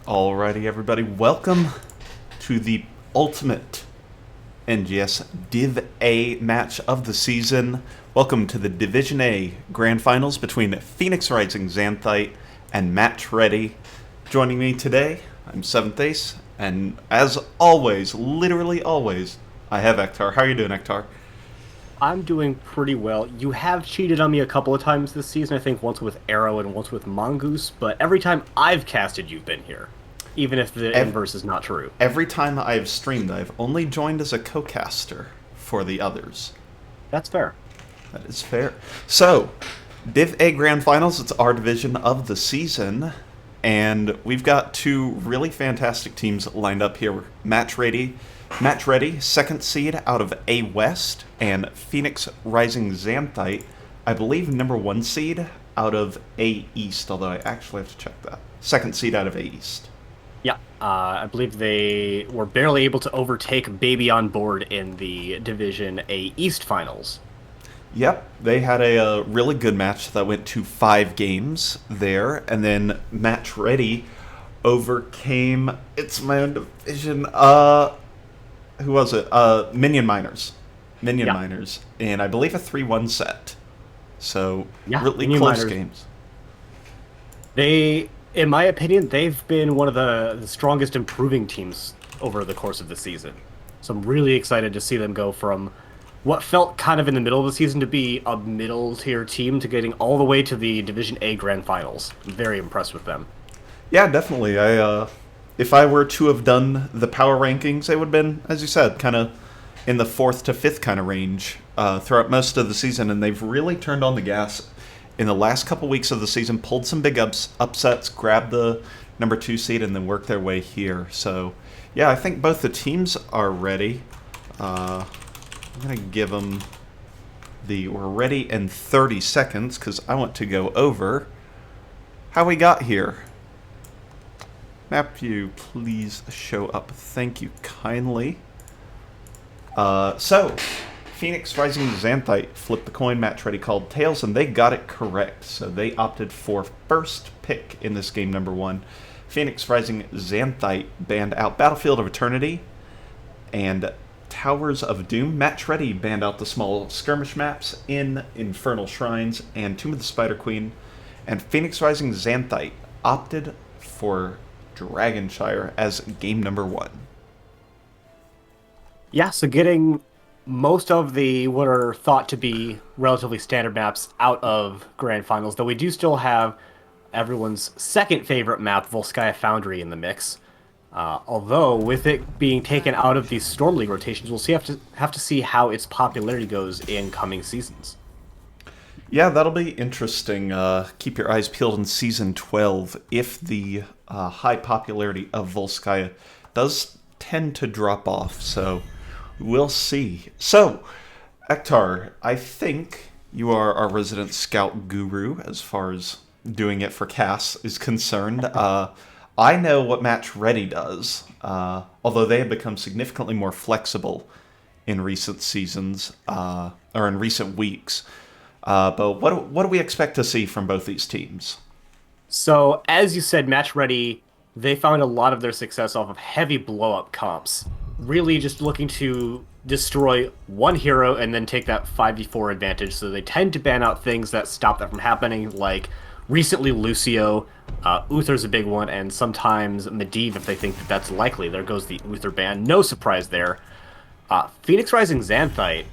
Alrighty, everybody, welcome to the ultimate NGS Div A match of the season. Welcome to the Division A Grand Finals between Phoenix Rising Xanthite and Match Ready. Joining me today, I'm 7thAce, and as always, literally always, I have Ectar. How are you doing, Ectar? I'm doing pretty well. You have cheated on me a couple of times this season, I think once with Arrow and once with Mongoose, but every time I've casted, you've been here, even if the inverse is not true. Every time I've streamed, I've only joined as a co-caster for the others. That's fair. That is fair. So, Div A Grand Finals, it's our division of the season, and we've got two really fantastic teams lined up here. Match Ready, second seed out of A West, and Phoenix Rising Xanthite, I believe number one seed out of A East, although I actually have to check that. Second seed out of A East. Yeah, I believe they were barely able to overtake Baby on board in the Division A East Finals. Yep, they had a really good match that went to 5 games there, and then Match Ready overcame, it's my own division, who was it? Minion Miners. Miners. And I believe a 3-1 set. So, Yeah, really Minion close Miners. games. They, in my opinion, they've been one of the strongest improving teams over the course of the season. So I'm really excited to see them go from what felt kind of in the middle of the season to be a middle-tier team to getting all the way to the Division A Grand Finals. I'm very impressed with them. Yeah, definitely. If I were to have done the power rankings, it would have been, as you said, kind of in the 4th to 5th kind of range throughout most of the season, and they've really turned on the gas in the last couple weeks of the season, pulled some big upsets, grabbed the number 2 seed, and then worked their way here. So, yeah, I think both the teams are ready. I'm going to give them we're ready in 30 seconds, because I want to go over how we got here. Map view, please show up. Thank you kindly. So, Phoenix Rising Xanthite flipped the coin. Match Ready called tails, and they got it correct. So they opted for first pick in this game number 1. Phoenix Rising Xanthite banned out Battlefield of Eternity and Towers of Doom. Match Ready banned out the small skirmish maps in Infernal Shrines and Tomb of the Spider Queen. And Phoenix Rising Xanthite opted for Dragonshire as game number 1. Yeah, so getting most of the what are thought to be relatively standard maps out of Grand Finals, though we do still have everyone's second favorite map, Volskaya Foundry, in the mix. Although, with it being taken out of these Storm League rotations, we'll have to see how its popularity goes in coming seasons. Yeah, that'll be interesting. Keep your eyes peeled in Season 12 if the high popularity of Volskaya does tend to drop off, so we'll see. So, Ectar, I think you are our resident scout guru as far as doing it for Cass is concerned. I know what Match Ready does, although they have become significantly more flexible in recent seasons, or in recent weeks. But what do we expect to see from both these teams? So, as you said, Match Ready, they found a lot of their success off of heavy blow-up comps. Really just looking to destroy one hero and then take that 5v4 advantage, so they tend to ban out things that stop that from happening, like recently Lucio, Uther's a big one, and sometimes Medivh if they think that that's likely. There goes the Uther ban. No surprise there. Phoenix Rising Xanthite,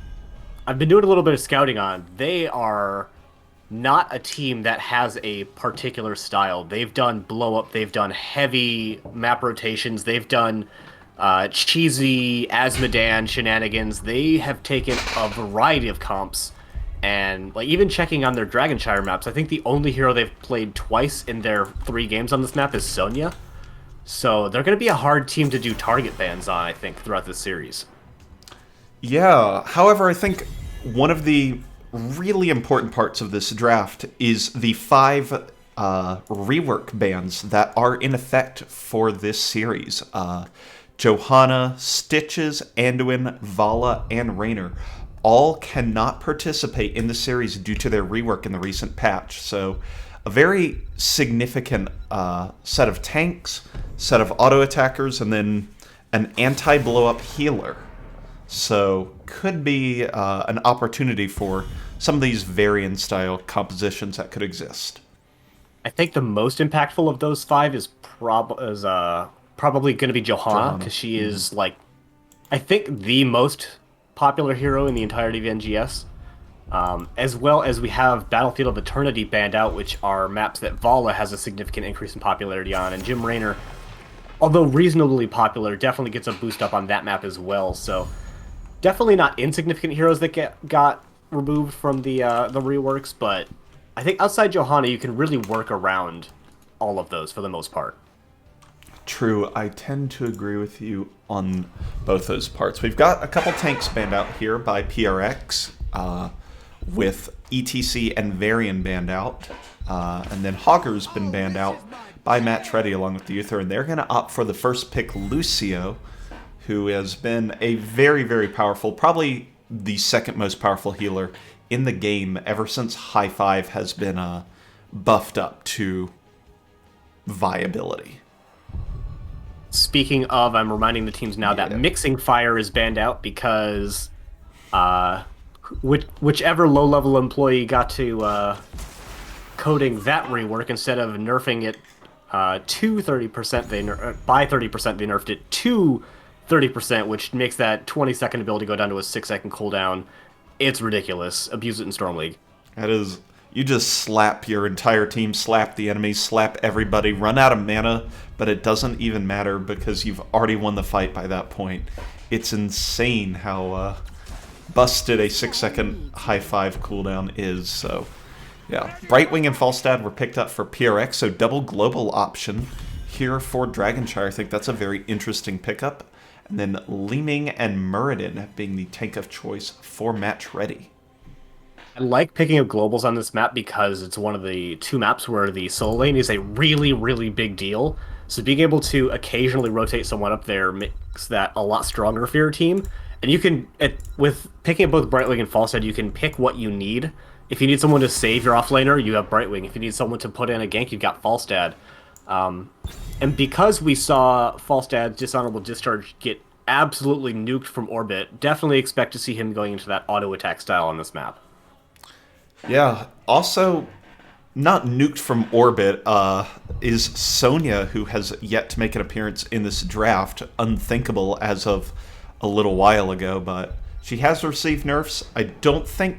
I've been doing a little bit of scouting on. They are not a team that has a particular style. They've done blow up, they've done heavy map rotations, they've done cheesy Asmodan shenanigans. They have taken a variety of comps, and like even checking on their Dragonshire maps, I think the only hero they've played twice in their 3 games on this map is Sonya. So they're going to be a hard team to do target bans on, I think, throughout this series. Yeah, however, I think one of the really important parts of this draft is the 5 rework bans that are in effect for this series. Johanna, Stitches, Anduin, Vala, and Raynor all cannot participate in the series due to their rework in the recent patch. So a very significant set of tanks, set of auto attackers, and then an anti-blow-up healer. So could be an opportunity for some of these variant-style compositions that could exist. I think the most impactful of those five is probably going to be Johanna, Johanna. because she is like, I think, the most popular hero in the entirety of NGS. As well as we have Battlefield of Eternity banned out, which are maps that Vala has a significant increase in popularity on, and Jim Raynor, although reasonably popular, definitely gets a boost up on that map as well. So definitely not insignificant heroes that got removed from the reworks, but I think outside Johanna, you can really work around all of those for the most part. True, I tend to agree with you on both those parts. We've got a couple tanks banned out here by PRX, with ETC and Varian banned out, and then Hogger's been banned out by Match Ready along with the Uther, and they're going to opt for the first pick, Lucio, who has been a very, very powerful, probably the second most powerful healer in the game ever since High Five has been buffed up to viability. Speaking of, I'm reminding the teams now that Mixing Fire is banned out because whichever low-level employee got to coding that rework, instead of nerfing it to 30%, by 30%, they nerfed it to 30%, which makes that 20-second ability go down to a 6-second cooldown. It's ridiculous. Abuse it in Storm League. That is, you just slap your entire team, slap the enemy, slap everybody, run out of mana, but it doesn't even matter because you've already won the fight by that point. It's insane how busted a 6-second high five cooldown is. So, yeah. Brightwing and Falstad were picked up for PRX, so double global option here for Dragonshire. I think that's a very interesting pickup. And then Leeming and Muradin being the tank of choice for Match Ready. I like picking up globals on this map because it's one of the two maps where the solo lane is a really, really big deal. So being able to occasionally rotate someone up there makes that a lot stronger for your team. And you can, with picking up both Brightwing and Falstad, you can pick what you need. If you need someone to save your offlaner, you have Brightwing. If you need someone to put in a gank, you've got Falstad. And because we saw Falstad's Dishonorable Discharge get absolutely nuked from orbit, definitely expect to see him going into that auto attack style on this map. Yeah, also not nuked from orbit is Sonya, who has yet to make an appearance in this draft. Unthinkable as of a little while ago, but she has received nerfs. I don't think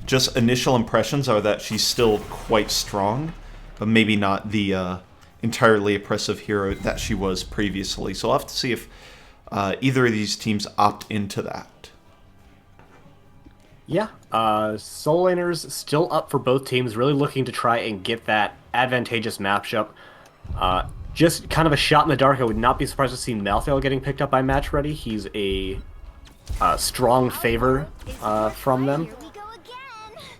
just initial impressions are that she's still quite strong, but maybe not the entirely oppressive hero that she was previously. So I'll have to see if either of these teams opt into that. Yeah, Soul Laners still up for both teams, really looking to try and get that advantageous matchup. Just kind of a shot in the dark. I would not be surprised to see Malthael getting picked up by Match Ready. He's a strong favor from them.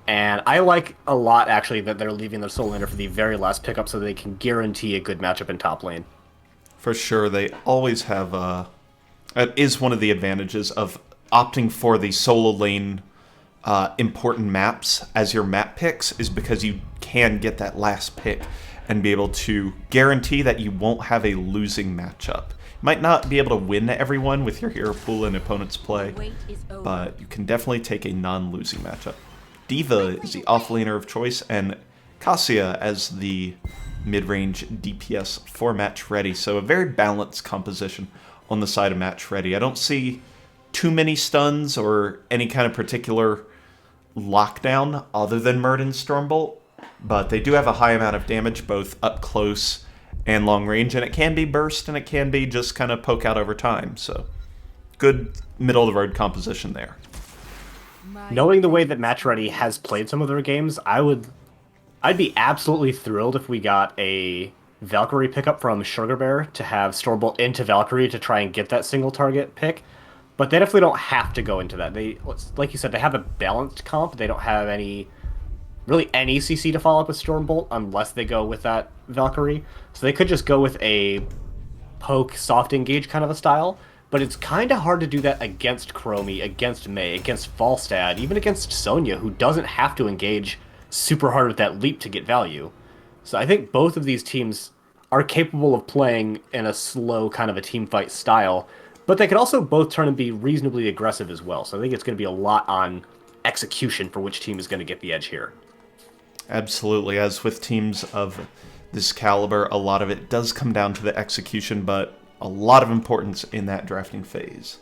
And I like a lot, actually, that they're leaving their Soul Laner for the very last pickup so they can guarantee a good matchup in top lane. For sure, they always have... it is one of the advantages of opting for the solo lane important maps as your map picks, is because you can get that last pick and be able to guarantee that you won't have a losing matchup. You might not be able to win everyone with your hero pool and opponent's play, but you can definitely take a non-losing matchup. Diva is the offlaner of choice, and Cassia as the mid-range DPS for Match Ready. So a very balanced composition on the side of Match Ready. I don't see too many stuns or any kind of particular lockdown other than Muradin Stormbolt, but they do have a high amount of damage both up close and long range, and it can be burst and it can be just kind of poke out over time. So good middle of the road composition there. Knowing the way that Match Ready has played some of their games, I'd be absolutely thrilled if we got a Valkyrie pickup from Sugar Bear to have Stormbolt into Valkyrie to try and get that single target pick. But they definitely don't have to go into that. They, like you said, they have a balanced comp. They don't have really any CC to follow up with Stormbolt unless they go with that Valkyrie. So they could just go with a poke, soft engage kind of a style. But it's kind of hard to do that against Chromie, against Mei, against Falstad, even against Sonya, who doesn't have to engage super hard with that leap to get value. So I think both of these teams are capable of playing in a slow kind of a team fight style, but they could also both turn and be reasonably aggressive as well. So I think it's going to be a lot on execution for which team is going to get the edge here. Absolutely. As with teams of this caliber, a lot of it does come down to the execution, but a lot of importance in that drafting phase.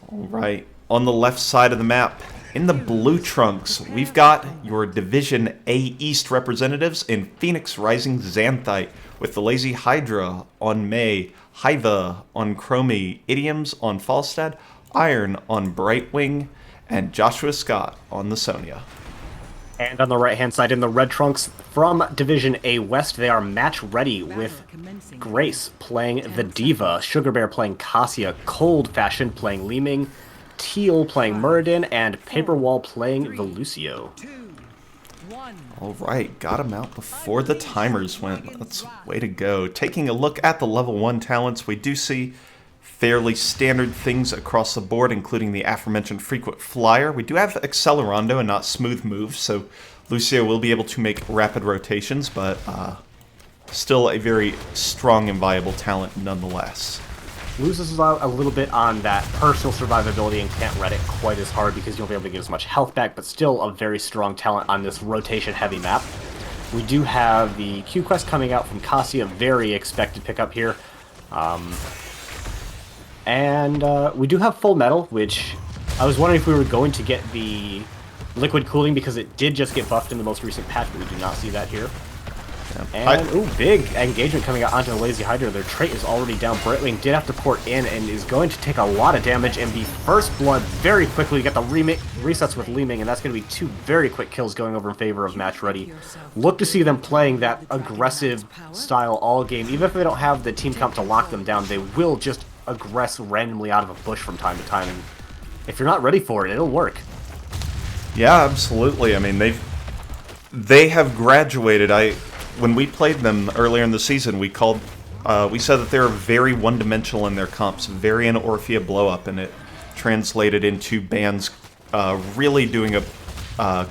All right. On the left side of the map, in the blue trunks, we've got your Division A East representatives in Phoenix Rising Xanthite, with the Lazy Hydra on May, Hiva on Chromie, Idioms on Falstad, Iron on Brightwing, and Joshua Scott on the Sonya. And on the right-hand side, in the red trunks from Division A West, they are match ready with Grace playing the Diva, Sugar Bear playing Cassia, Cold Fashion playing Li Ming, Teal playing Muradin, and Paperwall playing the Lucio. All right, got him out before the timers went. That's way to go. Taking a look at the level 1 talents, we do see fairly standard things across the board, including the aforementioned Frequent Flyer. We do have Accelerando and not Smooth Move, so Lucio will be able to make rapid rotations, but still a very strong and viable talent nonetheless. Loses out a little bit on that personal survivability and can't red it quite as hard because you won't be able to get as much health back, but still a very strong talent on this rotation-heavy map. We do have the Q Quest coming out from Cassia, very expected pickup here. And we do have Full Metal, which I was wondering if we were going to get the Liquid Cooling because it did just get buffed in the most recent patch, but we do not see that here. And, ooh, big engagement coming out onto the Lazy Hydra. Their trait is already down. Brightwing did have to port in and is going to take a lot of damage and be first blood very quickly. You got the resets with Li Ming, and that's going to be 2 very quick kills going over in favor of Match Ready. Look to see them playing that aggressive style all game. Even if they don't have the team comp to lock them down, they will just aggress randomly out of a bush from time to time. And if you're not ready for it, it'll work. Yeah, absolutely. I mean, they have graduated. When we played them earlier in the season, we said that they were very one-dimensional in their comps, very an Orphea blow-up, and it translated into bands really doing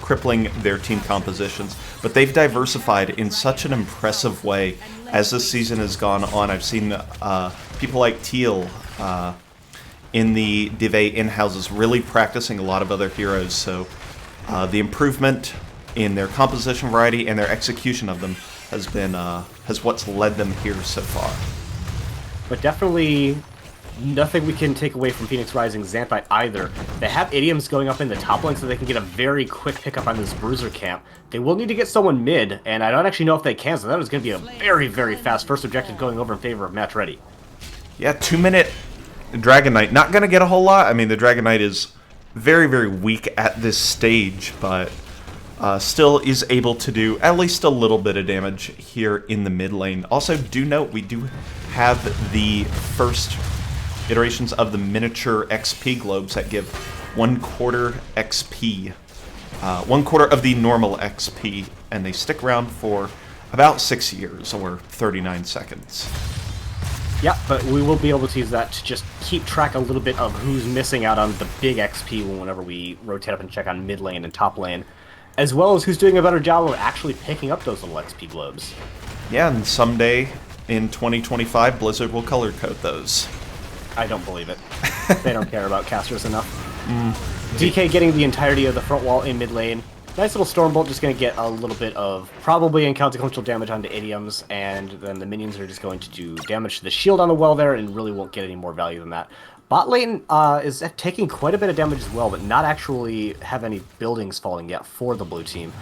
crippling their team compositions. But they've diversified in such an impressive way as this season has gone on. I've seen people like Teal in the Div A in-houses really practicing a lot of other heroes, so the improvement in their composition variety and their execution of them has what's led them here so far. But definitely nothing we can take away from Phoenix Rising Xanthite either. They have Idioms going up in the top lane so they can get a very quick pickup on this Bruiser camp. They will need to get someone mid, and I don't actually know if they can, so that is going to be a very, very fast first objective going over in favor of Match Ready. Yeah, 2-minute Dragon Knight. Not going to get a whole lot. I mean, the Dragon Knight is very, very weak at this stage, but still is able to do at least a little bit of damage here in the mid lane. Also, do note we do have the first iterations of the miniature XP globes that give 1/4 XP, 1/4 of the normal XP, and they stick around for about 6 years or 39 seconds. Yeah, but we will be able to use that to just keep track a little bit of who's missing out on the big XP whenever we rotate up and check on mid lane and top lane, as well as who's doing a better job of actually picking up those little XP globes. Yeah, and someday in 2025, Blizzard will color code those. I don't believe it. They don't care about casters enough. DK getting the entirety of the front wall in mid lane. Nice little Stormbolt, just going to get a little bit of probably inconsequential damage onto Idioms, and then the minions are just going to do damage to the shield on the well there and really won't get any more value than that. Bot lane is taking quite a bit of damage as well, but not actually have any buildings falling yet for the blue team,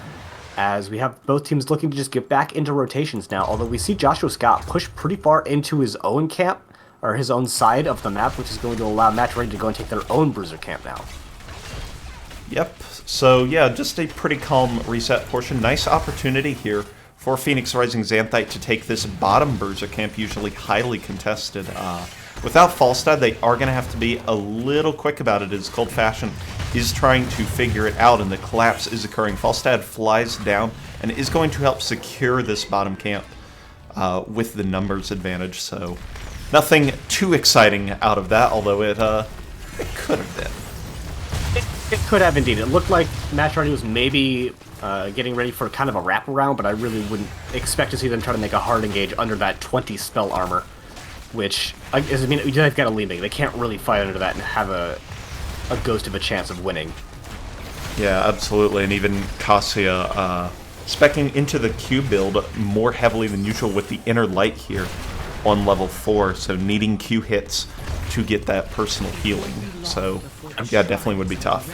as we have both teams looking to just get back into rotations now, although we see Joshua Scott push pretty far into his own camp, or his own side of the map, which is going to allow Match Ready to go and take their own Bruiser camp now. Yep, so yeah, just a pretty calm reset portion. Nice opportunity here for Phoenix Rising Xanthite to take this bottom Bruiser camp, usually highly contested. Without Falstad, they are going to have to be a little quick about it, as Cold Fashion is trying to figure it out, and the collapse is occurring. Falstad flies down and is going to help secure this bottom camp with the numbers advantage, so nothing too exciting out of that, although it could have been. It Could have indeed. It looked like Match Ready was maybe getting ready for kind of a wraparound, but I really wouldn't expect to see them try to make a hard engage under that 20 spell armor, which, they've got a Li Ming. They can't really fight under that and have a ghost of a chance of winning. Yeah, absolutely. And even Cassia speccing into the Q build more heavily than usual with the Inner Light here on level 4, so needing Q hits to get that personal healing. So, yeah, definitely would be tough.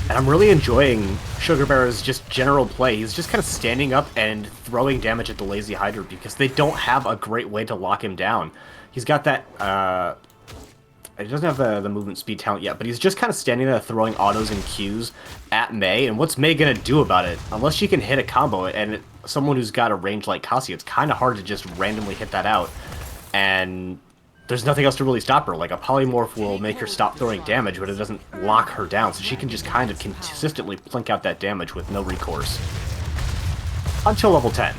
And I'm really enjoying Sugar Bear's just general play. He's just kind of standing up and throwing damage at the Lazy Hydra because they don't have a great way to lock him down. He's got that, he doesn't have the movement speed talent yet, but he's just kind of standing there throwing autos and Qs at Mei, and what's Mei going to do about it? Unless she can hit a combo, and someone who's got a range like Cassia, it's kind of hard to just randomly hit that out. And there's nothing else to really stop her. Like, a polymorph will make her stop throwing damage, but it doesn't lock her down, so she can just kind of consistently plink out that damage with no recourse. Until level 10.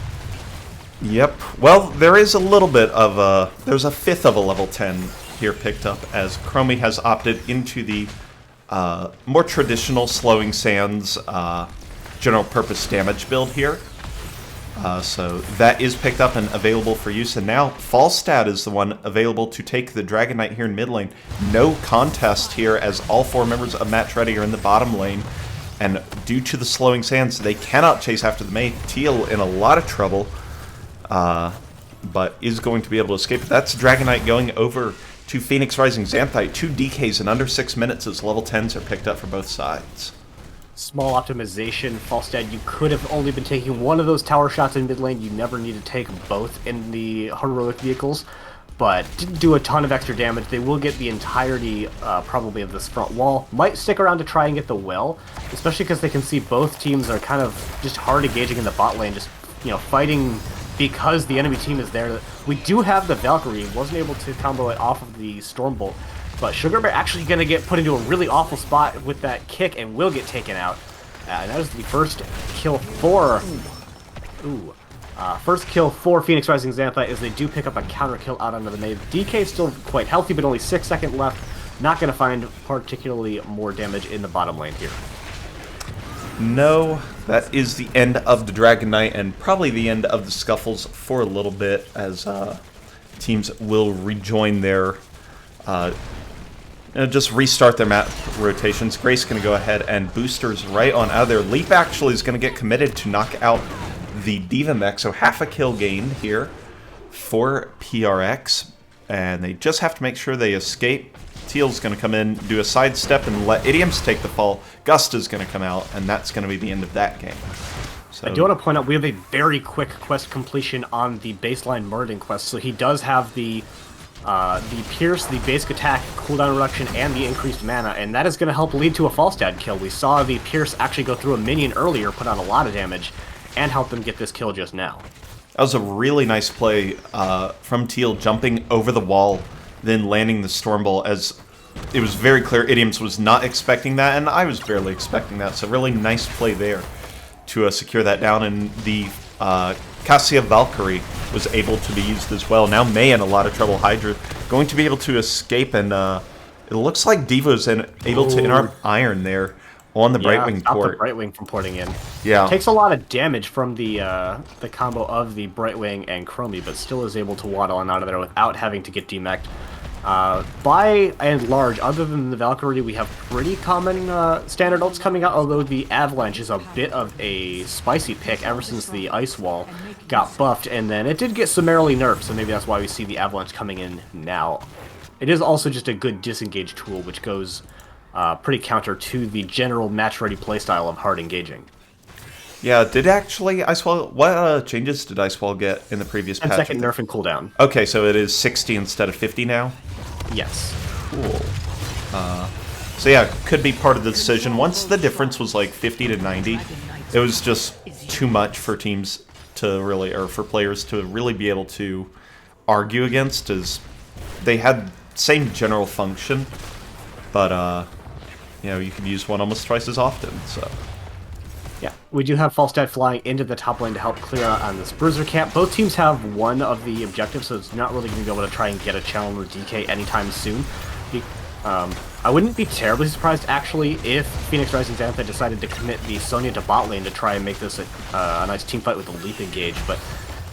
Yep. Well, there is a little bit of there's a fifth of a level 10 here picked up, as Chromie has opted into the more traditional Slowing Sands general purpose damage build here. So that is picked up and available for use, and now Falstad is the one available to take the Dragon Knight here in mid lane. No contest here, as all 4 members of Match Ready are in the bottom lane, and due to the Slowing Sands, they cannot chase after the Mei. Teal in a lot of trouble, but is going to be able to escape. That's Dragon Knight going over to Phoenix Rising Xanthite. 2 DKs in under 6 minutes as level 10s are picked up for both sides. Small optimization. Falstad, you could have only been taking one of those tower shots in mid lane. You never need to take both in the heroic vehicles, but didn't do a ton of extra damage. They will get the entirety, probably, of this front wall. Might stick around to try and get the well, especially because they can see both teams are kind of just hard engaging in the bot lane, just, fighting because the enemy team is there. We do have the Valkyrie. Wasn't able to combo it off of the Stormbolt, but Sugar Bear actually going to get put into a really awful spot with that kick and will get taken out. And that is the first kill for... first kill for Phoenix Rising Xanthite, as they do pick up a counter kill out onto the Mei. DK is still quite healthy, but only 6 seconds left. Not going to find particularly more damage in the bottom lane here. No, that is the end of the Dragon Knight, and probably the end of the scuffles for a little bit, as teams will rejoin their... just restart their map rotations. Grace going to go ahead and boosters right on out of there. Leap actually is going to get committed to knock out the Diva mech, so half a kill gained here for PRX, and they just have to make sure they escape. Teal's going to come in, do a sidestep, and let Idioms take the fall. Gust is going to come out, and that's going to be the end of that game. So, I do want to point out we have a very quick quest completion on the baseline Muradin quest, so he does have the Pierce, the basic attack, cooldown reduction, and the increased mana, and that is going to help lead to a Falstad kill. We saw the Pierce actually go through a minion earlier, put on a lot of damage, and help them get this kill just now. That was a really nice play from Teal, jumping over the wall, then landing the Stormbolt, as it was very clear Idioms was not expecting that, and I was barely expecting that, so really nice play there to secure that down, and the Cassia Valkyrie was able to be used as well. Now Mei in a lot of trouble. Hydra going to be able to escape, and it looks like Diva's able to interrupt Iron there on the Brightwing port. The Brightwing from porting in. Yeah. Takes a lot of damage from the combo of the Brightwing and Chromie, but still is able to waddle on out of there without having to get demeched. By and large, other than the Valkyrie, we have pretty common standard ults coming out, although the Avalanche is a bit of a spicy pick ever since the Ice Wall got buffed, and then it did get summarily nerfed, so maybe that's why we see the Avalanche coming in now. It is also just a good disengage tool, which goes pretty counter to the general match-ready playstyle of hard engaging. Yeah, did actually Icewall... What changes did Icewall get in the previous patch? 10-second nerf and cooldown. Okay, so it is 60 instead of 50 now? Yes. Cool. So yeah, could be part of the decision. Once the difference was like 50 to 90, it was just too much for teams to really, or for players to really be able to argue against, as they had same general function, but you could use one almost twice as often, so... Yeah, we do have Falstad flying into the top lane to help clear out on this Bruiser camp. Both teams have one of the objectives, so it's not really going to be able to try and get a Challenger DK anytime soon. I wouldn't be terribly surprised, actually, if Phoenix Rising Xanthite decided to commit the Sonya to bot lane to try and make this a nice team fight with a leap engage, but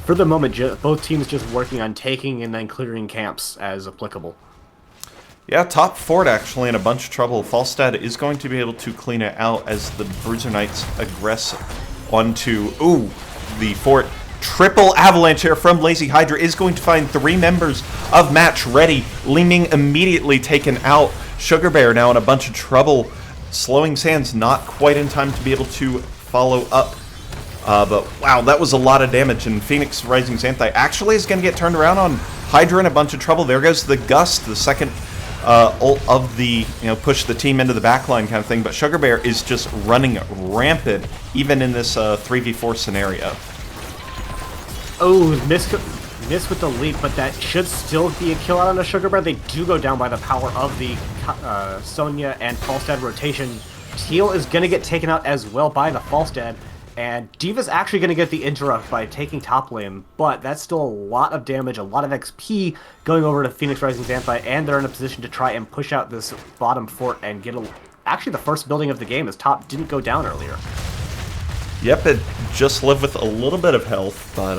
for the moment, both teams just working on taking and then clearing camps as applicable. Yeah, top fort actually in a bunch of trouble. Falstad is going to be able to clean it out as the Bruiser Knights aggress onto, the fort. Triple avalanche here from Lazy Hydra is going to find 3 members of Match Ready. Leeming immediately taken out. Sugar Bear now in a bunch of trouble. Slowing Sands not quite in time to be able to follow up. But wow, that was a lot of damage, and Phoenix Rising Xanthite actually is going to get turned around on Hydra in a bunch of trouble. There goes the Gust, the second ult of the, push the team into the backline kind of thing, but Sugar Bear is just running rampant, even in this 3v4 scenario. Oh, miss with the leap, but that should still be a kill out on the Sugar Bear. They do go down by the power of the Sonya and Falstad rotation. Teal is going to get taken out as well by the Falstad, and D.Va's actually going to get the interrupt by taking top lane, but that's still a lot of damage, a lot of XP going over to Phoenix Rising Xanthite, and they're in a position to try and push out this bottom fort and get actually the first building of the game, as top didn't go down earlier. Yep, it just lived with a little bit of health, but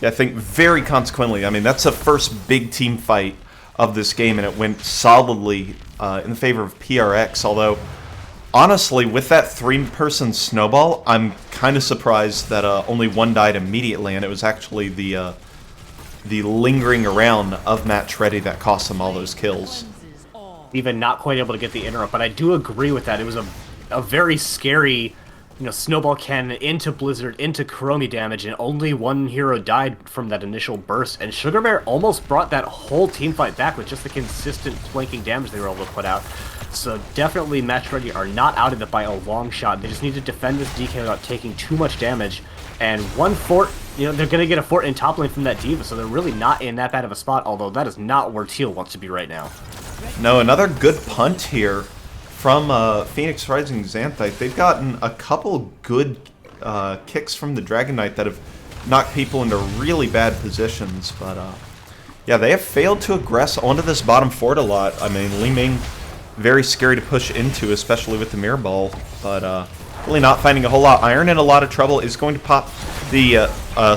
yeah, I think very consequently, I mean, that's the first big team fight of this game, and it went solidly in the favor of PRX, although honestly, with that 3-person snowball, I'm kind of surprised that only one died immediately, and it was actually the lingering around of Match Ready that cost them all those kills. Even not quite able to get the interrupt, but I do agree with that. It was a very scary, snowball cannon into Blizzard, into Chromie damage, and only one hero died from that initial burst, and Sugar Bear almost brought that whole team fight back with just the consistent flanking damage they were able to put out. So definitely Match Ready are not out of it by a long shot. They just need to defend this DK without taking too much damage. And one fort, they're going to get a fort in top lane from that D.Va, so they're really not in that bad of a spot, although that is not where Teal wants to be right now. No, another good punt here from Phoenix Rising Xanthite. They've gotten a couple good kicks from the Dragon Knight that have knocked people into really bad positions, but yeah, they have failed to aggress onto this bottom fort a lot. I mean, Li Ming, very scary to push into, especially with the mirror ball, but really not finding a whole lot. Iron in a lot of trouble, is going to pop the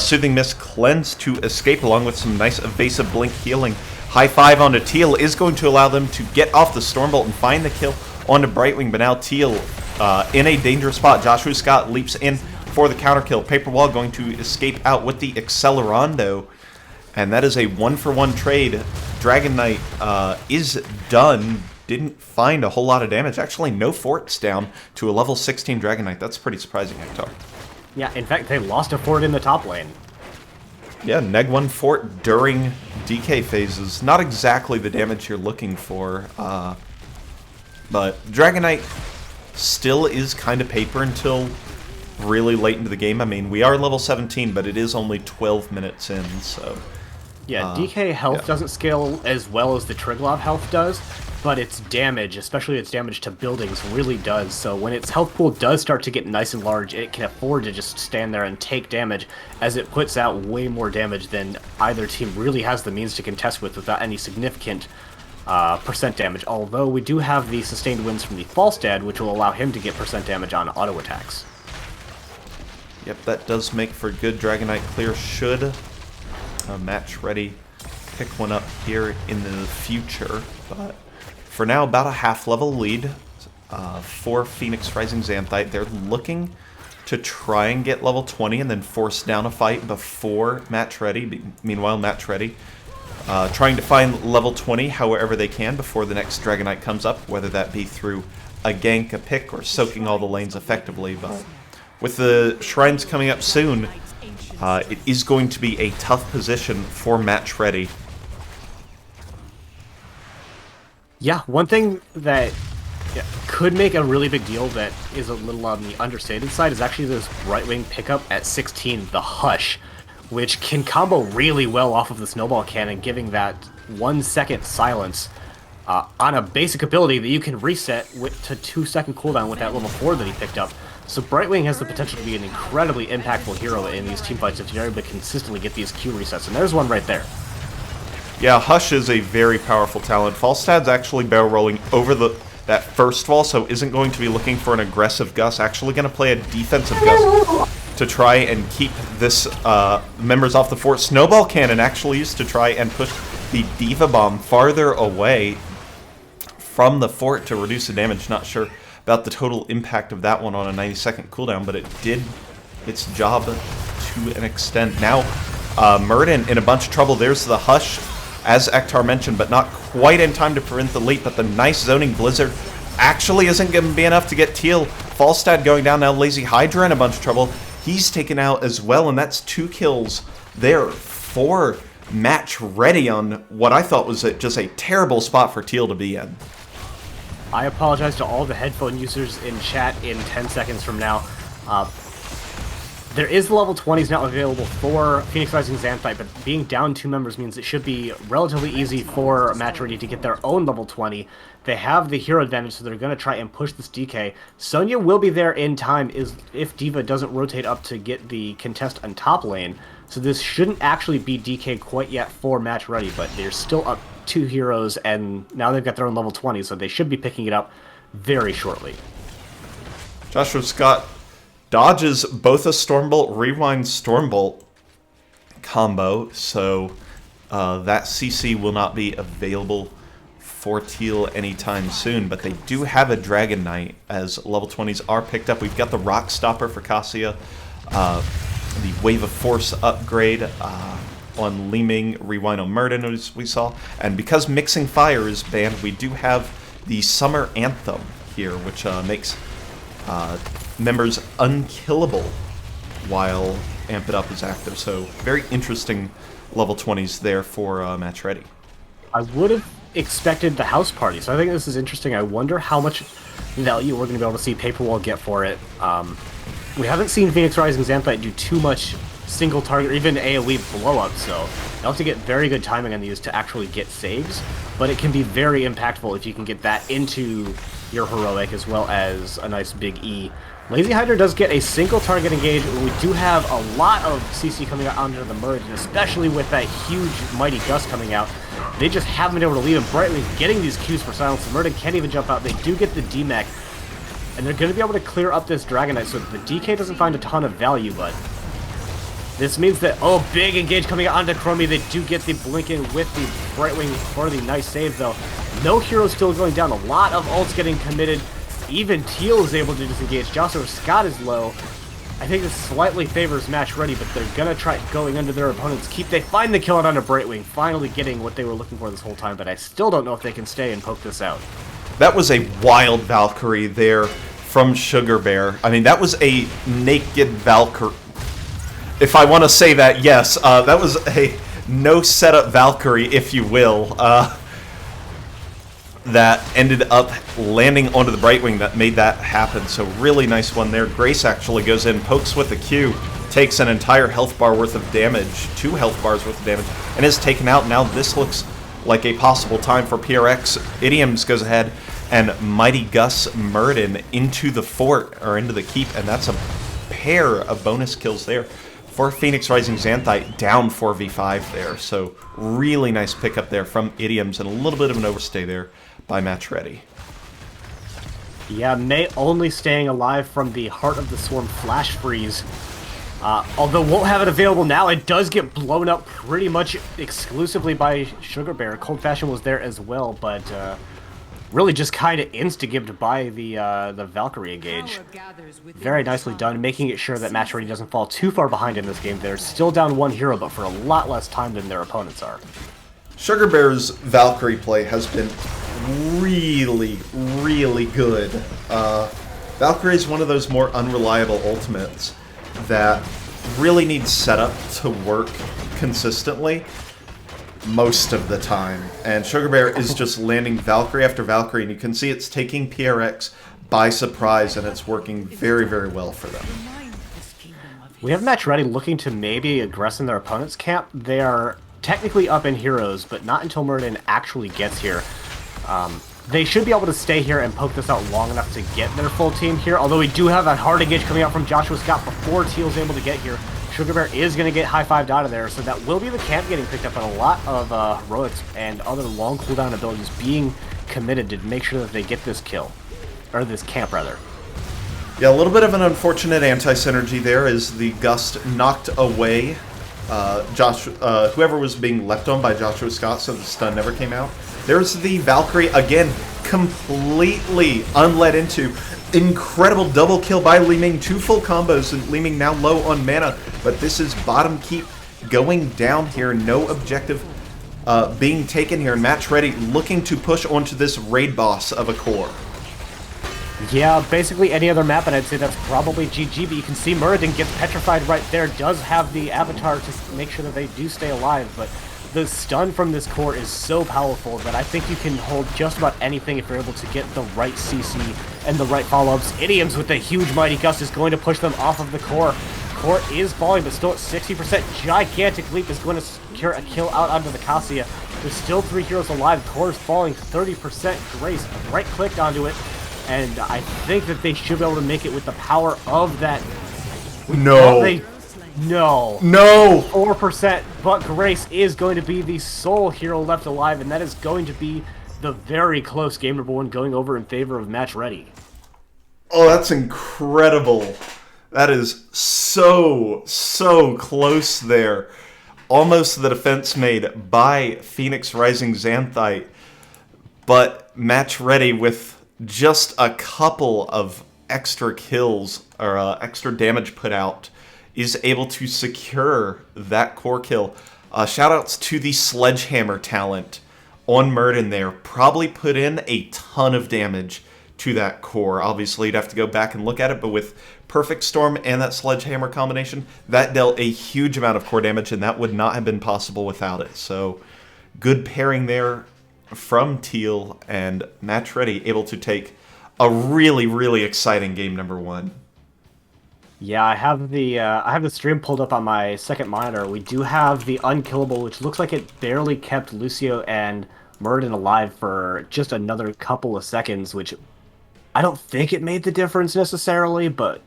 Soothing Mist Cleanse to escape, along with some nice evasive blink healing. High five onto Teal is going to allow them to get off the Stormbolt and find the kill onto Brightwing, but now Teal in a dangerous spot. Joshua Scott leaps in for the counter kill. Paper Wall going to escape out with the Accelerando, and that is a 1-for-1 trade. Dragon Knight is done. Didn't find a whole lot of damage. Actually, no forts down to a level 16 Dragon Knight. That's pretty surprising, Ectar. Yeah, in fact, they lost a fort in the top lane. Yeah, neg 1 fort during DK phases. Not exactly the damage you're looking for, but Dragon Knight still is kind of paper until really late into the game. I mean, we are level 17, but it is only 12 minutes in, so... Yeah, DK health doesn't scale as well as the Triglav health does, but its damage, especially its damage to buildings, really does. So when its health pool does start to get nice and large, it can afford to just stand there and take damage, as it puts out way more damage than either team really has the means to contest with without any significant percent damage. Although we do have the sustained wins from the Falstad, which will allow him to get percent damage on auto attacks. Yep, that does make for good Dragon Knight clear. Should Match Ready pick one up here in the future, but for now, about a half-level lead for Phoenix Rising Xanthite. They're looking to try and get level 20 and then force down a fight before Match Ready. Meanwhile, Match Ready trying to find level 20 however they can before the next Dragon Knight comes up, whether that be through a gank, a pick, or soaking all the lanes effectively. But with the Shrines coming up soon, it is going to be a tough position for Match Ready. Yeah, one thing that could make a really big deal that is a little on the understated side is actually this Brightwing pickup at 16, the Hush, which can combo really well off of the Snowball Cannon, giving that 1 second silence on a basic ability that you can reset to 2-second cooldown with that level 4 that he picked up. So Brightwing has the potential to be an incredibly impactful hero in these teamfights if you're able to consistently get these Q resets, and there's one right there. Yeah, Hush is a very powerful talent. Falstad's actually barrel rolling over that first wall, so isn't going to be looking for an aggressive Gus. Actually going to play a defensive Gus to try and keep this members off the fort. Snowball Cannon actually used to try and push the Diva Bomb farther away from the fort to reduce the damage. Not sure about the total impact of that one on a 90-second cooldown, but it did its job to an extent. Now, Murden in a bunch of trouble. There's the Hush, as Ectar mentioned, but not quite in time to prevent the leap. But the nice zoning Blizzard actually isn't going to be enough to get Teal. Falstad going down now. Lazy Hydra in a bunch of trouble. He's taken out as well, and that's 2 kills there for Match Ready on what I thought was just a terrible spot for Teal to be in. I apologize to all the headphone users in chat in 10 seconds from now. There is the level 20s now available for Phoenix Rising Xanthite, but being down 2 members means it should be relatively easy for Match Ready to get their own level 20. They have the hero advantage, so they're going to try and push this DK. Sonya will be there in time if Diva doesn't rotate up to get the contest on top lane. So this shouldn't actually be DK quite yet for Match Ready, but they're still up 2 heroes, and now they've got their own level 20, so they should be picking it up very shortly. Joshua Scott dodges both a Stormbolt, Rewind Stormbolt combo, so that CC will not be available for Teal anytime soon, but they do have a Dragon Knight as level 20s are picked up. We've got the Rock Stopper for Cassia, the Wave of Force upgrade on Leeming, Rewind on Murden as we saw, and because Mixing Fire is banned, we do have the Summer Anthem here, which makes members unkillable while Amp It Up is active, so very interesting level 20s there for Match Ready. I would have expected the house party, so I think this is interesting. I wonder how much value we're going to be able to see Paperwall get for it. We haven't seen Phoenix Rising Xanthite do too much single target or even AoE blow up, so you'll have to get very good timing on these to actually get saves, but it can be very impactful if you can get that into your heroic as well as a nice big E. Lazy Hydra does get a single target engage, and we do have a lot of CC coming out onto the merge, and especially with that huge Mighty Gust coming out, they just haven't been able to leave him. Brightly getting these Qs for silence. The Murden can't even jump out. They do get the DMAC, and they're going to be able to clear up this Dragon Knight so that the DK doesn't find a ton of value, but this means that, oh, big engage coming out onto Chromie. They do get the Blinking with the Brightwing for the nice save, though. No heroes still going down. A lot of ults getting committed. Even Teal is able to disengage. Joshua Scott is low. I think this slightly favors Match Ready, but they're going to try going under their opponent's keep. They find the kill out onto Brightwing, finally getting what they were looking for this whole time, but I still don't know if they can stay and poke this out. That was a wild Valkyrie there from Sugar Bear. I mean, that was a naked Valkyrie. If I want to say that, yes. That was a no setup Valkyrie, if you will. That ended up landing onto the Brightwing that made that happen. So really nice one there. Grace actually goes in, pokes with the Q, takes an entire health bar worth of damage, 2 health bars worth of damage, and is taken out. Now this looks like a possible time for PRX. Idioms goes ahead and Mighty Gus Murden into the fort, or into the keep, and that's a pair of bonus kills there for Phoenix Rising Xanthite, down 4v5 there. So really nice pickup there from Idioms, and a little bit of an overstay there by Match Ready. Yeah, May only staying alive from the Heart of the Swarm Flash Freeze. Although won't have it available now, it does get blown up pretty much exclusively by Sugar Bear. Cold Fashion was there as well, but really just kind of insta-gibbed by the Valkyrie engage. Very nicely done, making it sure that Match Ready doesn't fall too far behind in this game. They're still down 1 hero, but for a lot less time than their opponents are. Sugar Bear's Valkyrie play has been really, really good. Valkyrie is one of those more unreliable ultimates that really needs setup to work consistently most of the time. And Sugar Bear is just landing Valkyrie after Valkyrie, and you can see it's taking PRX by surprise, and it's working very, very well for them. We have Match Ready looking to maybe aggress in their opponent's camp. They are technically up in heroes, but not until Murden actually gets here. They should be able to stay here and poke this out long enough to get their full team here, although we do have a hard engage coming out from Joshua Scott before Teal's able to get here. Sugar Bear is going to get high-fived out of there, so that will be the camp getting picked up, and a lot of heroics and other long cooldown abilities being committed to make sure that they get this kill. Or this camp, rather. Yeah, a little bit of an unfortunate anti-synergy there as the Gust knocked away whoever was being left on by Joshua Scott, so the stun never came out. There's the Valkyrie, again, completely unled into. Incredible double kill by Li Ming, 2 full combos, and Li Ming now low on mana, but this is bottom keep going down here. No objective being taken here, and Match Ready looking to push onto this raid boss of a core. Yeah, basically any other map, and I'd say that's probably GG, but you can see Muradin gets petrified right there, does have the avatar to make sure that they do stay alive, but the stun from this core is so powerful that I think you can hold just about anything if you're able to get the right CC and the right follow-ups. Idioms with the huge Mighty Gust is going to push them off of the core. Core is falling, but still at 60%. Gigantic Leap is going to secure a kill out onto the Cassia. There's still 3 heroes alive. Core is falling 30%. Grace right-clicked onto it, and I think that they should be able to make it with the power of that. No. No. 4%, but Grace is going to be the sole hero left alive, and that is going to be the very close game number 1 going over in favor of Match Ready. Oh, that's incredible. That is so close there. Almost the defense made by Phoenix Rising Xanthite, but Match Ready with just a couple of extra kills, or extra damage put out, is able to secure that core kill. Shoutouts to the Sledgehammer talent on Murden there. Probably put in a ton of damage to that core. Obviously, you'd have to go back and look at it, but with Perfect Storm and that Sledgehammer combination, that dealt a huge amount of core damage, and that would not have been possible without it. So, good pairing there from Teal, and Match Ready able to take a really exciting game number 1. Yeah, I have the stream pulled up on my second monitor. We do have the Unkillable, which looks like it barely kept Lucio and Muradin alive for just another couple of seconds, which I don't think it made the difference necessarily, but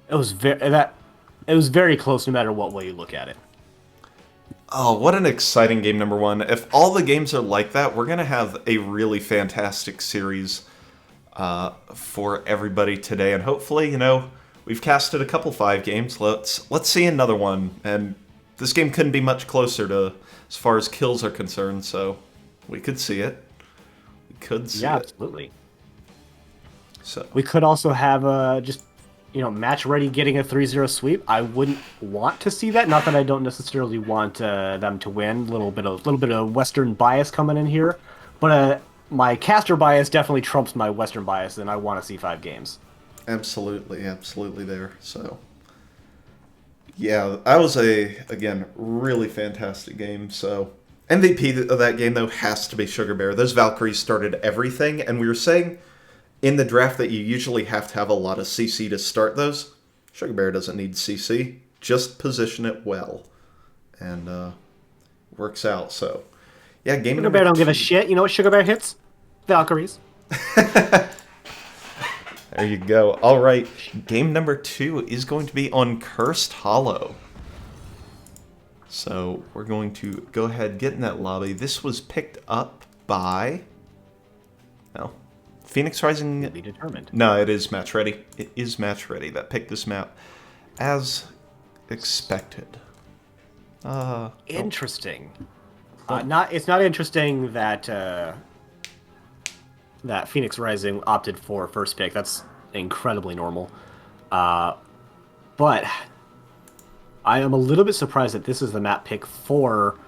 it was very close no matter what way you look at it. Oh, what an exciting game number 1. If all the games are like that, we're going to have a really fantastic series for everybody today, and hopefully, we've casted a couple 5 games. Let's see another one, and this game couldn't be much closer to as far as kills are concerned, so we could see it. Yeah, absolutely. So we could also have just Match Ready getting a 3-0 sweep. I wouldn't want to see that. Not that I don't necessarily want them to win. A little bit of Western bias coming in here, but my caster bias definitely trumps my Western bias, and I want to see 5 games. Absolutely there. So, yeah, that was again, really fantastic game. So, MVP of that game, though, has to be Sugar Bear. Those Valkyries started everything, and we were saying in the draft that you usually have to have a lot of CC to start those. Sugar Bear doesn't need CC. Just position it well, and works out. So, yeah, game Sugar Bear don't give a shit. You know what Sugar Bear hits? Valkyries. There you go. All right, game number 2 is going to be on Cursed Hollow. So we're going to go ahead and get in that lobby. This was picked up by Phoenix Rising. Be determined. No, it is Match Ready. It is Match Ready that picked this map, as expected. Interesting. It's not interesting that that Phoenix Rising opted for first pick. That's incredibly normal. But I am a little bit surprised that this is the map pick for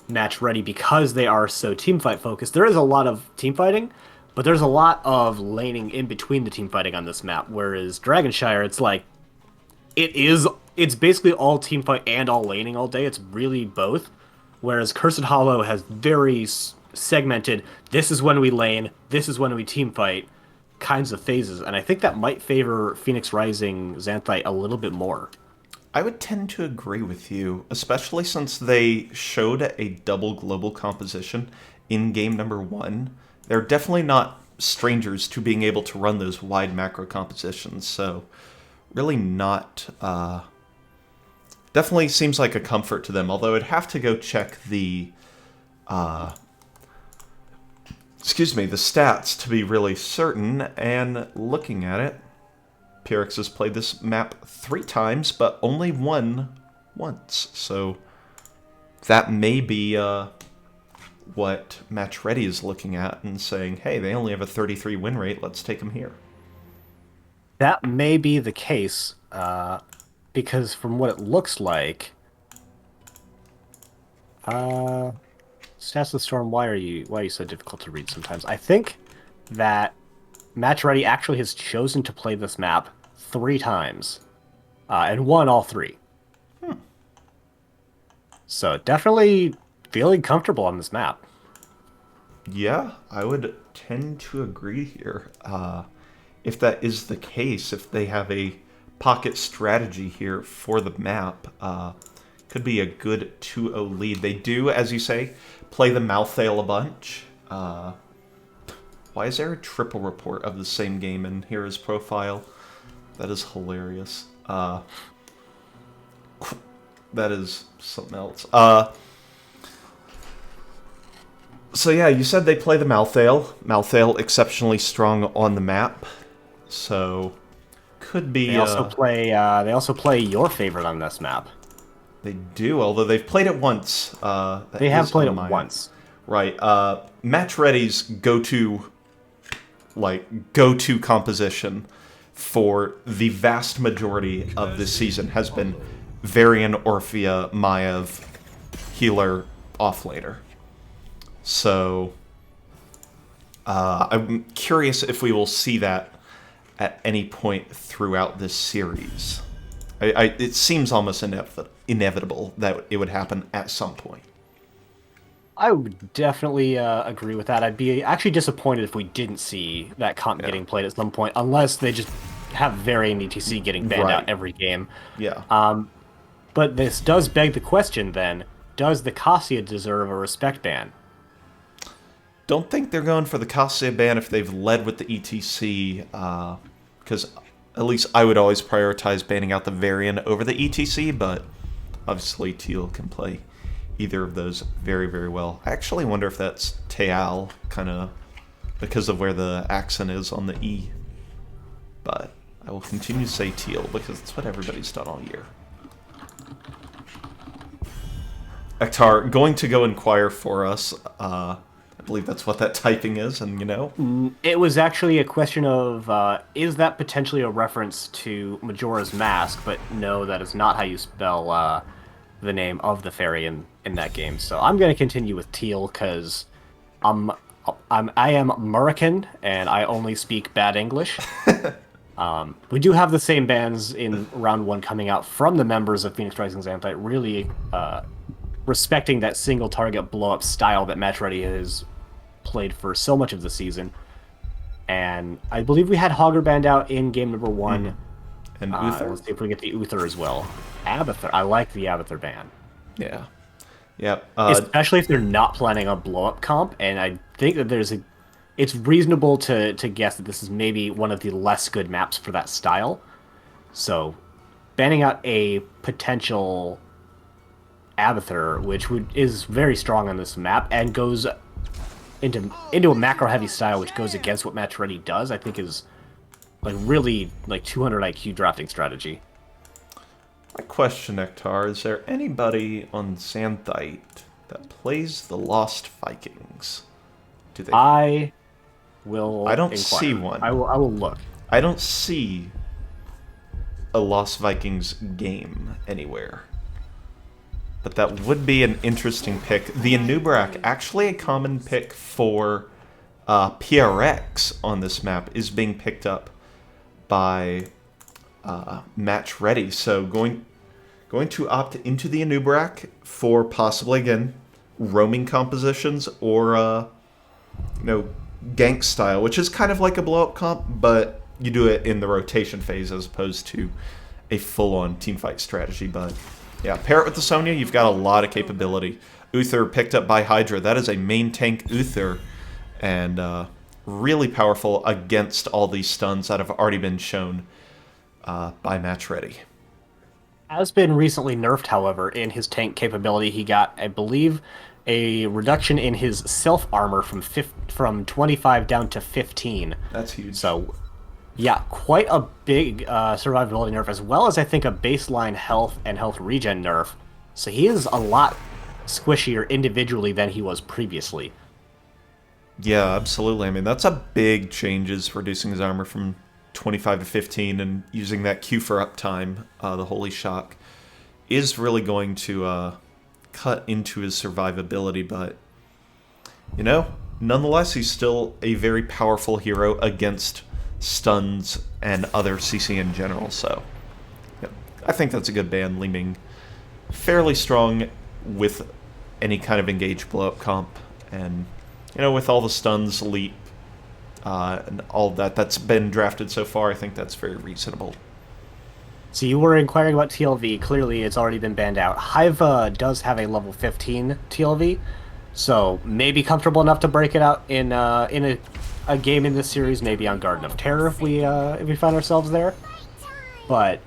Match Ready because they are so teamfight focused. There is a lot of team fighting, but there's a lot of laning in between the team fighting on this map. Whereas Dragonshire, it's like it's basically all team fight and all laning all day. It's really both. Whereas Cursed Hollow has very segmented, this is when we lane, this is when we team fight kinds of phases, and I think that might favor Phoenix Rising Xanthite a little bit more. I would tend to agree with you, especially since they showed a double global composition in game number 1. They're definitely not strangers to being able to run those wide macro compositions, so really not definitely seems like a comfort to them. Although I'd have to go check the, the stats to be really certain. And looking at it, Pyrrhix has played this map 3 times, but only won once. So that may be what Match Ready is looking at and saying, hey, they only have a 33 win rate, let's take them here. That may be the case, because from what it looks like, Stats of the Storm, why are you so difficult to read sometimes? I think that Match Ready actually has chosen to play this map 3 times, and won all 3. So definitely feeling comfortable on this map. Yeah, I would tend to agree here. If that is the case, if they have a pocket strategy here for the map, could be a good 2-0 lead. They do, as you say, play the Malthael a bunch. Why is there a triple report of the same game in Hero's profile? That is hilarious. That is something else. So yeah, you said they play the Malthael. Malthael exceptionally strong on the map. So could be. They also play. They also play your favorite on this map. They do, although they've played it once. They have played it once. Right. Match Ready's go-to composition for the vast majority of this season has been Varian, Orphea, Maiev, healer, offlaner. So I'm curious if we will see that at any point throughout this series. It seems almost inevitable that it would happen at some point. I would definitely agree with that. I'd be actually disappointed if we didn't see that comp getting played at some point, unless they just have Varian ETC getting banned out every game. Yeah. But this does beg the question then, does the Cassia deserve a respect ban? Don't think they're going for the Cassia ban if they've led with the ETC, because at least I would always prioritize banning out the Varian over the ETC, but obviously Teal can play either of those very, very well. I actually wonder if that's Teal, kind of because of where the accent is on the E. But I will continue to say Teal, because it's what everybody's done all year. Ectar, going to go inquire for us. I believe that's what that typing is, and you know? It was actually a question of, is that potentially a reference to Majora's Mask? But no, that is not how you spell the name of the fairy in that game. So I'm going to continue with Teal, because I am American, and I only speak bad English. We do have the same bans in round 1 coming out from the members of Phoenix Rising Xanthite, really respecting that single target blow-up style that Match Ready has played for so much of the season. And I believe we had Hogger banned out in game number 1. And Uther? Let's see if we get the Uther as well. Abathur. I like the Abathur ban. Yeah. Yeah. Especially if they're not planning on blow-up comp, and I think that it's reasonable to guess that this is maybe one of the less good maps for that style. So, banning out a potential Abathur, which is very strong on this map, and goes into a macro-heavy style, which goes against what Match Ready does, I think is really 200 IQ drafting strategy. My question, Ectar, is there anybody on Xanthite that plays the Lost Vikings? Do they? I don't inquire. see one. I will look. I don't see a Lost Vikings game anywhere. But that would be an interesting pick. The Anubrak, actually a common pick for PRX on this map, is being picked up by Match Ready. So going to opt into the Anubrak for possibly, again, roaming compositions or gank style, which is kind of like a blow-up comp, but you do it in the rotation phase as opposed to a full-on teamfight strategy. But yeah, pair it with the Sonya, you've got a lot of capability. Uther picked up by Hydra. That is a main tank Uther, and really powerful against all these stuns that have already been shown by Match Ready. Has been recently nerfed, however, in his tank capability. He got, I believe, a reduction in his self armor from 25 down to 15. That's huge. So, yeah, quite a big survivability nerf, as well as I think a baseline health and health regen nerf. So he is a lot squishier individually than he was previously. Yeah, absolutely. I mean, that's a big changes, reducing his armor from 25 to 15 and using that Q for uptime, the Holy Shock, is really going to cut into his survivability, but, nonetheless, he's still a very powerful hero against stuns and other CC in general, so yeah, I think that's a good ban, leaving fairly strong with any kind of engaged blow-up comp, and, with all the stuns, leap, and all that's been drafted so far, I think that's very reasonable. So you were inquiring about TLV. Clearly, it's already been banned out. Hiva does have a level 15 TLV, so maybe comfortable enough to break it out in a game in this series, maybe on Garden of Terror if we find ourselves there. But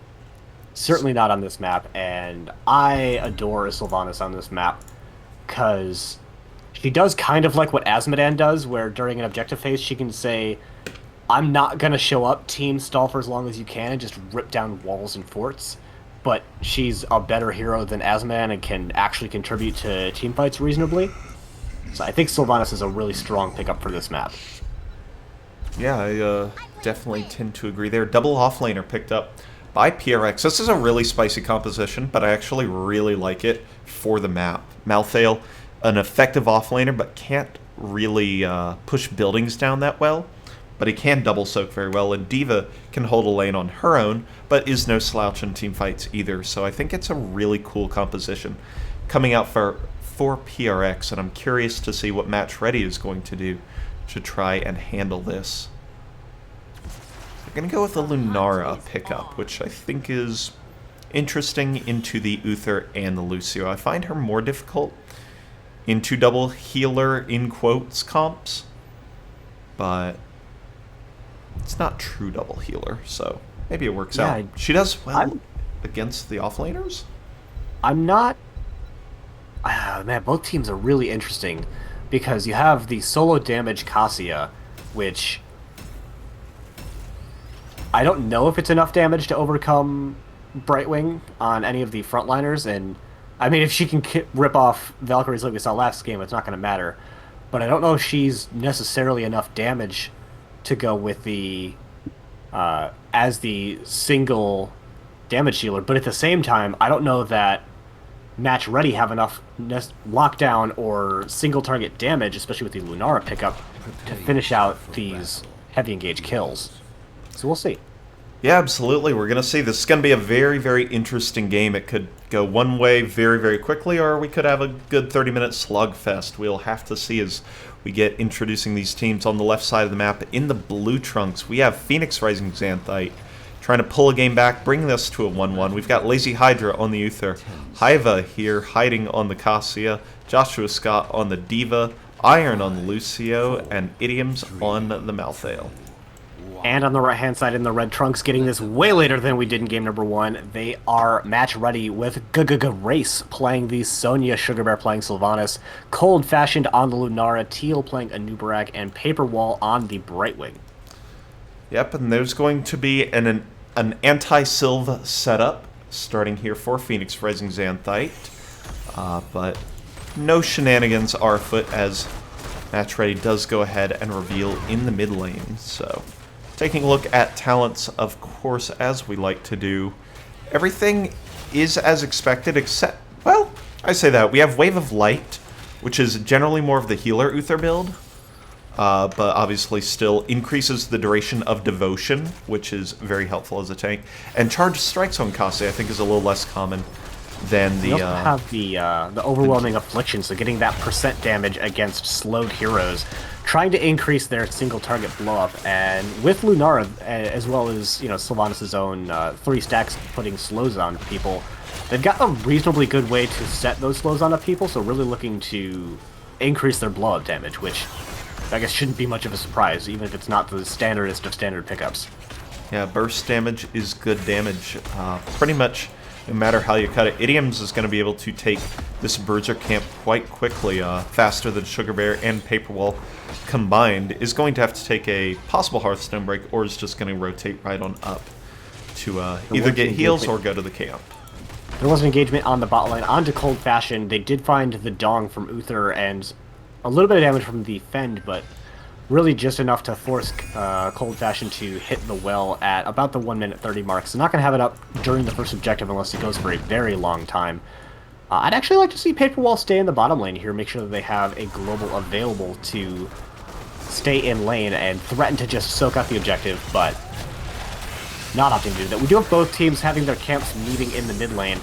certainly not on this map, and I adore Sylvanas on this map because she does kind of like what Azmodan does, where during an objective phase she can say, I'm not going to show up, team stall for as long as you can, and just rip down walls and forts. But she's a better hero than Azmodan and can actually contribute to team fights reasonably. So I think Sylvanas is a really strong pickup for this map. Yeah, I definitely tend to agree there. Double offlaner picked up by PRX. This is a really spicy composition, but I actually really like it for the map. Malthael, an effective offlaner, but can't really push buildings down that well. But he can double soak very well, and D.Va can hold a lane on her own, but is no slouch in team fights either. So I think it's a really cool composition coming out for PRX, and I'm curious to see what Match Ready is going to do to try and handle this. I'm going to go with the Lunara pickup, which I think is interesting into the Uther and the Lucio. I find her more difficult into double healer, in quotes, comps, but it's not true double healer, so maybe it works out. She does well against the offlaners. I'm not... man, both teams are really interesting because you have the solo damage Cassia, which I don't know if it's enough damage to overcome Brightwing on any of the frontliners, and I mean, if she can rip off Valkyries like we saw last game, it's not going to matter. But I don't know if she's necessarily enough damage to go with the as the single damage dealer, but at the same time, I don't know that Match Ready have enough lockdown or single target damage, especially with the Lunara pickup, to finish out these heavy engaged kills. So we'll see. Yeah, absolutely. We're going to see. This is going to be a very, very interesting game. It could go one way very, very quickly, or we could have a good 30-minute slugfest. We'll have to see as we get introducing these teams. On the left side of the map, in the blue trunks, we have Phoenix Rising Xanthite trying to pull a game back, bring this to a 1-1. We've got Lazy Hydra on the Uther, Hiva here hiding on the Cassia, Joshua Scott on the D.Va, Iron on the Lucio, and Idioms on the Malthael. And on the right-hand side in the red trunks, getting this way later than we did in game number 1, they are match ready with Race playing the Sonya, Sugar Bear playing Sylvanas, Cold Fashioned on the Lunara, Teal playing Anubarak, and Paper Wall on the Brightwing. Yep, and there's going to be an anti-Sylv setup starting here for Phoenix Rising Xanthite, but no shenanigans are afoot as Match Ready does go ahead and reveal in the mid lane, so... Taking a look at talents, of course, as we like to do. Everything is as expected, except, well, I say that. We have Wave of Light, which is generally more of the healer Uther build, but obviously still increases the duration of Devotion, which is very helpful as a tank. And Charged Strikes on Cassia, I think, is a little less common than the... We also have the Overwhelming Affliction, so getting that percent damage against slowed heroes, trying to increase their single target blow up, and with Lunara, as well as Sylvanas' own 3 stacks putting slows on people, they've got a reasonably good way to set those slows onto people. So really looking to increase their blow up damage, which I guess shouldn't be much of a surprise, even if it's not the standardest of standard pickups. Yeah, burst damage is good damage. Pretty much no matter how you cut it. Idioms is going to be able to take this Bruiser camp quite quickly, faster than Sugar Bear and Paper Wall combined. Is going to have to take a possible Hearthstone break, or is just going to rotate right on up to either get heals or go to the camp. There was an engagement on the bot line onto Cold Fashion. They did find the Dong from Uther and a little bit of damage from the Fend, but really just enough to force Cold Fashion to hit the well at about the 1 minute 30 mark. So not going to have it up during the first objective unless it goes for a very long time. I'd actually like to see Paper Wall stay in the bottom lane here, make sure that they have a global available to stay in lane and threaten to just soak out the objective, but not opting to do that. We do have both teams having their camps meeting in the mid lane.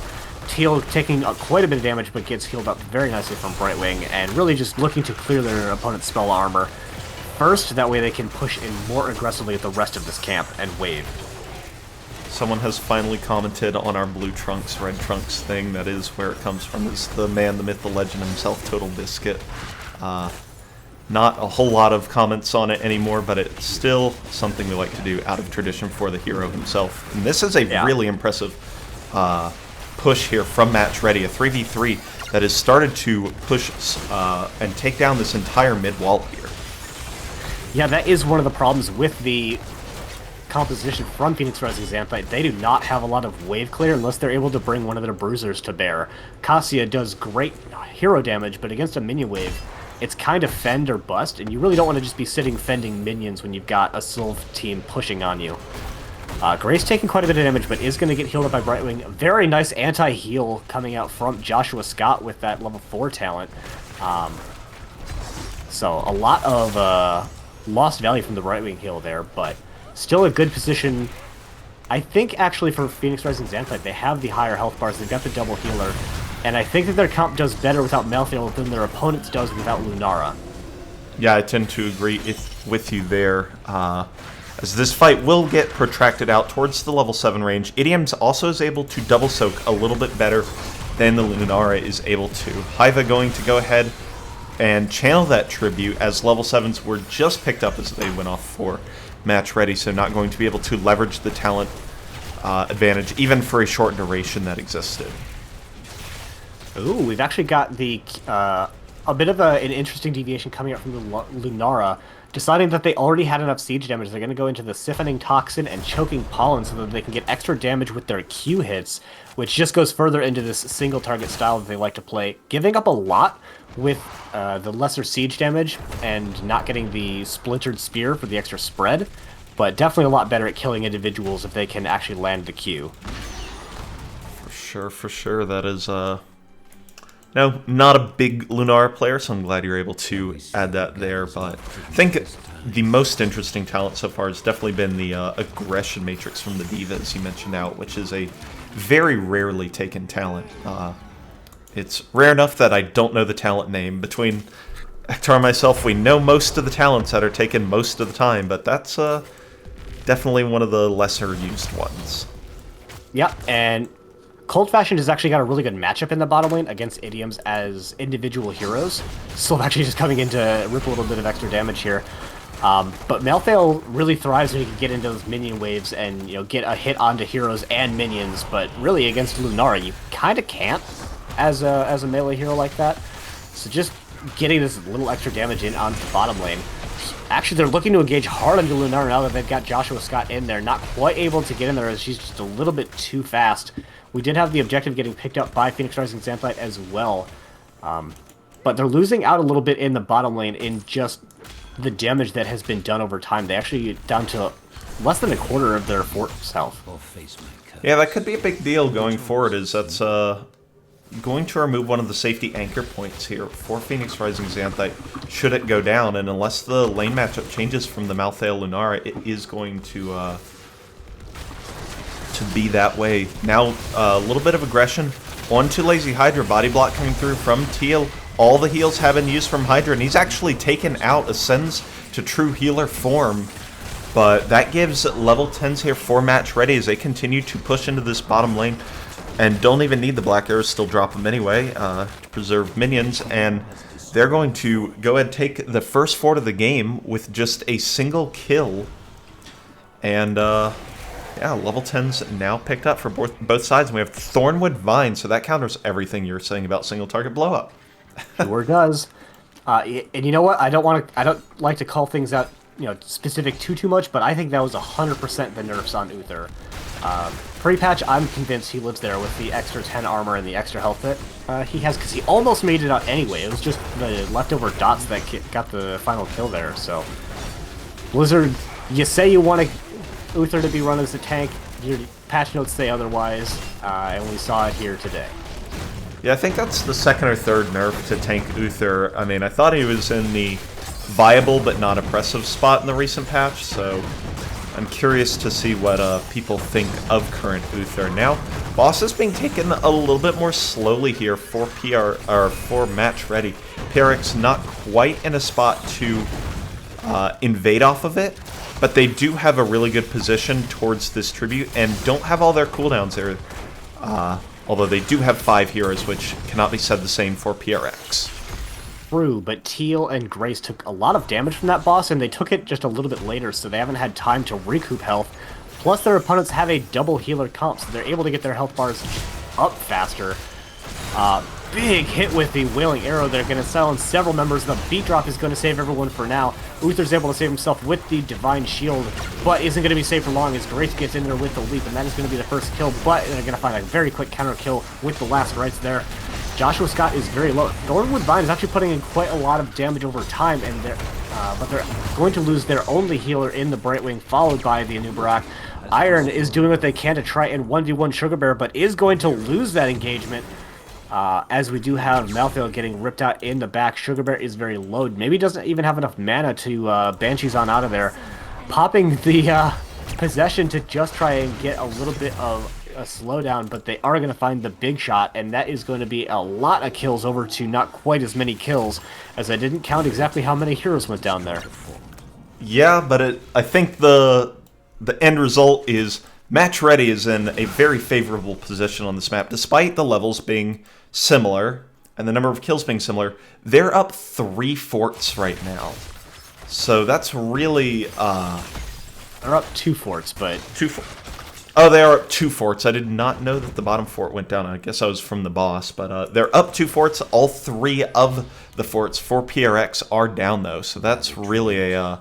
Teal taking quite a bit of damage, but gets healed up very nicely from Brightwing, and really just looking to clear their opponent's spell armor first, that way they can push in more aggressively at the rest of this camp and wave. Someone has finally commented on our blue trunks, red trunks thing. That is where it comes from, is the man, the myth, the legend himself, Total Biscuit. Not a whole lot of comments on it anymore, but it's still something we like to do out of tradition for the hero himself. And this is a really impressive push here from Match Ready, a 3v3 that has started to push and take down this entire mid wall here. Yeah, that is one of the problems with the composition from Phoenix Rising Xanthite. They do not have a lot of wave clear unless they're able to bring one of their bruisers to bear. Cassia does great hero damage, but against a minion wave, it's kind of fend or bust, and you really don't want to just be sitting fending minions when you've got a Sylve team pushing on you. Grace taking quite a bit of damage, but is going to get healed up by Brightwing. Very nice anti-heal coming out from Joshua Scott with that level 4 talent. So a lot of lost value from the Brightwing heal there, but still a good position. I think actually for Phoenix Rising Xanthite, they have the higher health bars, they've got the double healer, and I think that their comp does better without Malthael than their opponents does without Lunara. Yeah, I tend to agree with you there. As this fight will get protracted out towards the level 7 range, Idioms also is able to double soak a little bit better than the Lunara is able to. Hiva going to go ahead and channel that tribute, as level 7s were just picked up as they went off for Match Ready, so not going to be able to leverage the talent advantage, even for a short duration that existed. Ooh, we've actually got the a bit of an interesting deviation coming out from the Lunara, deciding that they already had enough siege damage. They're going to go into the Siphoning Toxin and Choking Pollen so that they can get extra damage with their Q hits, which just goes further into this single target style that they like to play, giving up a lot with the lesser siege damage and not getting the Splintered Spear for the extra spread, but definitely a lot better at killing individuals if they can actually land the Q. For sure. That is, no, not a big Lunar player, so I'm glad you're able to add that there, but I think the most interesting talent so far has definitely been the Aggression Matrix from the Diva, as you mentioned out, which is a very rarely taken talent. It's rare enough that I don't know the talent name. Between Ectar and myself, we know most of the talents that are taken most of the time, but that's definitely one of the lesser used ones. Yep, and Cold Fashion has actually got a really good matchup in the bottom lane against Idioms as individual heroes. So actually just coming in to rip a little bit of extra damage here. But Malthael really thrives when he can get into those minion waves and get a hit onto heroes and minions, but really against Lunara you kind of can't as a melee hero like that. So just getting this little extra damage in onto the bottom lane. Actually, they're looking to engage hard into Lunara now that they've got Joshua Scott in there. Not quite able to get in there as she's just a little bit too fast. We did have the objective getting picked up by Phoenix Rising Xanthite as well. But they're losing out a little bit in the bottom lane in just the damage that has been done over time. They actually get down to less than a quarter of their force health. Yeah, that could be a big deal going forward, as that's going to remove one of the safety anchor points here for Phoenix Rising Xanthite should it go down, and unless the lane matchup changes from the Malthael Lunara, it is going to be that way. Now, a little bit of aggression onto Lazy Hydra, body block coming through from Teal. All the heals have been used from Hydra, and he's actually taken out, ascends to true healer form. But that gives level 10s here for Match Ready as they continue to push into this bottom lane and don't even need the black arrows, still drop them anyway to preserve minions. And they're going to go ahead and take the first fort of the game with just a single kill. And Yeah, level 10's now picked up for both sides. And we have Thornwood Vine, so that counters everything you're saying about single target blow up. Sure does. And you know what? I don't like to call things out, specific too much, but I think that was 100% the nerfs on Uther. Pre-patch, I'm convinced he lives there with the extra 10 armor and the extra health that he has, because he almost made it out anyway. It was just the leftover dots that got the final kill there. So, Blizzard, you say you want Uther to be run as a tank. Your patch notes say otherwise, and we saw it here today. Yeah, I think that's the second or third nerf to tank Uther. I mean, I thought he was in the viable but not oppressive spot in the recent patch, so I'm curious to see what people think of current Uther. Now, boss is being taken a little bit more slowly here for for match ready. PRX not quite in a spot to invade off of it, but they do have a really good position towards this tribute and don't have all their cooldowns there. Although they do have 5 heroes, which cannot be said the same for PRX. True, but Teal and Grace took a lot of damage from that boss, and they took it just a little bit later, so they haven't had time to recoup health. Plus, their opponents have a double healer comp, so they're able to get their health bars up faster. Big hit with the Wailing Arrow. They're going to silence several members. The beat drop is going to save everyone for now. Uther's able to save himself with the Divine Shield, but isn't going to be saved for long as Grace gets in there with the leap, and that is going to be the first kill, but they're going to find a very quick counter kill with the last rites there. Joshua Scott is very low. Thornwood Vine is actually putting in quite a lot of damage over time, and but they're going to lose their only healer in the Brightwing, followed by the Anubarak. Iron is doing what they can to try and 1v1 Sugar Bear, but is going to lose that engagement. As we do have Malthael getting ripped out in the back. Sugar Bear is very low. Maybe doesn't even have enough mana to Banshees on out of there. Popping the possession to just try and get a little bit of a slowdown, but they are going to find the big shot, and that is going to be a lot of kills over to not quite as many kills, as I didn't count exactly how many heroes went down there. Yeah, but I think the end result is Match Ready is in a very favorable position on this map. Despite the levels being similar and the number of kills being similar, they're up 3 forts right now. So that's really... They're up 2 forts, but... 2 forts. Oh, they are up 2 forts. I did not know that the bottom fort went down. I guess I was from the boss, but they're up 2 forts. All 3 of the forts for PRX are down, though, so that's really a...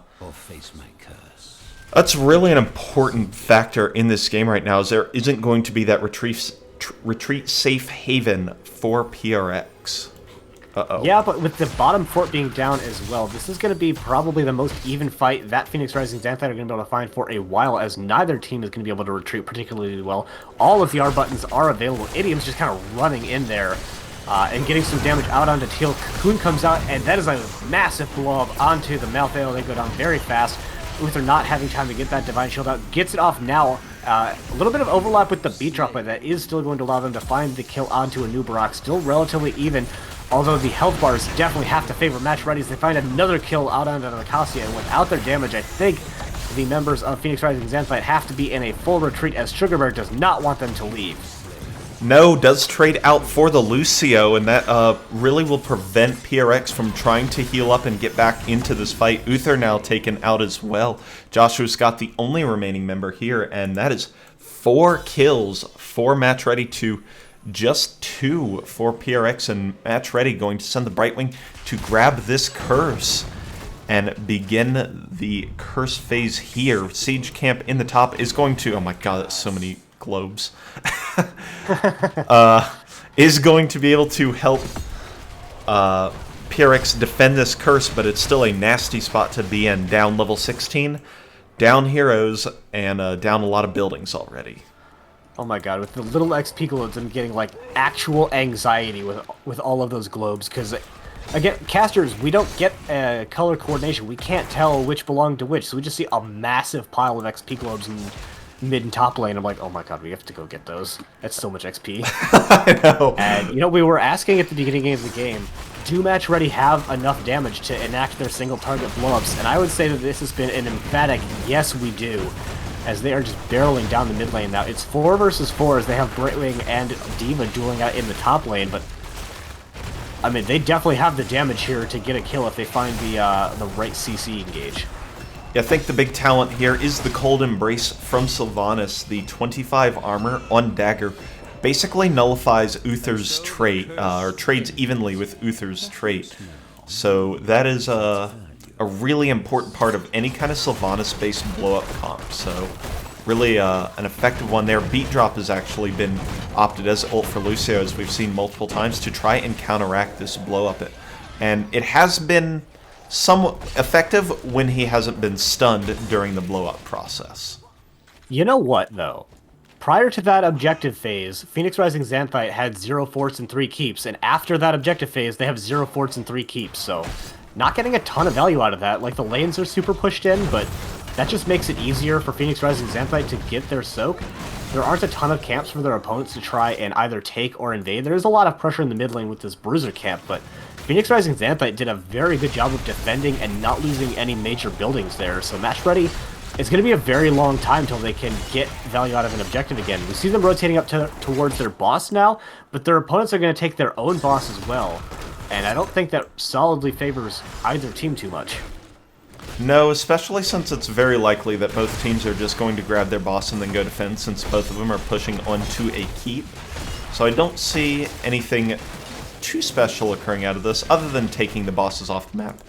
That's really an important factor in this game right now, is there isn't going to be that retreat safe haven for PRX. Uh-oh. Yeah, but with the bottom fort being down as well, this is going to be probably the most even fight that Phoenix Rising Xanthite are going to be able to find for a while, as neither team is going to be able to retreat particularly well. All of the R buttons are available. Idiom's just kind of running in there and getting some damage out onto Teal. Cocoon comes out, and that is a massive blow-up onto the Malthael. They go down very fast. Uther not having time to get that Divine Shield out. Gets it off now. A little bit of overlap with the beat drop, but that is still going to allow them to find the kill onto Anubarak. Still relatively even, although the health bars definitely have to favor Match Ready as they find another kill out onto the Nicasia. And without their damage, I think the members of Phoenix Rising Xanthite have to be in a full retreat, as Sugar Bear does not want them to leave. No, does trade out for the Lucio, and that really will prevent PRX from trying to heal up and get back into this fight. Uther now taken out as well. Joshua Scott, the only remaining member here, and that is 4 kills for Match Ready to just 2 for PRX, and Match Ready going to send the Brightwing to grab this curse and begin the curse phase here. Siege Camp in the top is going to... Oh my god, that's so many globes. Is going to be able to help PRX defend this curse, but it's still a nasty spot to be in. Down level 16, down heroes, and down a lot of buildings already. Oh my god, with the little XP globes, I'm getting like actual anxiety with all of those globes, because again, casters, we don't get color coordination. We can't tell which belong to which, so we just see a massive pile of XP globes in mid and top lane. I'm like, oh my god, we have to go get those. That's so much XP. I know. And, we were asking at the beginning of the game, do Match Ready have enough damage to enact their single target blowups? And I would say that this has been an emphatic yes, we do, as they are just barreling down the mid lane now. It's 4 versus 4 as they have Brightwing and D.Va dueling out in the top lane, but I mean, they definitely have the damage here to get a kill if they find the right CC engage. Yeah, I think the big talent here is the Cold Embrace from Sylvanas. The 25 armor on Dagger basically nullifies Uther's trait, or trades evenly with Uther's trait. So that is a really important part of any kind of Sylvanas-based blow-up comp. So really an effective one there. Beat Drop has actually been opted as ult for Lucio, as we've seen multiple times, to try and counteract this blow-up. And it has been somewhat effective when he hasn't been stunned during the blow-up process. You know what, though? Prior to that objective phase, Phoenix Rising Xanthite had 0 forts and 3 keeps, and after that objective phase, they have 0 forts and 3 keeps, so not getting a ton of value out of that. Like, the lanes are super pushed in, but that just makes it easier for Phoenix Rising Xanthite to get their soak. There aren't a ton of camps for their opponents to try and either take or invade. There's a lot of pressure in the mid lane with this Bruiser camp, but Phoenix Rising Xanthite did a very good job of defending and not losing any major buildings there, so match ready. It's going to be a very long time till they can get value out of an objective again. We see them rotating up towards their boss now, but their opponents are going to take their own boss as well. And I don't think that solidly favors either team too much. No, especially since it's very likely that both teams are just going to grab their boss and then go defend, since both of them are pushing onto a keep. So I don't see anything too special occurring out of this, other than taking the bosses off the map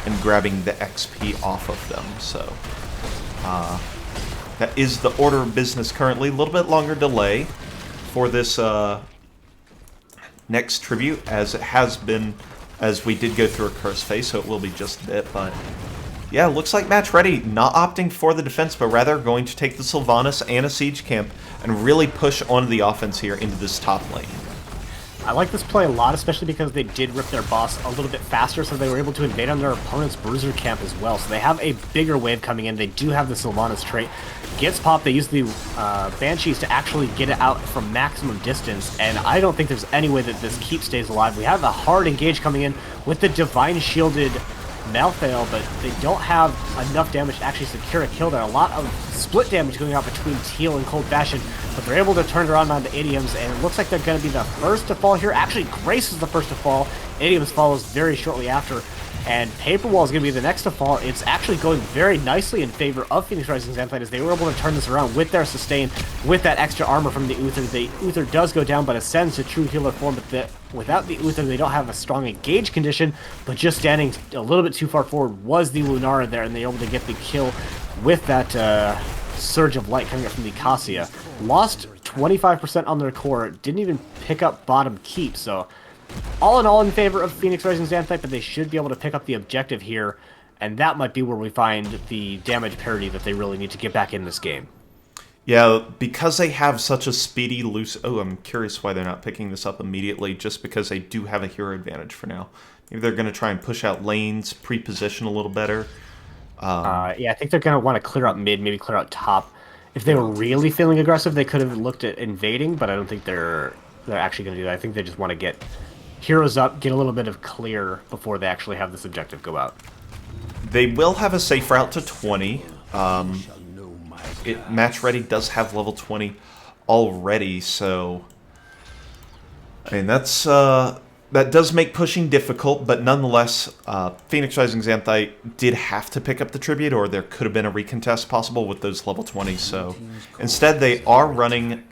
and grabbing the XP off of them. So that is the order of business currently. A little bit longer delay for this next tribute, as it has been, as we did go through a curse phase, so it will be just a bit. But yeah, looks like match ready, not opting for the defense, but rather going to take the Sylvanas and a siege camp and really push onto the offense here into this top lane. I like this play a lot, especially because they did rip their boss a little bit faster, so they were able to invade on their opponent's Bruiser camp as well. So they have a bigger wave coming in. They do have the Sylvanas trait. Gets popped, they use the Banshees to actually get it out from maximum distance, and I don't think there's any way that this keep stays alive. We have a hard engage coming in with the Divine Shielded Malthael, but they don't have enough damage to actually secure a kill there. A lot of split damage going out between Teal and Cold Fashion, but they're able to turn it around onto Idioms, and it looks like they're going to be the first to fall here. Actually, Grace is the first to fall. Idioms follows very shortly after, and Paper Wall is going to be the next to fall. It's actually going very nicely in favor of Phoenix Rising Xanthite, as they were able to turn this around with their sustain, with that extra armor from the Uther. The Uther does go down, but ascends to true healer form, but without the Uther, they don't have a strong engage condition, but just standing a little bit too far forward was the Lunara there, and they were able to get the kill with that surge of light coming up from the Cassia. Lost 25% on their core, didn't even pick up bottom keep, so all in all in favor of Phoenix Rising Xanthite, but they should be able to pick up the objective here, and that might be where we find the damage parity that they really need to get back in this game. Yeah, because they have such a speedy loose... Oh, I'm curious why they're not picking this up immediately, just because they do have a hero advantage for now. Maybe they're going to try and push out lanes, pre-position a little better. Yeah, I think they're going to want to clear out mid, maybe clear out top. If they were really feeling aggressive, they could have looked at invading, but I don't think they're actually going to do that. I think they just want to get heroes up, get a little bit of clear before they actually have this objective go out. They will have a safe route to 20. Match Ready does have level 20 already, so I mean that does make pushing difficult, but nonetheless, Phoenix Rising Xanthite did have to pick up the tribute, or there could have been a recontest possible with those level 20s. So instead, they are running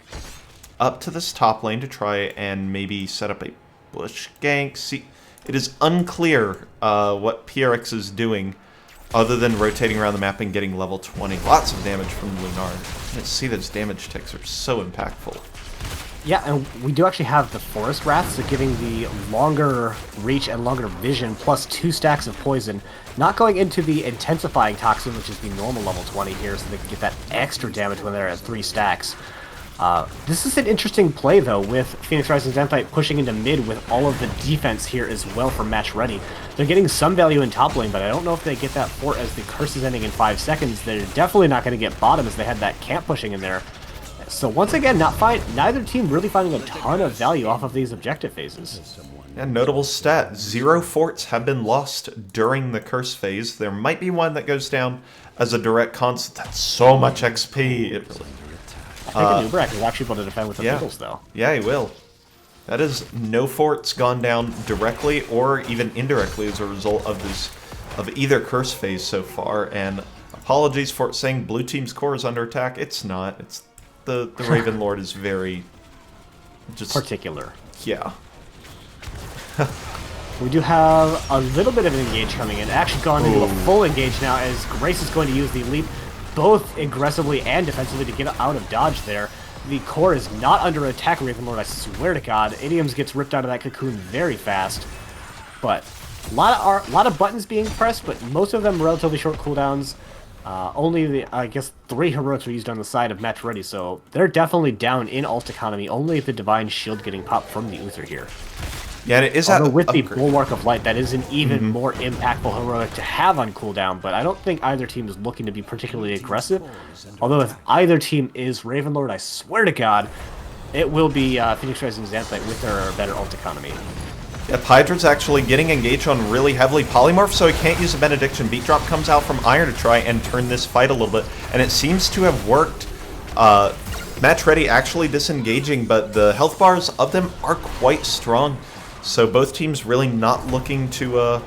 up to this top lane to try and maybe set up a bush gank. See, it is unclear what PRX is doing, other than rotating around the map and getting level 20. Lots of damage from Lunard. Let's see, those damage ticks are so impactful. Yeah, and we do actually have the Forest Wrath, so giving the longer reach and longer vision, plus 2 stacks of poison. Not going into the intensifying toxin, which is the normal level 20 here, so they can get that extra damage when they're at 3 stacks. This is an interesting play, though, with Phoenix Rising Xanthite pushing into mid with all of the defense here as well for match ready. They're getting some value in top lane, but I don't know if they get that fort as the curse is ending in 5 seconds. They're definitely not going to get bottom, as they had that camp pushing in there. So once again, neither team really finding a ton of value off of these objective phases. And notable stat, 0 forts have been lost during the curse phase. There might be one that goes down as a direct constant. That's so much XP. It really... I think Nubrak is actually able to defend with the Pickles, though. Yeah, he will. That is no forts gone down directly or even indirectly as a result of either curse phase so far, and apologies for saying blue team's core is under attack. It's not. It's the Raven Lord is very just particular. Yeah. We do have a little bit of an engage coming in. Actually gone into a full engage now as Grace is going to use the leap both aggressively and defensively to get out of dodge there. The core is not under attack, Ravenlord, I swear to God. Idioms gets ripped out of that cocoon very fast. But a lot of buttons being pressed, but most of them relatively short cooldowns. Only, I guess, 3 heroics were used on the side of Match Ready, so they're definitely down in ult economy. Only the Divine Shield getting popped from the Uther here. Yeah, and it is although with the Bulwark of Light, that is an even more impactful heroic to have on cooldown, but I don't think either team is looking to be particularly aggressive. Although if either team is Ravenlord, I swear to God, it will be Phoenix Rising Xanthite with their better ult economy. Yeah, Hydra's actually getting engaged on really heavily polymorph, so he can't use a Benediction. Beat Drop comes out from Iron to try and turn this fight a little bit, and it seems to have worked. Match Ready actually disengaging, but the health bars of them are quite strong. So both teams really not looking to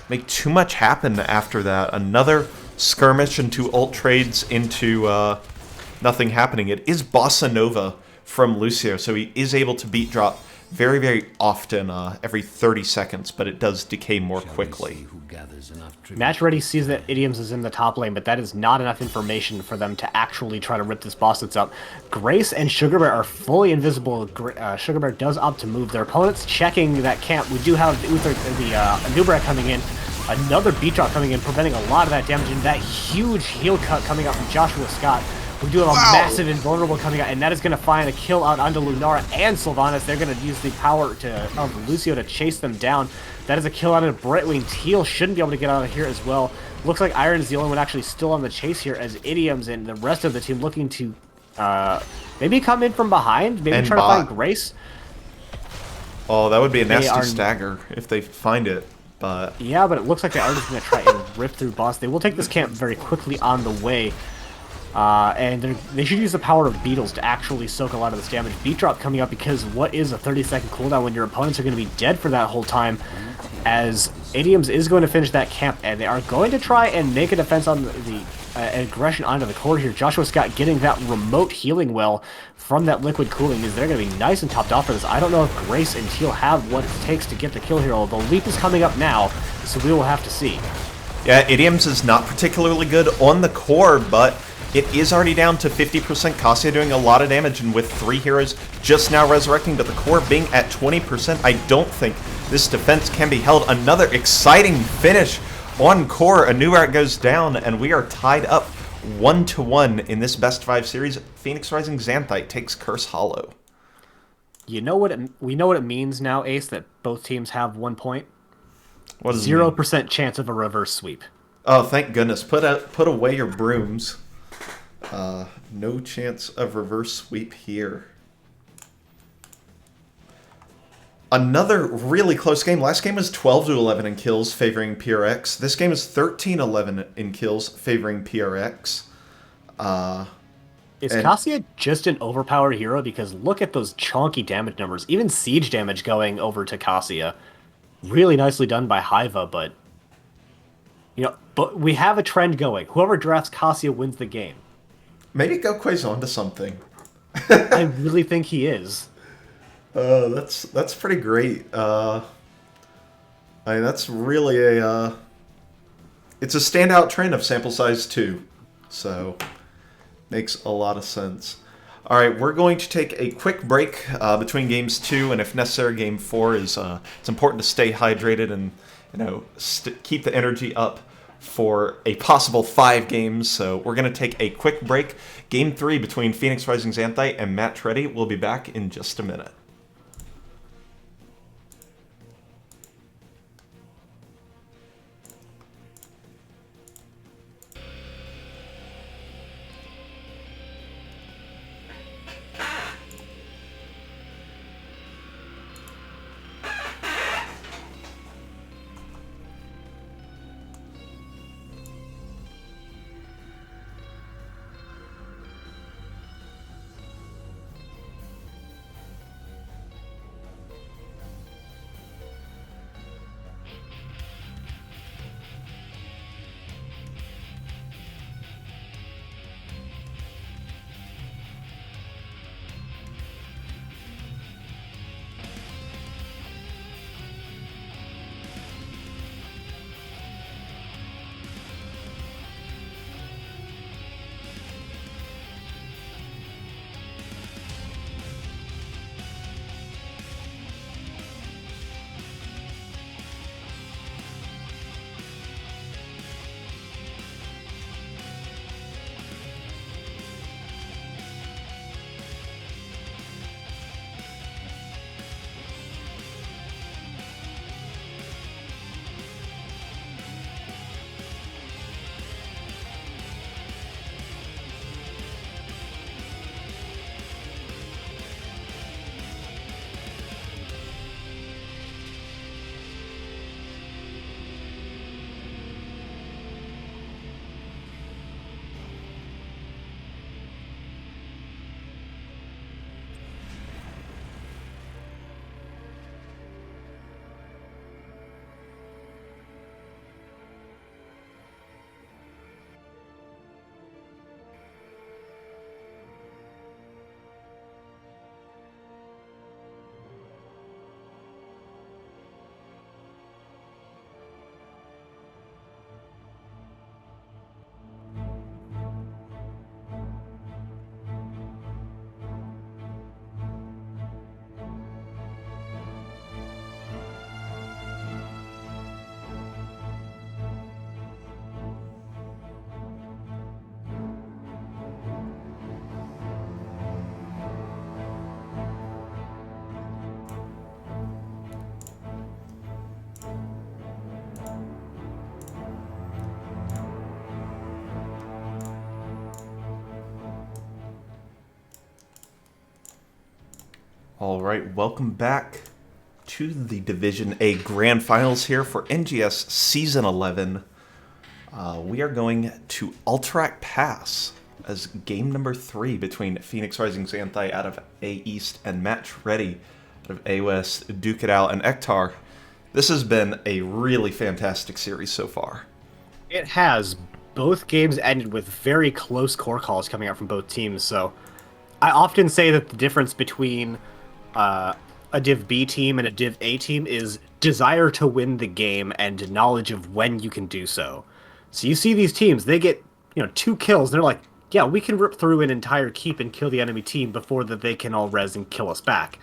make too much happen after that. Another skirmish and 2 ult trades into nothing happening. It is Bossa Nova from Lucio, so he is able to beat drop very, very often, every 30 seconds, but it does decay more quickly. Match Ready sees that Idioms is in the top lane, but that is not enough information for them to actually try to rip this boss that's up. Grace and Sugar Bear are fully invisible. Sugar Bear does opt to move. Their opponent's checking that camp. We do have the Nubra coming in. Another beat drop coming in, preventing a lot of that damage, and that huge heal cut coming out from Joshua Scott. We do have a massive invulnerable coming out, and that is going to find a kill out onto Lunara and Sylvanas. They're going to use the power of Lucio to chase them down. That is a kill out of Brightwing. Teal shouldn't be able to get out of here as well. Looks like Iron is the only one actually still on the chase here, as Idioms and the rest of the team looking to maybe come in from behind, maybe try to find Grace. Oh, that would be a nasty stagger if they find it. But yeah, but it looks like they are just going to try and rip through boss. They will take this camp very quickly on the way. And they should use the power of Beetles to actually soak a lot of this damage. Beat Drop coming up because what is a 30-second cooldown when your opponents are going to be dead for that whole time, as Idioms is going to finish that camp, and they are going to try and make a defense on the aggression onto the core here. Joshua Scott getting that remote healing well from that liquid cooling is they're going to be nice and topped off for this. I don't know if Grace and Teal have what it takes to get the kill here, although Leap is coming up now, so we will have to see. Yeah, Idioms is not particularly good on the core, but it is already down to 50%. Cassia doing a lot of damage, and with 3 heroes just now resurrecting, but the core being at 20%, I don't think this defense can be held. Another exciting finish on core. A new art goes down, and we are tied up 1-1 in this best 5 series. Phoenix Rising Xanthite takes Curse Hollow. You know what we know what it means now, Ace, that both teams have 1 point? What does 0% chance of a reverse sweep. Oh, thank goodness. Put away your brooms. No chance of reverse sweep here. Another really close game. Last game was 12-11 in kills, favoring PRX. This game is 13-11 in kills, favoring PRX. Is Cassia just an overpowered hero? Because look at those chunky damage numbers. Even siege damage going over to Cassia. Really nicely done by Hiva, but but we have a trend going. Whoever drafts Cassia wins the game. Maybe Gokwe's onto something. I really think he is. That's pretty great. I mean, that's really it's a standout trend of sample size 2, so makes a lot of sense. All right, we're going to take a quick break between games 2, and if necessary, game 4 is. It's important to stay hydrated and keep the energy up for a possible 5 games. So we're going to take a quick break. Game 3 between Phoenix Rising Xanthite and Match Ready. We'll be back in just a minute. All right, welcome back to the Division A Grand Finals here for NGS Season 11. We are going to Alterac Pass as game number 3 between Phoenix Rising Xanthite out of A East and Match Ready out of A West, Duke It Out, and Ectar. This has been a really fantastic series so far. It has. Both games ended with very close core calls coming out from both teams, so I often say that the difference between a Div B team and a Div A team is desire to win the game and knowledge of when you can do so. So you see these teams, they get 2 kills, and they're like, yeah, we can rip through an entire keep and kill the enemy team before that they can all res and kill us back.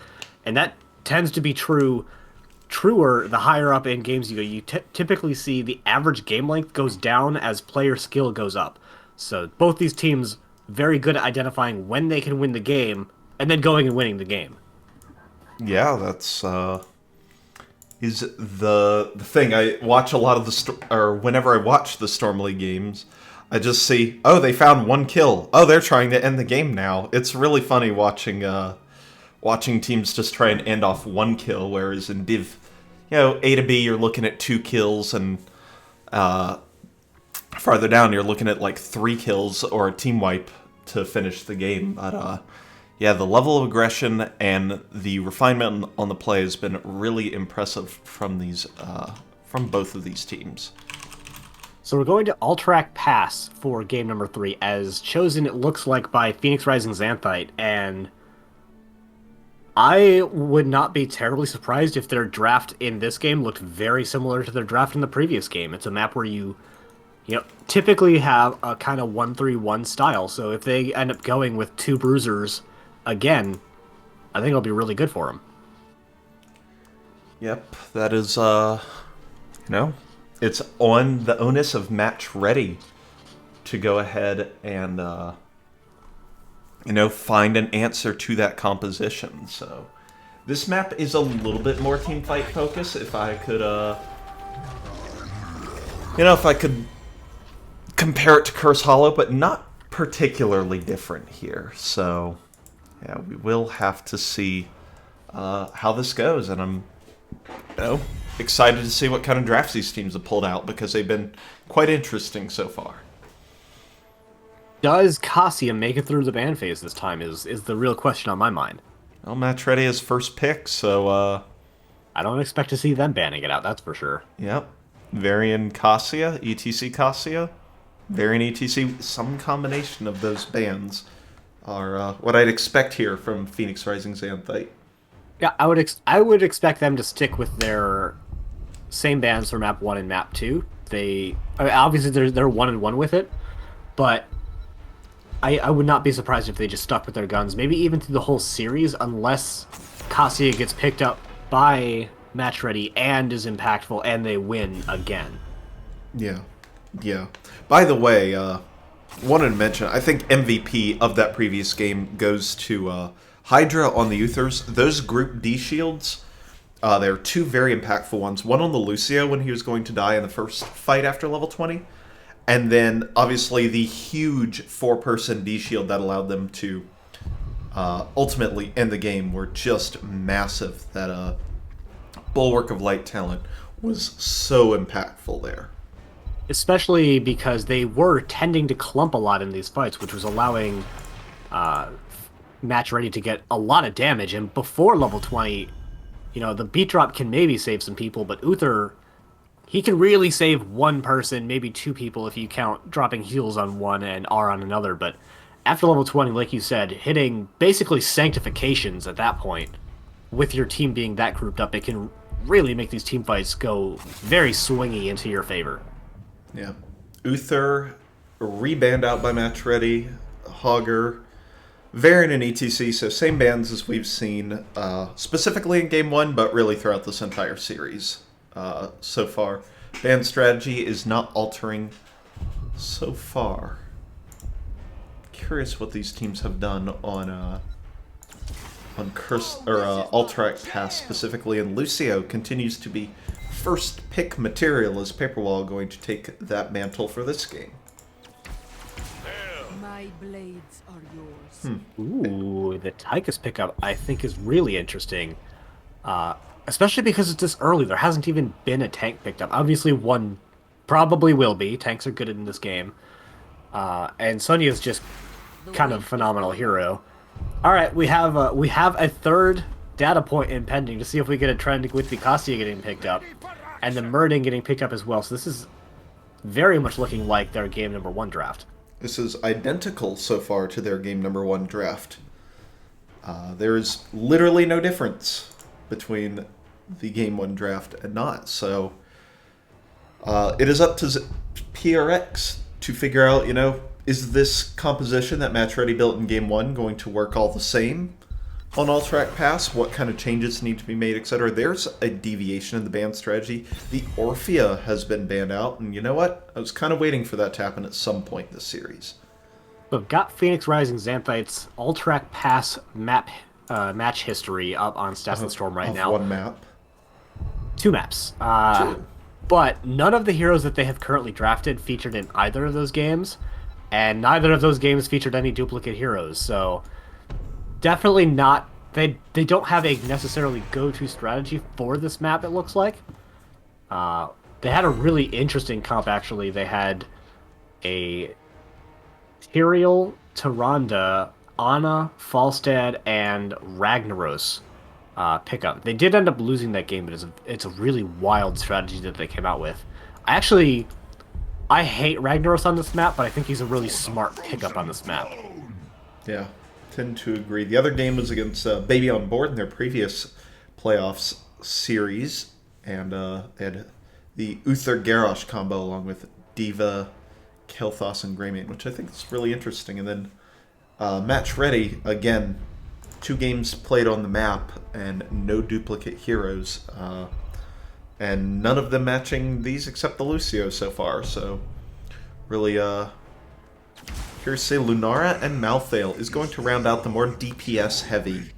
And that tends to be truer the higher up in games you go. You typically see the average game length goes down as player skill goes up. So both these teams very good at identifying when they can win the game and then going and winning the game. Yeah, that's is the thing. I watch a lot of or whenever I watch the Storm League games, I just see, oh, they found 1 kill. Oh, they're trying to end the game now. It's really funny watching teams just try and end off 1 kill, whereas in Div, A to B, you're looking at 2 kills, and farther down, you're looking at like 3 kills or a team wipe to finish the game. But yeah, the level of aggression and the refinement on the play has been really impressive from both of these teams. So we're going to Alterac Pass for game number 3, as chosen, it looks like, by Phoenix Rising Xanthite, and I would not be terribly surprised if their draft in this game looked very similar to their draft in the previous game. It's a map where you typically have a kind of 1-3-1 style, so if they end up going with 2 bruisers again, I think it'll be really good for them. Yep, that is, it's on the onus of Match Ready to go ahead and, find an answer to that composition. So this map is a little bit more team fight focused. If I could, if I could compare it to Curse Hollow, but not particularly different here. So yeah, we will have to see how this goes, and I'm, excited to see what kind of drafts these teams have pulled out, because they've been quite interesting so far. Does Cassia make it through the ban phase this time is the real question on my mind. Well, Match Ready is first pick, so I don't expect to see them banning it out, that's for sure. Yep. Varian Cassia, ETC Cassia, Varian ETC, some combination of those bans are what I'd expect here from Phoenix Rising Xanthite. Yeah, I would expect them to stick with their same bans for map 1 and map 2. Obviously they're 1-1 with it, but I would not be surprised if they just stuck with their guns, maybe even through the whole series, unless Cassia gets picked up by Match Ready and is impactful and they win again. Yeah. By the way, wanted to mention, I think MVP of that previous game goes to Hydra on the Uthers. Those Group D shields, they're 2 very impactful ones. One on the Lucio when he was going to die in the first fight after level 20. And then, obviously, the huge 4-person D shield that allowed them to ultimately end the game were just massive. That Bulwark of Light talent was so impactful there. Especially because they were tending to clump a lot in these fights, which was allowing Match Ready to get a lot of damage. And before level 20, the beat drop can maybe save some people, but Uther, he can really save 1 person, maybe 2 people if you count dropping heals on one and R on another. But after level 20, like you said, hitting basically sanctifications at that point, with your team being that grouped up, it can really make these team fights go very swingy into your favor. Yeah. Uther, rebanned out by Match Ready, Hogger, Varian and ETC, so same bans as we've seen, specifically in Game 1, but really throughout this entire series so far. Ban strategy is not altering so far. Curious what these teams have done on Curse or Alterac Pass specifically, and Lucio continues to be first pick material. Is Paperwall going to take that mantle for this game? My My blades are yours. Ooh, the Tychus pickup I think is really interesting. Especially because it's this early. There hasn't even been a tank picked up. Obviously, one probably will be. Tanks are good in this game. And Sonya is just kind of phenomenal hero. All right, we have a third data point impending to see if we get a trend with the Cassia getting picked up, and the Murden getting picked up as well. So this is very much looking like their game number 1 draft. This is identical so far to their game number 1 draft. There's literally no difference between the game 1 draft and not. So it is up to PRX to figure out, is this composition that Match Ready built in game 1 going to work all the same on All Track Pass? What kind of changes need to be made, etc.? There's a deviation in the ban strategy. The Orphea has been banned out, and you know what? I was kind of waiting for that to happen at some point this series. We've got Phoenix Rising Xanthite's All Track Pass match history up on Stats and Storm right now. 1 map. 2 maps. 2. But none of the heroes that they have currently drafted featured in either of those games, and neither of those games featured any duplicate heroes, so definitely not. They don't have a necessarily go-to strategy for this map, it looks like. They had a really interesting comp, actually. They had a Tyrael, Tyrande, Ana, Falstad, and Ragnaros pickup. They did end up losing that game, but it's a really wild strategy that they came out with. I hate Ragnaros on this map, but I think he's a really smart pickup on this map. Yeah, tend to agree. The other game was against Baby on Board in their previous playoffs series, and they had the Uther Garrosh combo along with Diva, Kel'Thas, and Greymane, which I think is really interesting. And then Match Ready, again, 2 games played on the map and no duplicate heroes. And none of them matching these except the Lucio so far, so really curious to say Lunara and Malthael is going to round out the more DPS heavy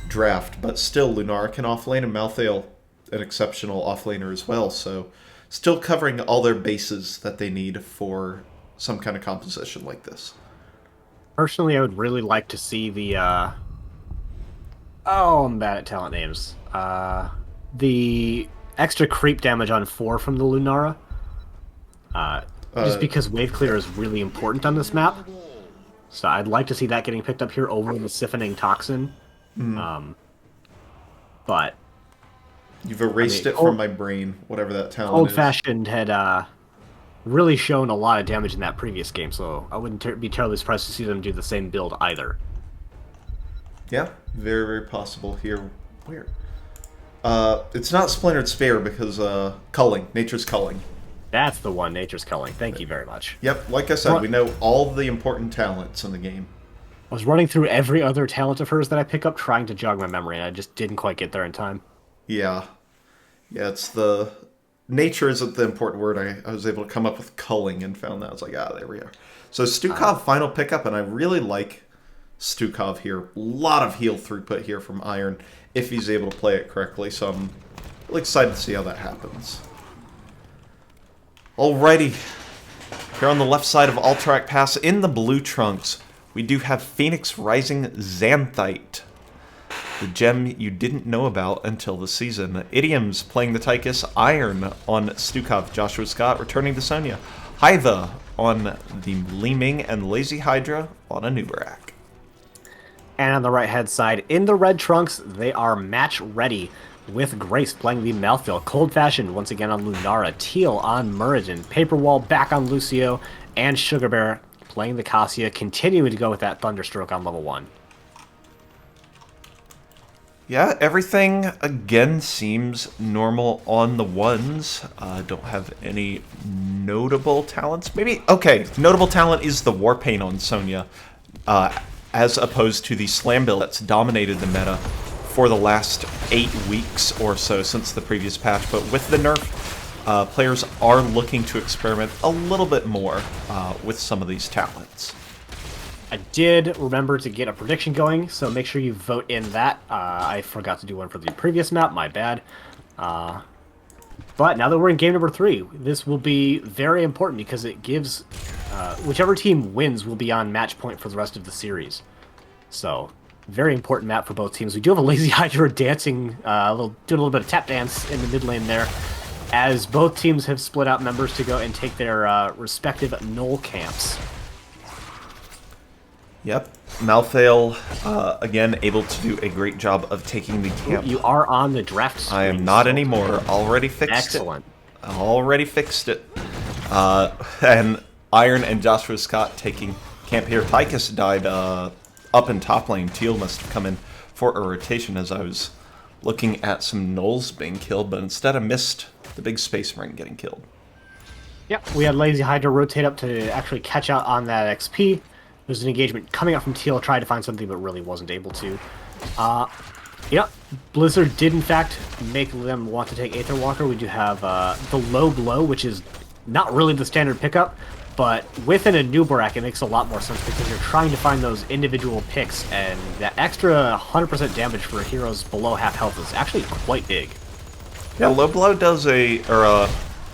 draft, but still Lunara can offlane and Malthael an exceptional offlaner as well, so still covering all their bases that they need for some kind of composition like this. Personally, I would really like to see the I'm bad at talent names. The extra creep damage on 4 from the Lunara. Just because wave clear is really important on this map. So I'd like to see that getting picked up here over the Siphoning Toxin. But you've erased it from my brain, whatever that talent is. Old Fashioned had really shown a lot of damage in that previous game, so I wouldn't be terribly surprised to see them do the same build either. Yeah, very, very possible here. Where? It's not Splintered Spare because Culling, Nature's Culling. That's the one, Nature's Culling. Thank you very much. Yep, like I said, we know all the important talents in the game. I was running through every other talent of hers that I pick up, trying to jog my memory, and I just didn't quite get there in time. Yeah. Yeah, it's the... Nature isn't the important word. I was able to come up with Culling and found that. I was like, there we are. So Stukov, final pickup, and I really like Stukov here. A lot of heal throughput here from Iron, if he's able to play it correctly, so I'm really excited to see how that happens. Alrighty. Here on the left side of All Track Pass, in the blue trunks, we do have Phoenix Rising Xanthite. The gem you didn't know about until the season. Idioms playing the Tychus, Iron on Stukov, Joshua Scott returning to Sonya, Hiva on the Leeming, and Lazy Hydra on a Nubarak. And on the right-hand side, in the red trunks, they are match ready, with Grace playing the Malthael, Cold Fashioned once again on Lunara, Teal on Muradin, Paperwall back on Lucio, and Sugar Bear playing the Cassia, continuing to go with that Thunderstroke on level 1. Yeah, everything, again, seems normal on the ones. Don't have any notable talents. Maybe, okay, notable talent is the Warpaint on Sonya, as opposed to the Slam build that's dominated the meta for the last 8 weeks or so since the previous patch. But with the nerf, players are looking to experiment a little bit more with some of these talents. I did remember to get a prediction going, so make sure you vote in that. I forgot to do one for the previous map, my bad. But now that we're in game number 3, this will be very important because it gives whichever team wins will be on match point for the rest of the series. So, very important map for both teams. We do have a Lazy Hydra dancing, doing a little bit of tap dance in the mid lane there, as both teams have split out members to go and take their respective null camps. Yep. Malthael, again, able to do a great job of taking the camp. You are on the draft screen. I am not anymore. Already fixed Excellent. it. Already fixed it. And Iron and Joshua Scott taking camp here. Tychus died up in top lane. Teal must have come in for a rotation as I was looking at some gnolls being killed, but instead I missed the big space marine getting killed. Yep, we had Lazy Hydra rotate up to actually catch out on that XP. There's an engagement coming up from Teal, tried to find something, but really wasn't able to. Yep, Blizzard did in fact make them want to take Aether Walker. We do have the Low Blow, which is not really the standard pickup, but within a Nubarak it makes a lot more sense because you're trying to find those individual picks, and that extra 100% damage for heroes below half health is actually quite big. Yeah, Low Blow does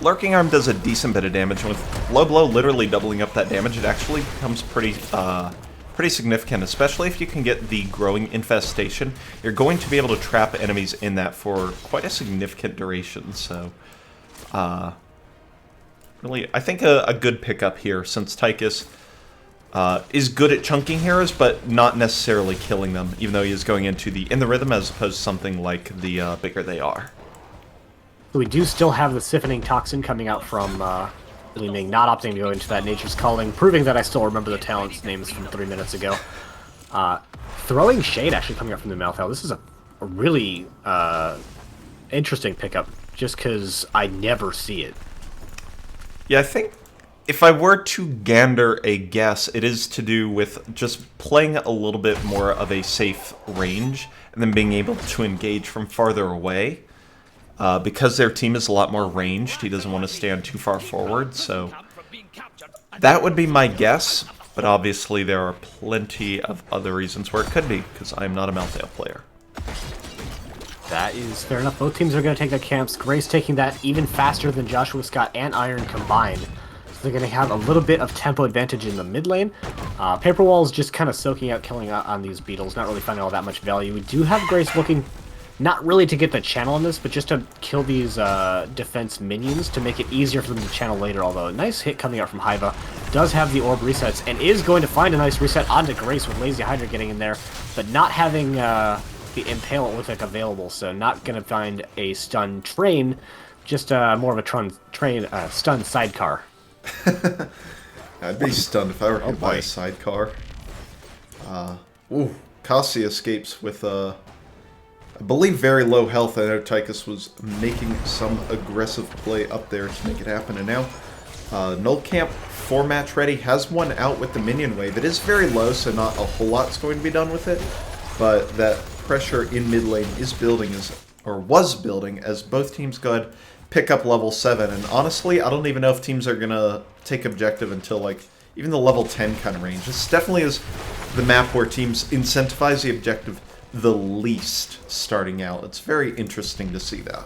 Lurking Arm does a decent bit of damage. With Low Blow literally doubling up that damage, it actually becomes pretty significant, especially if you can get the Growing Infestation. You're going to be able to trap enemies in that for quite a significant duration, so really, I think a good pickup here, since Tychus is good at chunking heroes, but not necessarily killing them, even though he is going into the In the Rhythm as opposed to something like the Bigger They Are. So we do still have the Siphoning Toxin coming out from Li Ming, not opting to go into that Nature's Calling, proving that I still remember the talent's names from 3 minutes ago. Throwing Shade actually coming out from the Malthael. This is a really interesting pickup, just because I never see it. Yeah, I think if I were to gander a guess, it is to do with just playing a little bit more of a safe range and then being able to engage from farther away. Because their team is a lot more ranged, he doesn't want to stand too far forward, so that would be my guess, but obviously there are plenty of other reasons where it could be, because I'm not a Malthael player. That is fair enough. Both teams are going to take their camps. Grace taking that even faster than Joshua Scott and Iron combined. So they're going to have a little bit of tempo advantage in the mid lane. Paper Wall is just kind of soaking out, killing out on these beetles, not really finding all that much value. We do have Grace looking not really to get the channel on this, but just to kill these defense minions to make it easier for them to channel later, although a nice hit coming out from Hiva. Does have the orb resets, and is going to find a nice reset onto Grace with Lazy Hydra getting in there, but not having the Impale it looks like available, so not going to find a stun train, just more of a stun sidecar. I'd be stunned if I were hit by a sidecar. Kasi escapes with I believe very low health. I know Tychus was making some aggressive play up there to make it happen, and now Null Camp 4 match ready, has one out with the minion wave. It is very low, so not a whole lot's going to be done with it, but that pressure in mid lane is building, was building, as both teams go ahead, pick up level 7, and honestly, I don't even know if teams are going to take objective until, like, even the level 10 kind of range. This definitely is the map where teams incentivize the objective the least starting out. It's very interesting to see that.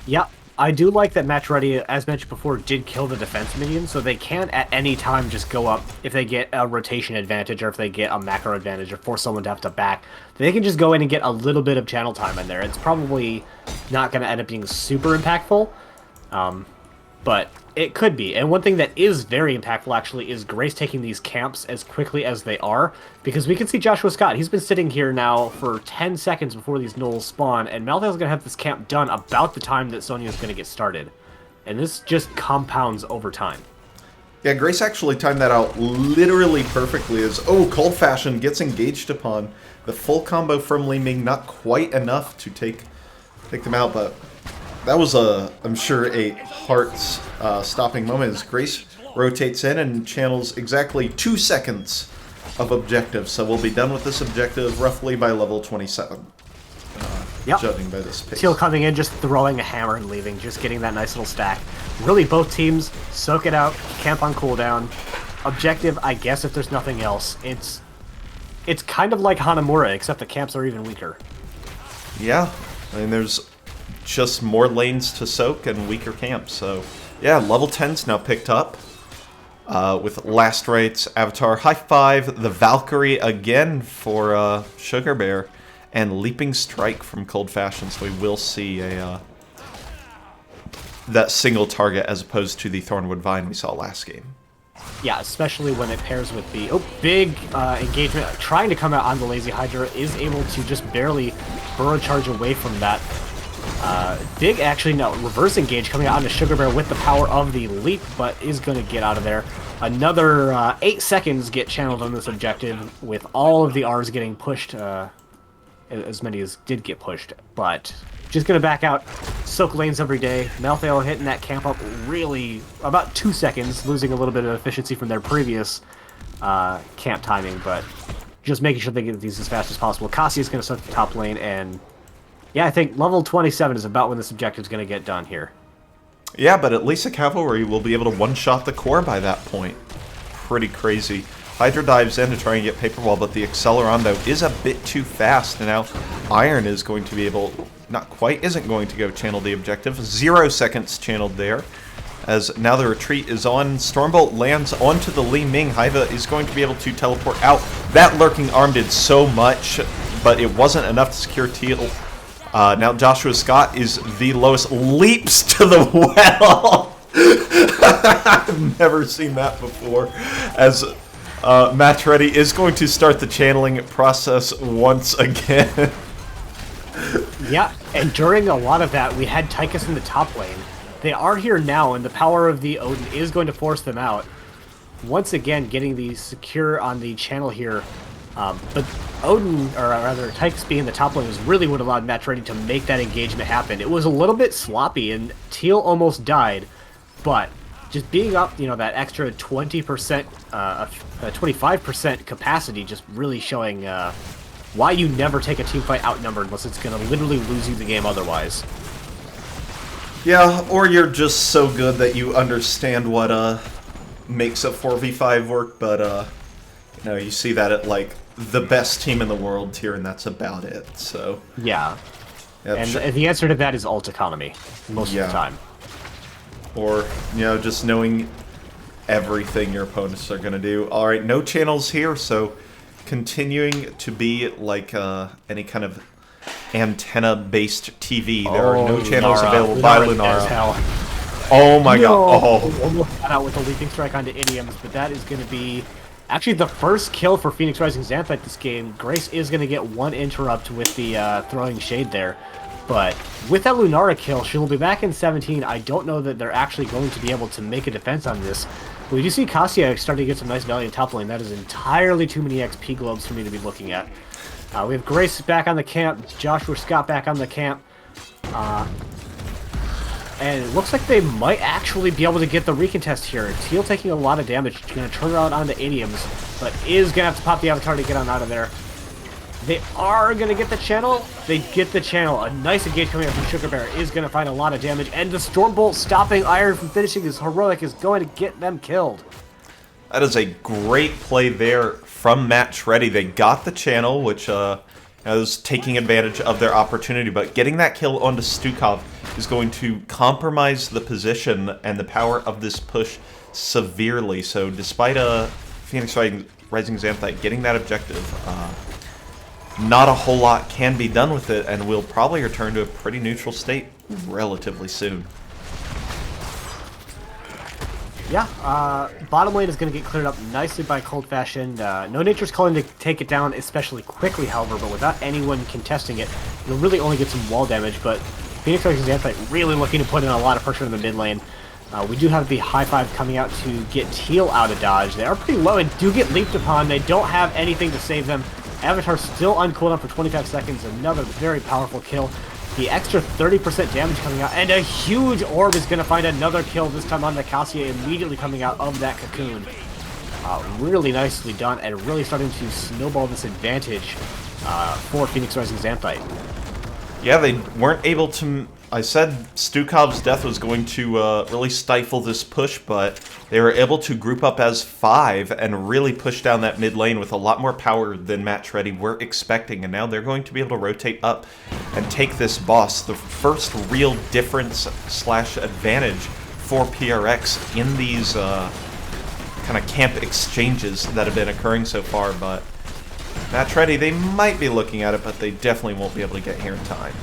Yeah, I do like that match ready, as mentioned before, did kill the defense minion, so they can at any time just go up if they get a rotation advantage or if they get a macro advantage or force someone to have to back. They can just go in and get a little bit of channel time in there. It's probably not going to end up being super impactful, but it could be. And one thing that is very impactful, actually, is Grace taking these camps as quickly as they are, because we can see Joshua Scott. He's been sitting here now for 10 seconds before these gnolls spawn, and Malthael's going to have this camp done about the time that Sonya's going to get started. And this just compounds over time. Yeah, Grace actually timed that out literally perfectly as, Cold Fashion gets engaged upon. The full combo from Li Ming, not quite enough to take them out, but that was, I'm sure, a heart-stopping moment as Grace rotates in and channels exactly 2 seconds of objective. So we'll be done with this objective roughly by level 27, judging by this pace. Teal coming in, just throwing a hammer and leaving, just getting that nice little stack. Really, both teams soak it out, camp on cooldown. Objective, I guess, if there's nothing else, it's kind of like Hanamura, except the camps are even weaker. Yeah, I mean, there's just more lanes to soak and weaker camps. So, yeah, level 10's now picked up. with Last Rites, Avatar, High Five, the Valkyrie again for Sugar Bear, and Leaping Strike from Cold Fashion. So we will see that single target as opposed to the Thornwood Vine we saw last game. Yeah, especially when it pairs with the big engagement. Trying to come out on the Lazy Hydra is able to just barely burrow charge away from that. Big, actually, no, reverse engage coming out onto Sugar Bear with the power of the leap, but is going to get out of there. Another 8 seconds get channeled on this objective, with all of the R's getting pushed, as many as did get pushed, but just going to back out. Soak lanes every day. Malthael hitting that camp up really about 2 seconds, losing a little bit of efficiency from their previous camp timing, but just making sure they get these as fast as possible. Cassia's going to start the top lane, and yeah, I think level 27 is about when this objective is going to get done here. Yeah, but at least the Cavalry will be able to one-shot the core by that point. Pretty crazy. Hydra dives in to try and get Paper Wall, but the Accelerando is a bit too fast, and now Iron is going to be able, not quite, isn't going to go channel the objective. 0 seconds channeled there, as now the retreat is on. Stormbolt lands onto the Li Ming. Haiva is going to be able to teleport out. That Lurking Arm did so much, but it wasn't enough to secure Teal. Now Joshua Scott is the lowest, leaps to the well. I've never seen that before. As Match Ready is going to start the channeling process once again. Yeah, and during a lot of that, we had Tychus in the top lane. They are here now, and the power of the Odin is going to force them out. Once again, getting the secure on the channel here. But Odin, or rather Tychus being the top lane, was really what allowed Match Ready to make that engagement happen. It was a little bit sloppy, and Teal almost died, but just being up, you know, that extra 20%, 25% capacity, just really showing why you never take a team fight outnumbered unless it's going to literally lose you the game otherwise. Yeah, or you're just so good that you understand what makes a 4v5 work, but you know, you see that at like the best team in the world tier, and that's about it. So yeah, yep, and the answer to that is ult economy most of the time. Or, you know, just knowing everything your opponents are going to do. All right, no channels here, so continuing to be like any kind of antenna-based TV. There are no channels available by Lunara. Oh my god. Oh. Almost got out with a leaping strike onto Idioms, but that is going to be actually the first kill for Phoenix Rising Xanthite this game. Grace is going to get one interrupt with the throwing shade there. But with that Lunara kill, she will be back in 17. I don't know that they're actually going to be able to make a defense on this. But we do see Cassia starting to get some nice value in top lane. That is entirely too many XP globes for me to be looking at. We have Grace back on the camp, Joshua Scott back on the camp. And it looks like they might actually be able to get the recontest here. Teal taking a lot of damage. She's going to turn around onto Idioms, but is going to have to pop the Avatar to get on out of there. They are going to get the channel. They get the channel. A nice engage coming up from Sugar Bear is going to find a lot of damage. And the Stormbolt stopping Iron from finishing his heroic is going to get them killed. That is a great play there from Match Ready. They got the channel, which was taking advantage of their opportunity. But getting that kill onto Stukov is going to compromise the position and the power of this push severely. So despite Phoenix Rising Xanthite getting that objective, not a whole lot can be done with it, and we'll probably return to a pretty neutral state relatively soon. Yeah, bottom lane is going to get cleared up nicely by Cold Fashion. No Nature's Calling to take it down especially quickly, however, but without anyone contesting it, you'll really only get some wall damage, but Phoenix Rising Xanthite really looking to put in a lot of pressure in the mid lane. We do have the high five coming out to get Teal out of dodge. They are pretty low and do get leaped upon. They don't have anything to save them. Avatar still on cooldown for 25 seconds. Another very powerful kill. The extra 30% damage coming out. And a huge orb is going to find another kill, this time on the Cassia, immediately coming out of that cocoon. Really nicely done, and really starting to snowball this advantage for Phoenix Rising Xanthite. Yeah, they weren't able to... I said Stukov's death was going to really stifle this push, but they were able to group up as 5 and really push down that mid lane with a lot more power than Match Ready were expecting, and now they're going to be able to rotate up and take this boss. The first real difference / advantage for PRX in these kind of camp exchanges that have been occurring so far, but match ready, they might be looking at it, but they definitely won't be able to get here in time.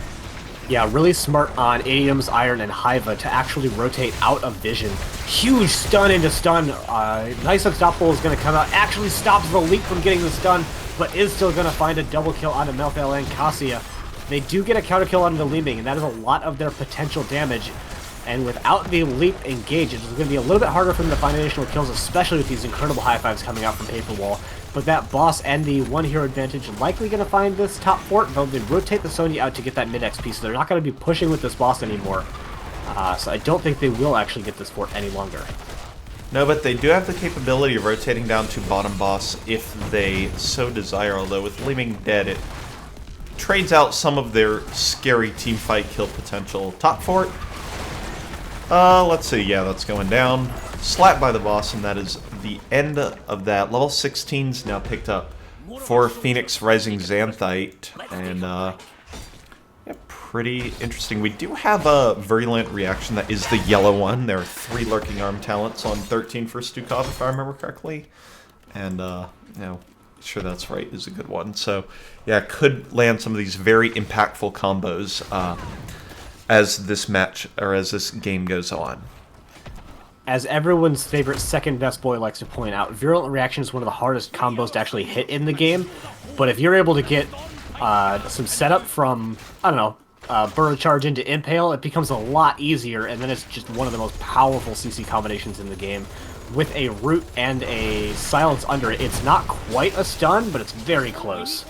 Yeah, really smart on Adium's, Iron, and Hiva to actually rotate out of vision. Huge stun into stun. Nice Unstoppable is going to come out. Actually stops the leap from getting the stun, but is still going to find a double kill onto Melthael and Cassia. They do get a counter kill onto the Li Ming, and that is a lot of their potential damage. And without the leap engaged, it's going to be a little bit harder for them to find additional kills, especially with these incredible high fives coming out from Paper Wall. But that boss and the one hero advantage likely going to find this top fort, though they rotate the Sonya out to get that mid XP, so they're not going to be pushing with this boss anymore. So I don't think they will actually get this fort any longer. No, but they do have the capability of rotating down to bottom boss if they so desire, although with Li Ming dead, it trades out some of their scary teamfight kill potential. Top fort? Let's see, yeah, that's going down. Slapped by the boss, and that is the end of that. Level 16's now picked up for Phoenix Rising Xanthite, and yeah, pretty interesting. We do have a Virulent Reaction that is the yellow one. There are 3 Lurking Arm talents on 13 for Stukov, if I remember correctly. And, you know, sure that's right, is a good one. So, yeah, could land some of these very impactful combos as this match, or as this game goes on. As everyone's favorite second best boy likes to point out, Virulent Reaction is one of the hardest combos to actually hit in the game. But if you're able to get some setup from, I don't know, Burrow Charge into Impale, it becomes a lot easier, and then it's just one of the most powerful CC combinations in the game. With a Root and a Silence under it, it's not quite a stun, but it's very close.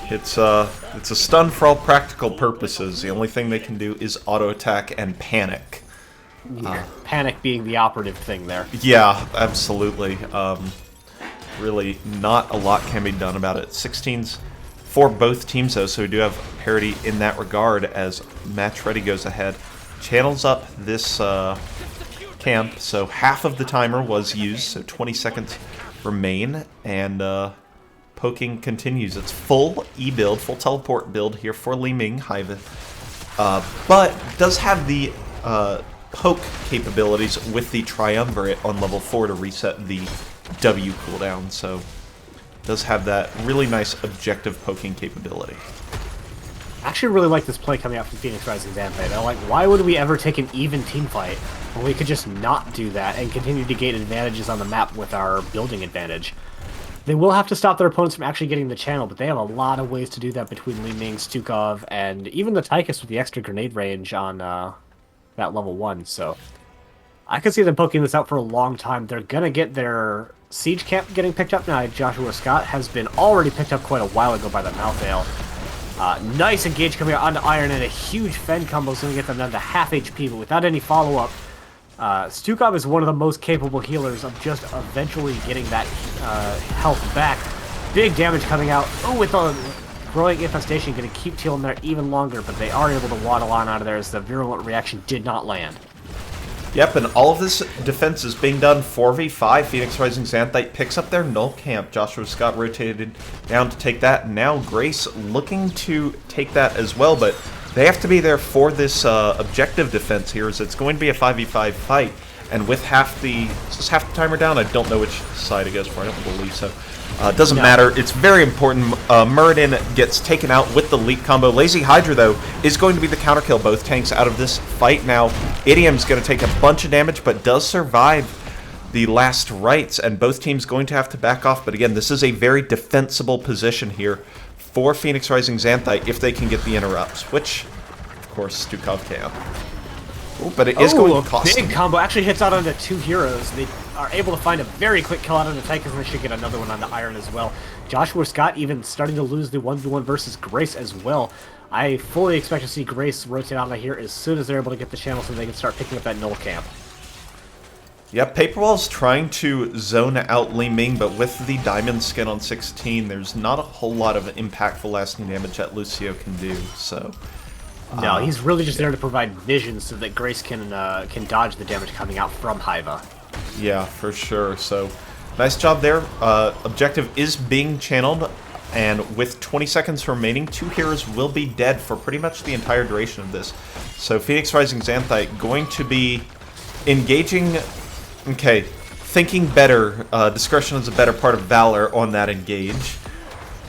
It's a stun for all practical purposes. The only thing they can do is auto attack and panic. Panic being the operative thing there. Yeah, absolutely. Really, not a lot can be done about it. 16's for both teams, though, so we do have parity in that regard as Match Ready goes ahead. Channels up this camp, so half of the timer was used, so 20 seconds remain, and poking continues. It's full E-build, full teleport build here for Li Ming, Hiva, but does have the poke capabilities with the Triumvirate on level 4 to reset the W cooldown, so does have that really nice objective poking capability. I actually really like this play coming out from Phoenix Rising Xanthite. I'm like, why would we ever take an even team fight when we could just not do that and continue to gain advantages on the map with our building advantage? They will have to stop their opponents from actually getting the channel, but they have a lot of ways to do that between Li Ming, Stukov, and even the Tychus with the extra grenade range on that level 1, so I could see them poking this out for a long time. They're gonna get their siege camp getting picked up now. Joshua Scott has been already picked up quite a while ago by that Malthael. Nice engage coming out onto Iron, and a huge Fen combo is gonna get them down to half HP, but without any follow-up. Stukov is one of the most capable healers of just eventually getting that health back. Big damage coming out. Oh, with a growing infestation, going to keep Teal in there even longer, but they are able to waddle on out of there as the Virulent Reaction did not land. Yep, and all of this defense is being done 4v5. Phoenix Rising Xanthite picks up their null camp. Joshua Scott rotated down to take that. Now Grace looking to take that as well, but they have to be there for this objective defense here, as it's going to be a 5v5 fight. And with half the timer down, I don't know which side it goes for. I don't believe so. Doesn't matter. It's very important. Muradin gets taken out with the leap combo. Lazy Hydra, though, is going to be the counter kill both tanks out of this fight. Now, Idiom's going to take a bunch of damage, but does survive the last rites, and both teams going to have to back off. But again, this is a very defensible position here for Phoenix Rising Xanthite if they can get the interrupts, which, of course, Stukov can. Ooh, but it is going to cost big them. Combo actually hits out onto 2 heroes. They are able to find a very quick kill out on the Tychus, and they should get another one on the Iron as well. Joshua Scott even starting to lose the 1v1 versus Grace as well. I fully expect to see Grace rotate out of here as soon as they're able to get the channel so they can start picking up that null camp. Yep, Paperwall's trying to zone out Li Ming, but with the diamond skin on 16, there's not a whole lot of impactful lasting damage that Lucio can do, so... No, he's really just there to provide vision so that Grace can dodge the damage coming out from Hiva. Yeah, for sure. So, nice job there. Objective is being channeled, and with 20 seconds remaining, 2 heroes will be dead for pretty much the entire duration of this. So, Phoenix Rising Xanthite going to be engaging... Okay, thinking better. Discretion is a better part of valor on that engage.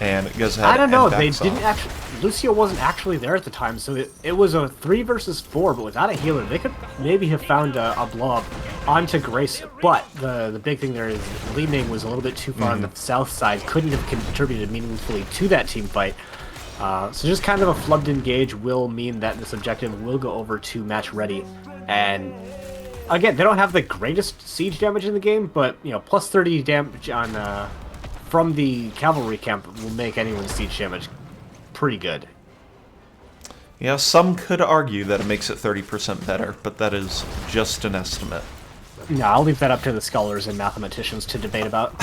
And it goes ahead. I don't know. And They backs didn't off. actually. Lucio wasn't actually there at the time, so it was a 3 versus 4. But without a healer, they could maybe have found a blow up onto Grace. But the big thing there is Li Ming was a little bit too far on the south side. Couldn't have contributed meaningfully to that team fight. So just kind of a flubbed engage will mean that this objective will go over to match ready. And again, they don't have the greatest siege damage in the game, but plus 30 damage on from the cavalry camp will make anyone's siege damage pretty good. Yeah, some could argue that it makes it 30% better, but that is just an estimate. No, I'll leave that up to the scholars and mathematicians to debate about.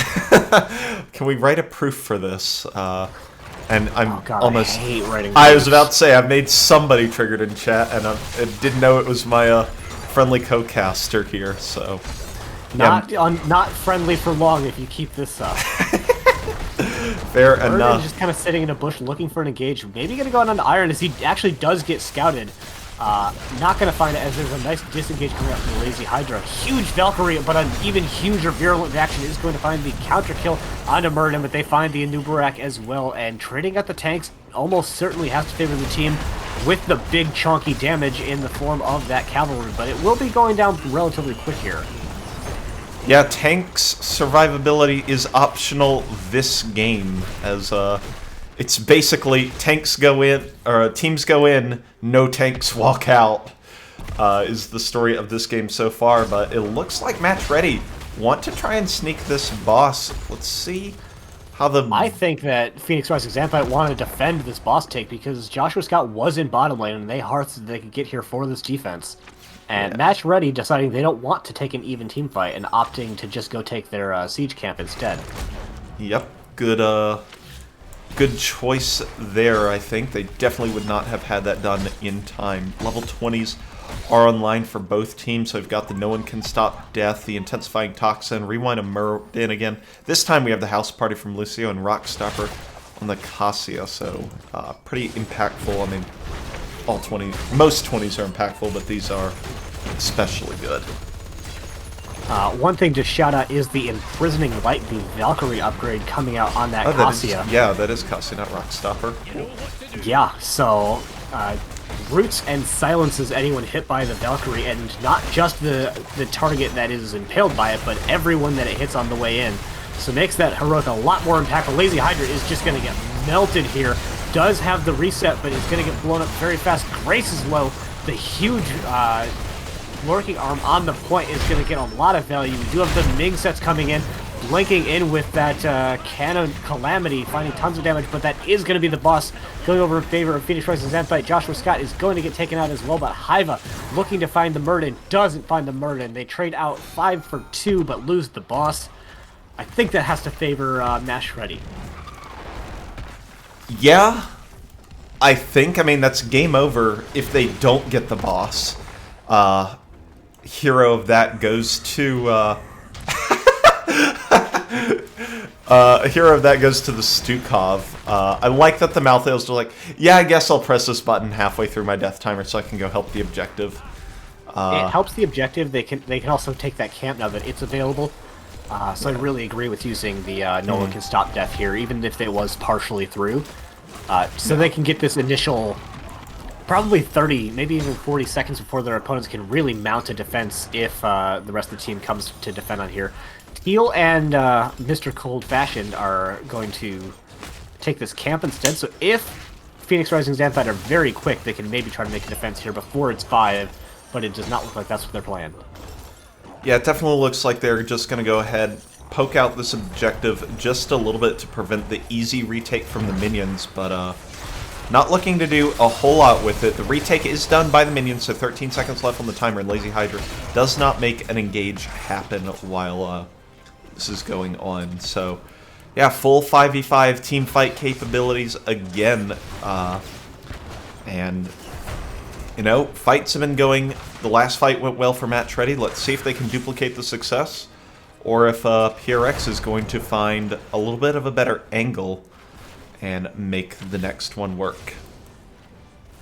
Can we write a proof for this? And I'm God, almost. I hate writing I was proofs. about to say I made somebody triggered in chat, and I didn't know it was my friendly co-caster here. So Not friendly for long if you keep this up. fair Erden enough. just kind of sitting in a bush looking for an engage. Maybe going to go on to Iron as he actually does get scouted. Not going to find it as there's a nice disengage coming out from the Lazy Hydra. Huge Valkyrie, but an even huger virulent reaction is going to find the counter kill onto Murden, but they find the Anubarak as well. And trading at the tanks almost certainly has to favor the team with the big chunky damage in the form of that cavalry, but it will be going down relatively quick here. Yeah, tanks survivability is optional this game, as it's basically tanks go in, or teams go in, no tanks walk out, is the story of this game so far, but it looks like Match Ready want to try and sneak this boss. Let's see how the... I think that Phoenix Rising Xanthite wanted to defend this boss take because Joshua Scott was in bottom lane and they hearts that they could get here for this defense. And Match Ready deciding they don't want to take an even team fight and opting to just go take their siege camp instead. Yep, good choice there, I think. They definitely would not have had that done in time. Level 20s are online for both teams, so we've got the No One Can Stop Death, the Intensifying Toxin, Rewind of Murden again. This time we have the House Party from Lucio and Rockstopper on the Cassia, so pretty impactful. I mean, most 20s are impactful, but these are especially good. One thing to shout out is the Imprisoning Light, the Valkyrie upgrade coming out on that Cassia. That is Cassia, not Rockstopper. Yeah, so roots and silences anyone hit by the Valkyrie, and not just the target that is impaled by it, but everyone that it hits on the way in. So makes that heroic a lot more impactful. Lazy Hydra is just going to get melted here. Does have the reset, but is going to get blown up very fast. Grace is low. The huge lurking arm on the point is going to get a lot of value. We do have the Ming sets coming in, blinking in with that Cannon Calamity, finding tons of damage, but that is going to be the boss going over in favor of Phoenix Rising Xanthite. Joshua Scott is going to get taken out as well, but Hiva looking to find the Murden, doesn't find the Murden. They trade out 5 for 2, but lose the boss. I think that has to favor Mash Ready. Yeah, I think. I mean, that's game over if they don't get the boss. Hero of that goes to... hero of that goes to the Stukov. I like that the Malthaels are like, yeah, I guess I'll press this button halfway through my death timer so I can go help the objective. It helps the objective. They can also take that camp now that it's available. So I really agree with using the no one can stop death here, even if it was partially through. So they can get this initial, probably 30, maybe even 40 seconds before their opponents can really mount a defense if the rest of the team comes to defend on here. Teal and Mr. Cold Fashioned are going to take this camp instead. So if Phoenix Rising Xanthite are very quick, they can maybe try to make a defense here before it's 5, but it does not look like that's what they're playing. Yeah, it definitely looks like they're just going to go ahead, poke out this objective just a little bit to prevent the easy retake from the minions, but not looking to do a whole lot with it. The retake is done by the minions, so 13 seconds left on the timer, and Lazy Hydra does not make an engage happen while this is going on. So, yeah, full 5v5 team fight capabilities again, and... you know, fights have been going. The last fight went well for Match Ready. Let's see if they can duplicate the success, or if PRX is going to find a little bit of a better angle and make the next one work.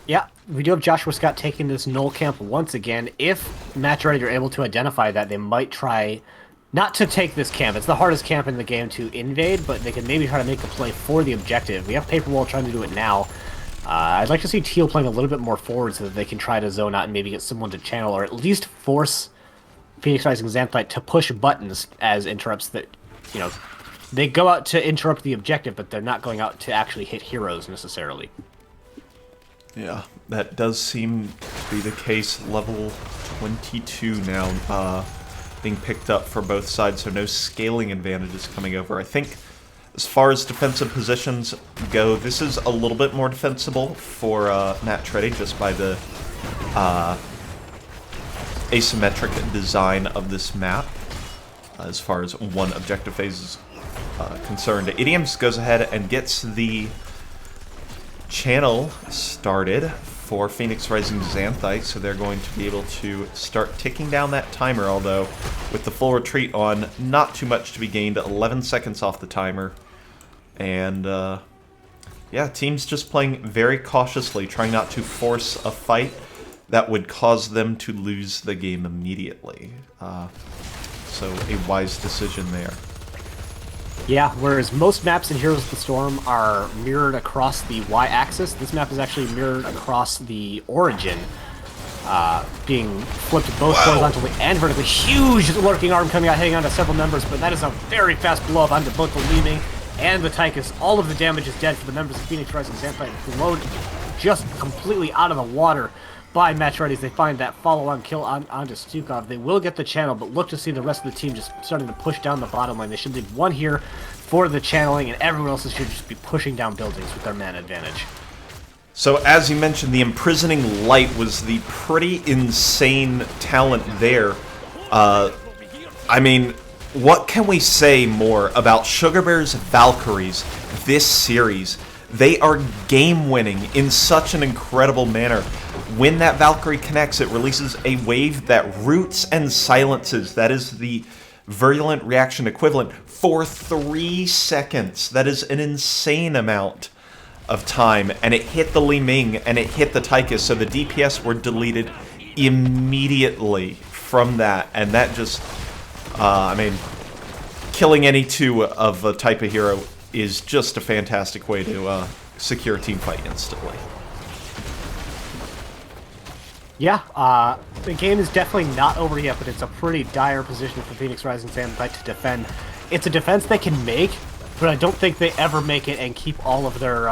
Yeah, we do have Joshua Scott taking this null camp once again. If Match Ready are able to identify that, they might try not to take this camp. It's the hardest camp in the game to invade, but they can maybe try to make a play for the objective. We have Paperwall trying to do it now. I'd like to see Teal playing a little bit more forward so that they can try to zone out and maybe get someone to channel, or at least force Phoenix Rising Xanthite to push buttons as interrupts that, they go out to interrupt the objective, but they're not going out to actually hit heroes necessarily. Yeah, that does seem to be the case. Level 22 now being picked up for both sides, so no scaling advantages coming over. I think as far as defensive positions go, this is a little bit more defensible for Match Ready just by the asymmetric design of this map as far as one objective phase is concerned. Idioms goes ahead and gets the channel started for Phoenix Rising Xanthite, so they're going to be able to start ticking down that timer, although with the full retreat on, not too much to be gained, 11 seconds off the timer. And yeah, teams just playing very cautiously, trying not to force a fight that would cause them to lose the game immediately. So a wise decision there. Yeah, whereas most maps in Heroes of the Storm are mirrored across the Y-axis, this map is actually mirrored across the origin, being flipped both horizontally and vertically. Huge lurking arm coming out, hitting onto several members, but that is a very fast blow up onto both the Leeming and the Tychus. All of the damage is dead for the members of Phoenix Rising Xanthite, blown just completely out of the water by Match Ready as they find that follow-on kill onto Stukov. They will get the channel, but look to see the rest of the team just starting to push down the bottom line. They should leave one here for the channeling, and everyone else should just be pushing down buildings with their man advantage. So as you mentioned, the Imprisoning Light was the pretty insane talent there. I mean, what can we say more about Sugar Bear's Valkyries this series? They are game-winning in such an incredible manner. When that Valkyrie connects, it releases a wave that roots and silences. That is the virulent reaction equivalent for 3 seconds. That is an insane amount of time. And it hit the Li Ming and it hit the Tychus, so the DPS were deleted immediately from that. And that just, I mean, killing any two of a type of hero is just a fantastic way to secure a team fight instantly. Yeah, the game is definitely not over yet, but it's a pretty dire position for Phoenix Rising Xanthite to defend. It's a defense they can make, but I don't think they ever make it and keep all of their,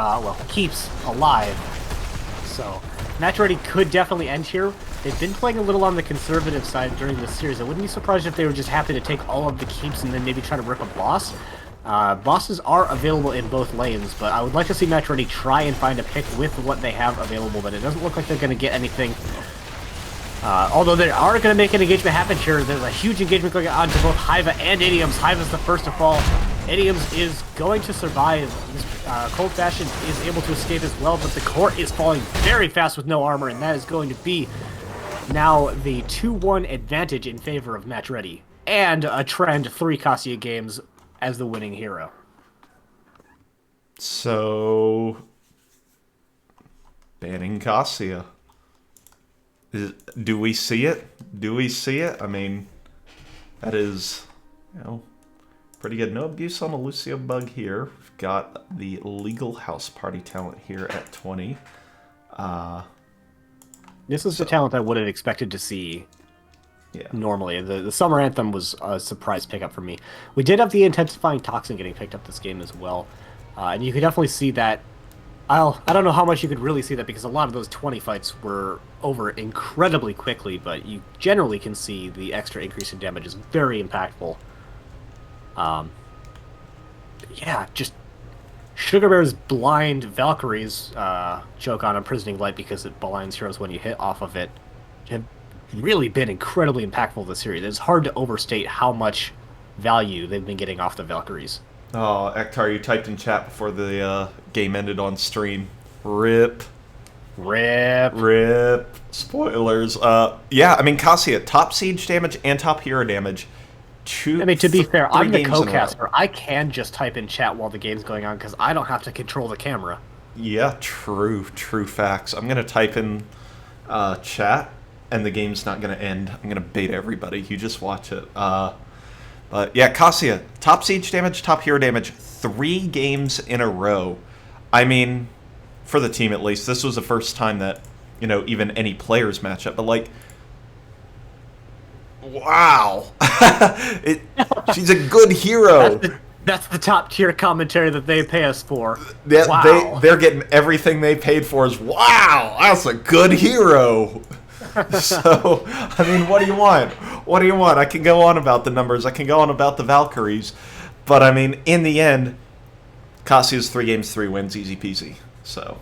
keeps alive. So, Match Ready could definitely end here. They've been playing a little on the conservative side during this series. I wouldn't be surprised if they were just happy to take all of the keeps and then maybe try to rip a boss. Bosses are available in both lanes, but I would like to see Match Ready try and find a pick with what they have available, but it doesn't look like they're going to get anything. Although they are going to make an engagement happen here. There's a huge engagement going on to both Hiva and Idioms. Hiva's the first to fall. Idioms is going to survive. Cold Fashion is able to escape as well, but the court is falling very fast with no armor, and that is going to be now the 2-1 advantage in favor of Match Ready. And a trend 3 Cassia games as the winning hero. So, banning Cassia. Do we see it? Do we see it? I mean, that is, pretty good. No abuse on a Lucio bug here. We've got the legal house party talent here at 20. This is the talent I would have expected to see. Yeah. Normally, the Summer Anthem was a surprise pickup for me. We did have the Intensifying Toxin getting picked up this game as well, and you could definitely see that. I don't know how much you could really see that because a lot of those 20 fights were over incredibly quickly, but you generally can see the extra increase in damage is very impactful. Yeah, just Sugar Bear's blind Valkyries joke on Imprisoning Light because it blinds heroes when you hit off of it have really been incredibly impactful this series. It's hard to overstate how much value they've been getting off the Valkyries. Oh, Ectar, you typed in chat before the game ended on stream. RIP. RIP. RIP. Spoilers. Yeah, I mean, Cassia, top siege damage and top hero damage. I mean, to be fair, I'm the co-caster. I can just type in chat while the game's going on because I don't have to control the camera. Yeah, true facts. I'm going to type in chat, and the game's not going to end. I'm going to bait everybody. You just watch it. But yeah, Cassia, top siege damage, top hero damage, 3 games in a row. I mean, for the team at least, this was the first time that, even any players match up. But like, wow. She's a good hero. That's the top tier commentary that they pay us for. Wow. They're getting everything they paid for is, wow, that's a good hero. So, I mean, what do you want? What do you want? I can go on about the numbers. I can go on about the Valkyries. But, I mean, in the end, Cassia's 3 games, 3 wins, easy peasy. So,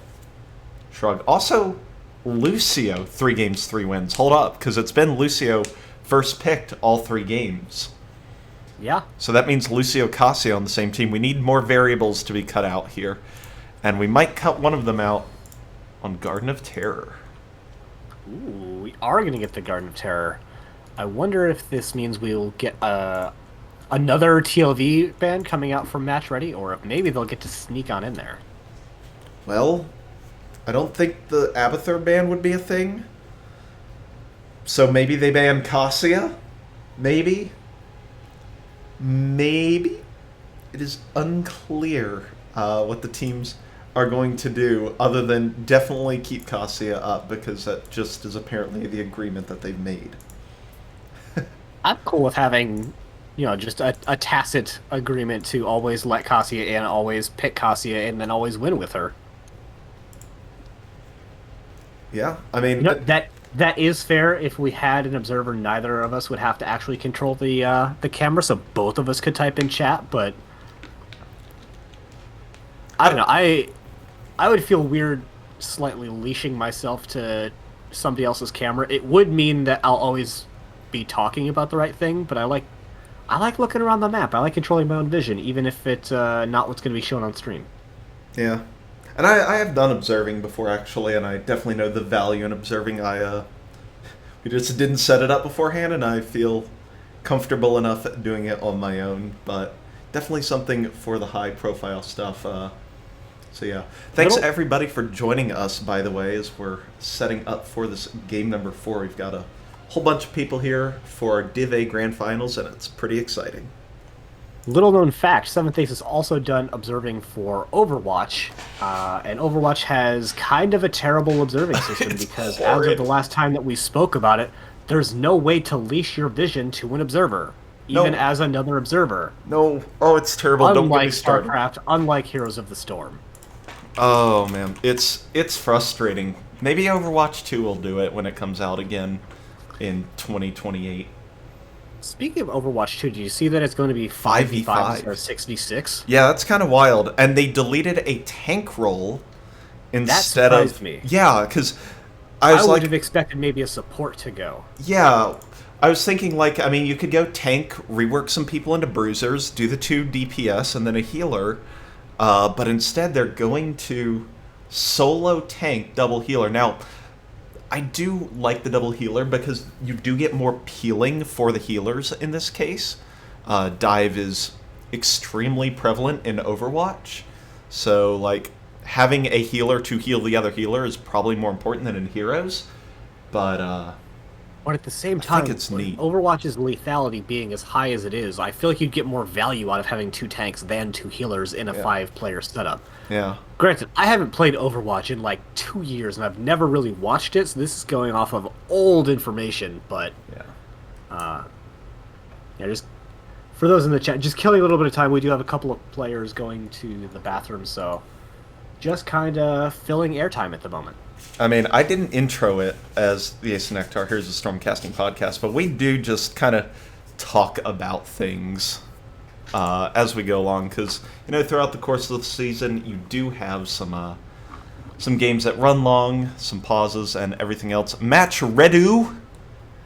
shrug. Also, Lucio, 3 games, 3 wins. Hold up, because it's been Lucio first picked all 3 games. Yeah. So that means Lucio Cassia on the same team. We need more variables to be cut out here. And we might cut one of them out on Garden of Terror. Ooh, we are going to get the Garden of Terror. I wonder if this means we'll get another TLV band coming out from Match Ready, or if maybe they'll get to sneak on in there. Well, I don't think the Abathur ban would be a thing. So maybe they ban Cassia? Maybe? Maybe? It is unclear what the teams are going to do, other than definitely keep Cassia up, because that just is apparently the agreement that they've made. I'm cool with having, just a tacit agreement to always let Cassia in, always pick Cassia, and then always win with her. Yeah, I mean... That is fair. If we had an observer, neither of us would have to actually control the camera, so both of us could type in chat, but... I don't know, I would feel weird slightly leashing myself to somebody else's camera. It would mean that I'll always be talking about the right thing, but I like looking around the map. I like controlling my own vision, even if it's not what's going to be shown on stream. Yeah. And I have done observing before, actually, and I definitely know the value in observing. We just didn't set it up beforehand, and I feel comfortable enough doing it on my own, but definitely something for the high-profile stuff. So yeah, thanks everybody for joining us, by the way, as we're setting up for this game number 4. We've got a whole bunch of people here for our Div A Grand Finals, and it's pretty exciting. Little known fact, 7thAce has also done observing for Overwatch, and Overwatch has kind of a terrible observing system because horrid. as of the last time that we spoke about it, there's no way to leash your vision to an observer, even as another observer. No, oh, it's terrible. Don't get me started. Unlike StarCraft, unlike Heroes of the Storm. Oh man, it's frustrating. Maybe Overwatch 2 will do it when it comes out again in 2028. Speaking of Overwatch 2, do you see that it's going to be 5v5 or 6v6? Yeah, that's kind of wild. And they deleted a tank role instead that surprised of... me. Yeah, because I would have expected maybe a support to go. Yeah, I was thinking, you could go tank, rework some people into bruisers, do the 2 DPS, and then a healer. But instead, they're going to solo tank, double healer. Now, I do like the double healer because you do get more peeling for the healers in this case. Dive is extremely prevalent in Overwatch. So, having a healer to heal the other healer is probably more important than in Heroes. But at the same time, I think it's neat. Overwatch's lethality being as high as it is, I feel like you'd get more value out of having 2 tanks than 2 healers in a 5-player setup. Yeah. Granted, I haven't played Overwatch in 2 years, and I've never really watched it, so this is going off of old information, but... just for those in the chat, just killing a little bit of time, we do have a couple of players going to the bathroom, so just kind of filling airtime at the moment. I mean, I didn't intro it as the Ace and Ectar, here's the Stormcasting podcast, but we do just kind of talk about things as we go along, because, throughout the course of the season, you do have some games that run long, some pauses, and everything else. Match Redu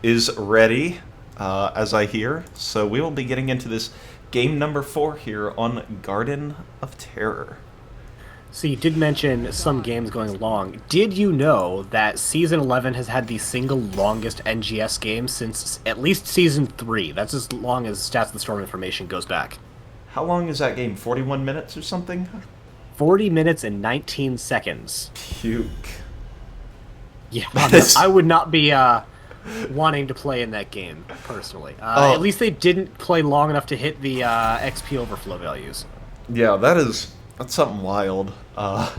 is ready, as I hear, so we will be getting into this game number 4 here on Garden of Terror. So you did mention some games going long. Did you know that Season 11 has had the single longest NGS game since at least Season 3? That's as long as Stats of the Storm information goes back. How long is that game? 41 minutes or something? 40 minutes and 19 seconds. Puke. Yeah, I would not be wanting to play in that game, personally. Oh. At least they didn't play long enough to hit the XP overflow values. Yeah, that's something wild. I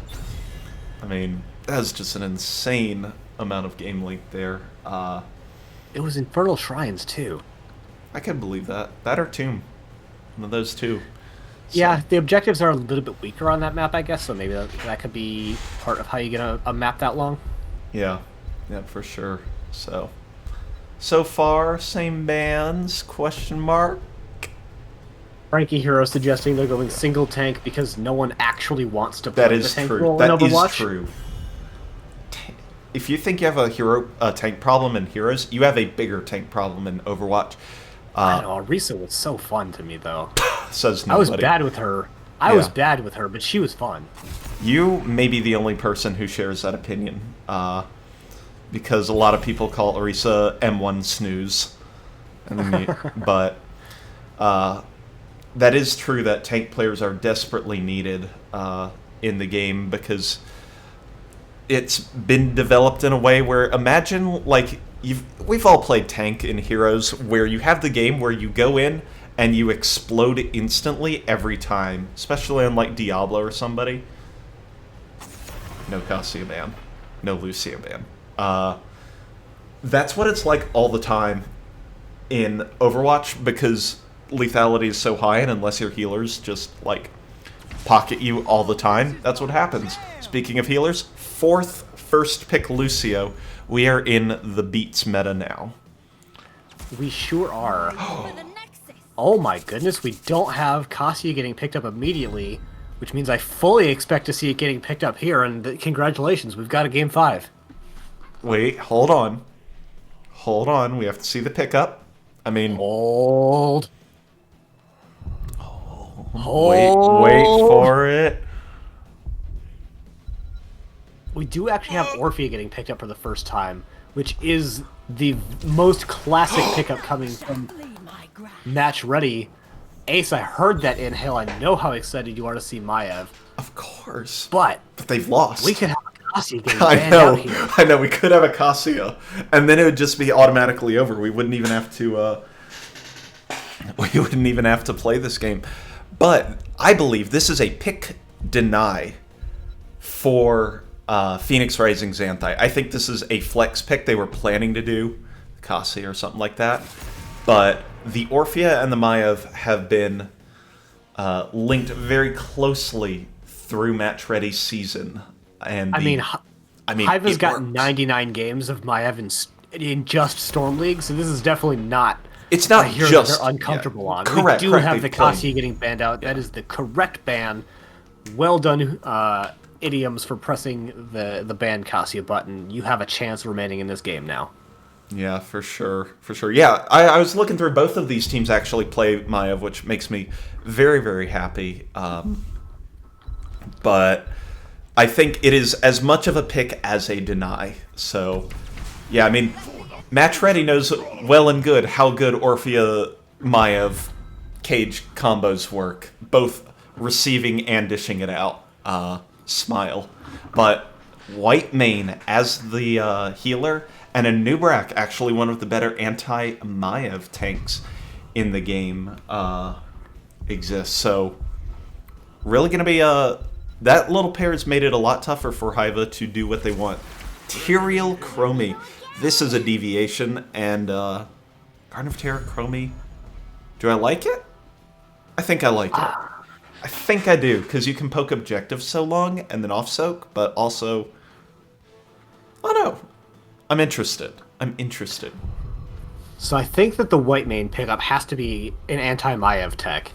mean, that's just an insane amount of game length there. It was Infernal Shrines, too. I can believe that. That or Tomb. One of those two. So, Yeah, the objectives are a little bit weaker on that map, I guess, so maybe that could be part of how you get a map that long. Yeah, for sure. So far, same bands, question mark. Frankie Hero suggesting they're going single tank because no one actually wants to play That the is tank true. role in That is Overwatch. true. If you think you have a tank problem in Heroes, you have a bigger tank problem in Overwatch. I don't know, Arisa was so fun to me, though. Says I was nobody. bad with her. I was bad with her, but she was fun. You may be the only person who shares that opinion, because a lot of people call Orisa M1 snooze. But that is true that tank players are desperately needed in the game, because it's been developed in a way where, imagine, like, we've all played tank in Heroes, where you have the game where you go in and you explode instantly every time, especially on like Diablo or somebody. No Cassia ban. No Lucia ban. That's what it's like all the time in Overwatch, because lethality is so high, and unless your healers just like pocket you all the time, that's what happens. Speaking of healers, first pick Lucio. We are in the Beats meta now. We sure are. Oh my goodness, we don't have Cassia getting picked up immediately, which means I fully expect to see it getting picked up here, and congratulations, we've got a Game 5. Wait, hold on. Hold on, we have to see the pickup. I mean... Hold. Wait for it. We do actually have Orphea getting picked up for the first time, which is the most classic pickup coming from Match Ready. Ace, I heard that inhale. I know how excited you are to see Maiev. Of course. But they've lost. we could have a Cassia getting banned out here. I know, we could have a Cassia, and then it would just be automatically over. We wouldn't even have to, play this game. But I believe this is a pick deny for Phoenix Rising Xanthite. I think this is a flex pick they were planning to do, Cassia or something like that. But the Orphea and the Maiev have been linked very closely through Match Ready season. And Hiva's got 99 games of Maiev in just Storm League, so this is definitely not. It's not a hero just that they're uncomfortable on. Correct. We do correct, have the Cassia getting banned out. That is the correct ban. Well done, idioms, for pressing the ban Cassia button. You have a chance remaining in this game now. Yeah, for sure. Yeah, I was looking through, both of these teams actually play Maiev, which makes me very, very happy. But I think it is as much of a pick as a deny. So, yeah, I mean, Match Ready knows well and good how good Orphea Maiev cage combos work, both receiving and dishing it out. Smile. But White Mane as the healer, and a Nubrak, actually one of the better anti-Maiev tanks in the game, exists. So, really going to be that little pair has made it a lot tougher for Hiva to do what they want. Tyrael Chromie. This is a deviation, and Garden of Terror Chromie. Do I like it? I think I like it. I think I do, because you can poke objectives so long and then off-soak, but also... I don't know. I'm interested. So I think that the White Mane pickup has to be an anti-Maiev tech.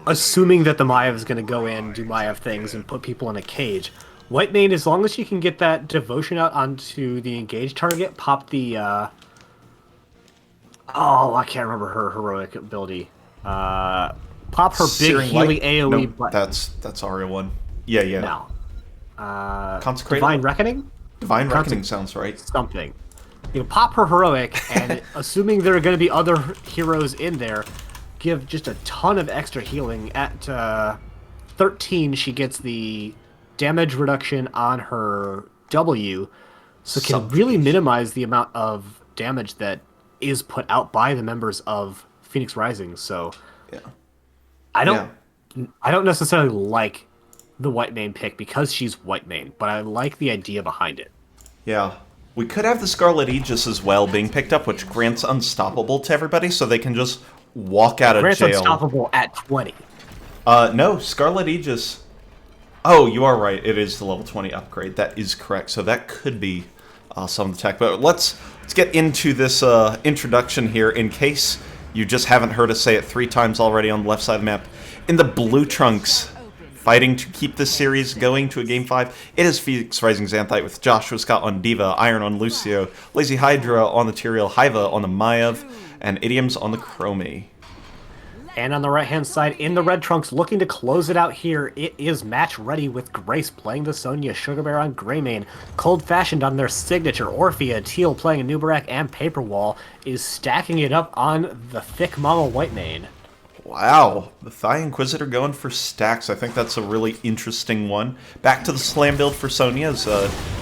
Assuming that the Maiev is going to go in, do Maiev things, and put people in a cage. White Mane, as long as you can get that devotion out onto the engaged target, pop the... I can't remember her heroic ability. Pop her big Searing healing Light? AoE No, button. that's Aria 1. Yeah. No. Consecrated? Divine Reckoning? Divine Reckoning sounds right. Something. You know, pop her heroic, and assuming there are going to be other heroes in there, give just a ton of extra healing. At 13, she gets the damage reduction on her W, So it can really minimize the amount of damage that is put out by the members of Phoenix Rising. So Yeah. I Yeah. don't necessarily like the white main pick because she's white main, but I like the idea behind it. Yeah. We could have the Scarlet Aegis as well being picked up, which grants Unstoppable to everybody, so they can just walk out of Grant's jail. unstoppable at 20. No, Scarlet Aegis. Oh, you are right. It is the level 20 upgrade. That is correct. So that could be some of the tech. But let's get into this introduction here in case you just haven't heard us say it 3 times already on the left side of the map. In the blue trunks, fighting to keep this series going to a Game 5, it is Phoenix Rising Xanthite with Joshua Scott on Diva, Iron on Lucio, Lazy Hydra on the Tyrael, Hiva on the Maiev, and Idioms on the Chromie. And on the right-hand side, in the red trunks, looking to close it out here, it is match ready with Grace playing the Sonya, Sugar Bear on Greymane, Cold Fashioned on their signature, Orphea, Teal playing a Nubarak, and Paperwall is stacking it up on the thick Mama Whitemane. Wow, the Thigh Inquisitor going for stacks. I think that's a really interesting one. Back to the slam build for Sonya as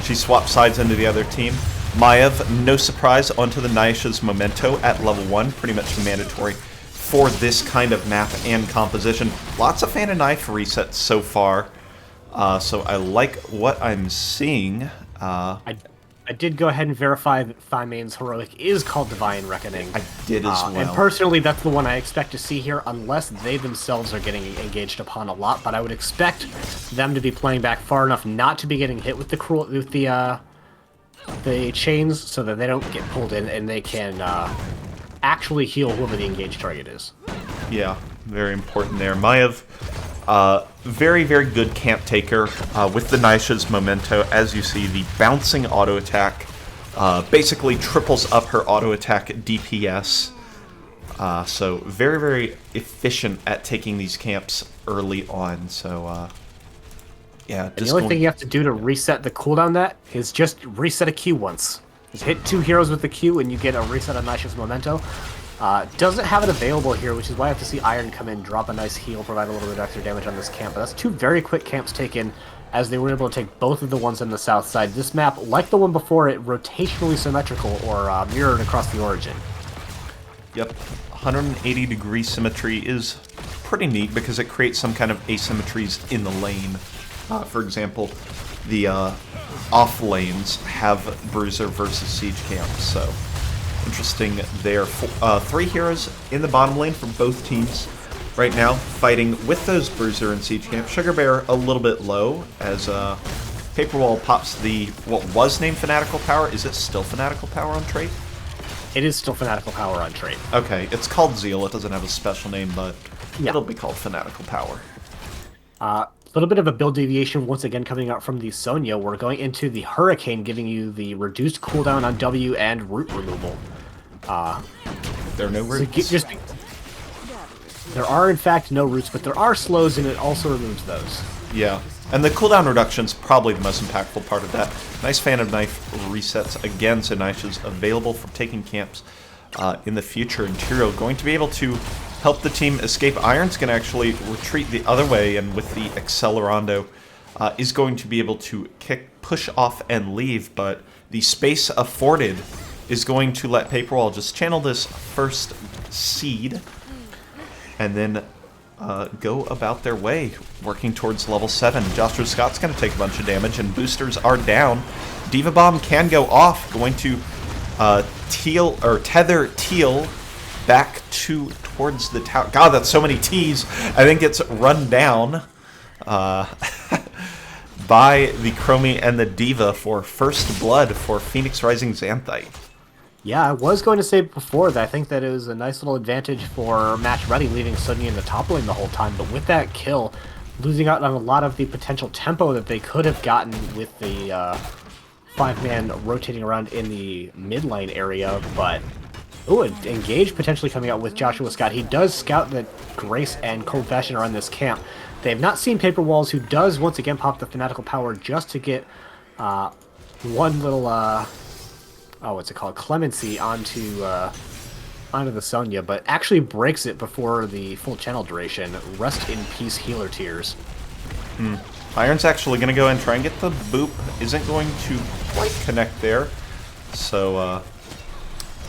she swaps sides into the other team. Maiev, no surprise, onto the Naisha's Memento at level 1, pretty much mandatory for this kind of map and composition. Lots of Fan and Knife resets so far, so I like what I'm seeing. I did go ahead and verify that Thymaine's heroic is called Divine Reckoning. I did as well. And personally, that's the one I expect to see here, unless they themselves are getting engaged upon a lot. But I would expect them to be playing back far enough not to be getting hit with the chains, so that they don't get pulled in and they can actually heal whoever the engaged target is. Yeah, very important there. Maiev, very, very good camp taker with the Naisha's Memento. As you see, the bouncing auto attack basically triples up her auto attack DPS. So very, very efficient at taking these camps early on. So yeah, And the only thing you have to do to reset the cooldown that is just reset a Q once. Just hit 2 heroes with the Q and you get a reset of Naisha's Memento. Doesn't have it available here, which is why I have to see Iron come in, drop a nice heal, provide a little bit of extra damage on this camp. But that's 2 very quick camps taken, as they were able to take both of the ones on the south side. This map, like the one before it, rotationally symmetrical or mirrored across the origin. Yep, 180 degree symmetry is pretty neat because it creates some kind of asymmetries in the lane. For example, the off lanes have Bruiser versus Siege camps, so interesting there. 3 heroes in the bottom lane for both teams right now, fighting with those Bruiser and Siege camp. Sugar Bear a little bit low as Paperwall pops the what was named Fanatical Power. Is it still Fanatical Power on trait? It is still Fanatical Power on trait. Okay, it's called Zeal. It doesn't have a special name, but Yeah. it'll be called Fanatical Power. A little bit of a build deviation once again coming out from the Sonya. We're going into the Hurricane, giving you the reduced cooldown on W and root removal. There are no roots. There are in fact no roots, but there are slows, and it also removes those. Yeah, and the cooldown reduction's probably the most impactful part of that. Nice Fan of Knife resets again, so Naisha's available for taking camps in the future. And Tyrael going to be able to help the team escape. Iron's going to actually retreat the other way, and with the Accelerando is going to be able to push off and leave, but the space afforded is going to let Paperwall just channel this first seed and then go about their way, working towards level 7. Joshua Scott's going to take a bunch of damage, and boosters are down. Diva Bomb can go off, going to tether Teal back towards the tower. God, that's so many T's. I think it's run down by the Chromie and the Diva for first blood for Phoenix Rising Xanthite. Yeah, I was going to say before that I think that it was a nice little advantage for match ready, leaving Sonya in the top lane the whole time, but with that kill, losing out on a lot of the potential tempo that they could have gotten with the 5-man rotating around in the mid lane area. But Engage potentially coming out with Joshua Scott. He does scout that Grace and Cold Fashion are on this camp. They have not seen Paper Walls, who does once again pop the Fanatical Power just to get one little what's it called, Clemency onto the Sonya, but actually breaks it before the full channel duration. Rest in peace, Healer Tears. Iron's actually going to go and try and get the boop. Isn't going to quite connect there. So,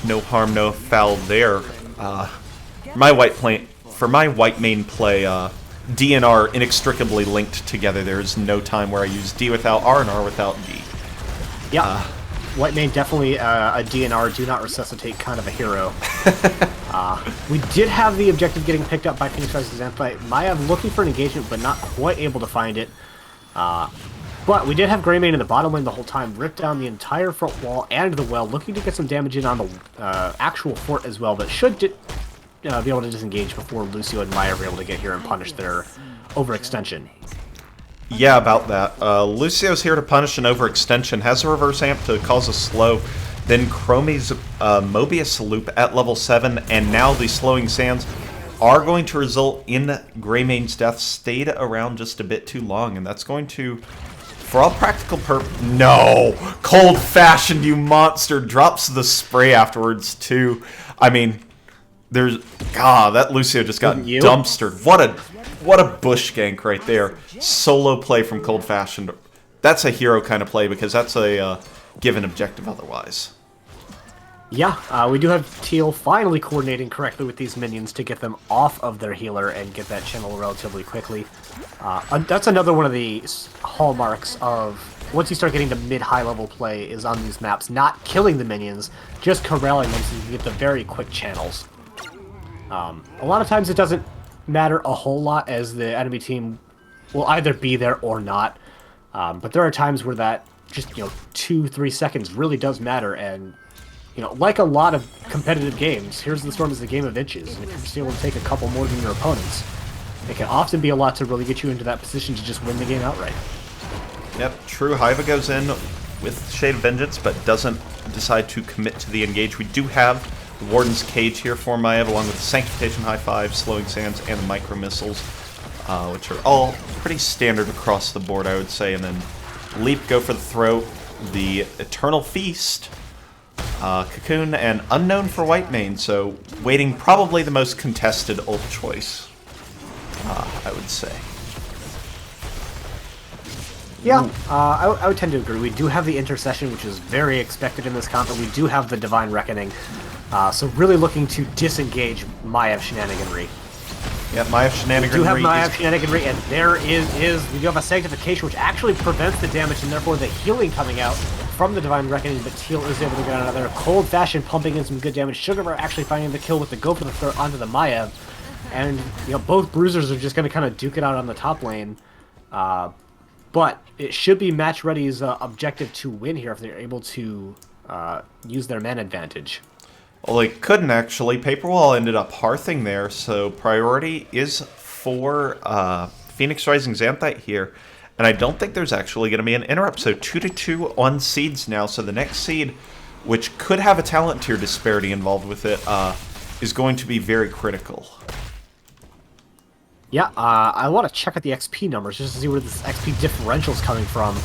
no harm, no foul there. For my white main play, D and R inextricably linked together. There is no time where I use D without R and R without D. Yeah. White main definitely a DNR, do not resuscitate kind of a hero. We did have the objective getting picked up by Phoenix Rising Xanthite. Maiev looking for an engagement, but not quite able to find it. But we did have Greymane in the bottom lane the whole time, ripped down the entire front wall and the well, looking to get some damage in on the actual fort as well, but should be able to disengage before Lucio and Maiev are able to get here and punish their overextension. Yeah, about that. Lucio's here to punish an overextension, has a reverse amp to cause a slow, then Chromie's Mobius loop at level 7, and now the slowing sands are going to result in Greymane's death. Stayed around just a bit too long, and that's going to, for all practical no! Cold Fashioned, you monster! Drops the spray afterwards, too. I mean, that Lucio just got dumpstered. What a bush gank right there. Solo play from Cold Fashioned. That's a hero kind of play because that's a given objective otherwise. Yeah, we do have Teal finally coordinating correctly with these minions to get them off of their healer and get that channel relatively quickly. That's another one of the hallmarks of once you start getting to mid-high level play is on these maps, not killing the minions, just corralling them so you can get the very quick channels. A lot of times it doesn't matter a whole lot as the enemy team will either be there or not. But there are times where that just, 2-3 seconds really does matter. And, like a lot of competitive games, Here's the Storm is a game of inches. And if you're just able to take a couple more than your opponents, it can often be a lot to really get you into that position to just win the game outright. Yep, true. Haiva goes in with Shade of Vengeance, but doesn't decide to commit to the engage. We do have the Warden's Cage here for Maiev, along with the Sanctification High Five, Slowing Sands, and the Micro Missiles, which are all pretty standard across the board, I would say. And then Leap, go for the throw, the Eternal Feast, Cocoon, and Unknown for Whitemane, so waiting probably the most contested ult choice, I would say. Yeah, I would tend to agree. We do have the Intercession, which is very expected in this comp, and we do have the Divine Reckoning. So really looking to disengage Maiev shenaniganry. Yeah, Maiev shenaniganry. We do have Maiev shenaniganry, and we do have a Sanctification, which actually prevents the damage and therefore the healing coming out from the Divine Reckoning, but Teal is able to get out of there. Cold Fashion pumping in some good damage. Sugarbear actually finding the kill with the go for the throw onto the Maiev. And, both Bruisers are just going to kind of duke it out on the top lane. But it should be Match Ready's objective to win here if they're able to use their man advantage. Well, they couldn't actually. Paperwall ended up hearthing there, so priority is for Phoenix Rising Xanthite here. And I don't think there's actually going to be an interrupt, so 2-2 on seeds now. So the next seed, which could have a talent tier disparity involved with it, is going to be very critical. Yeah, I want to check out the XP numbers just to see where this XP differential is coming from.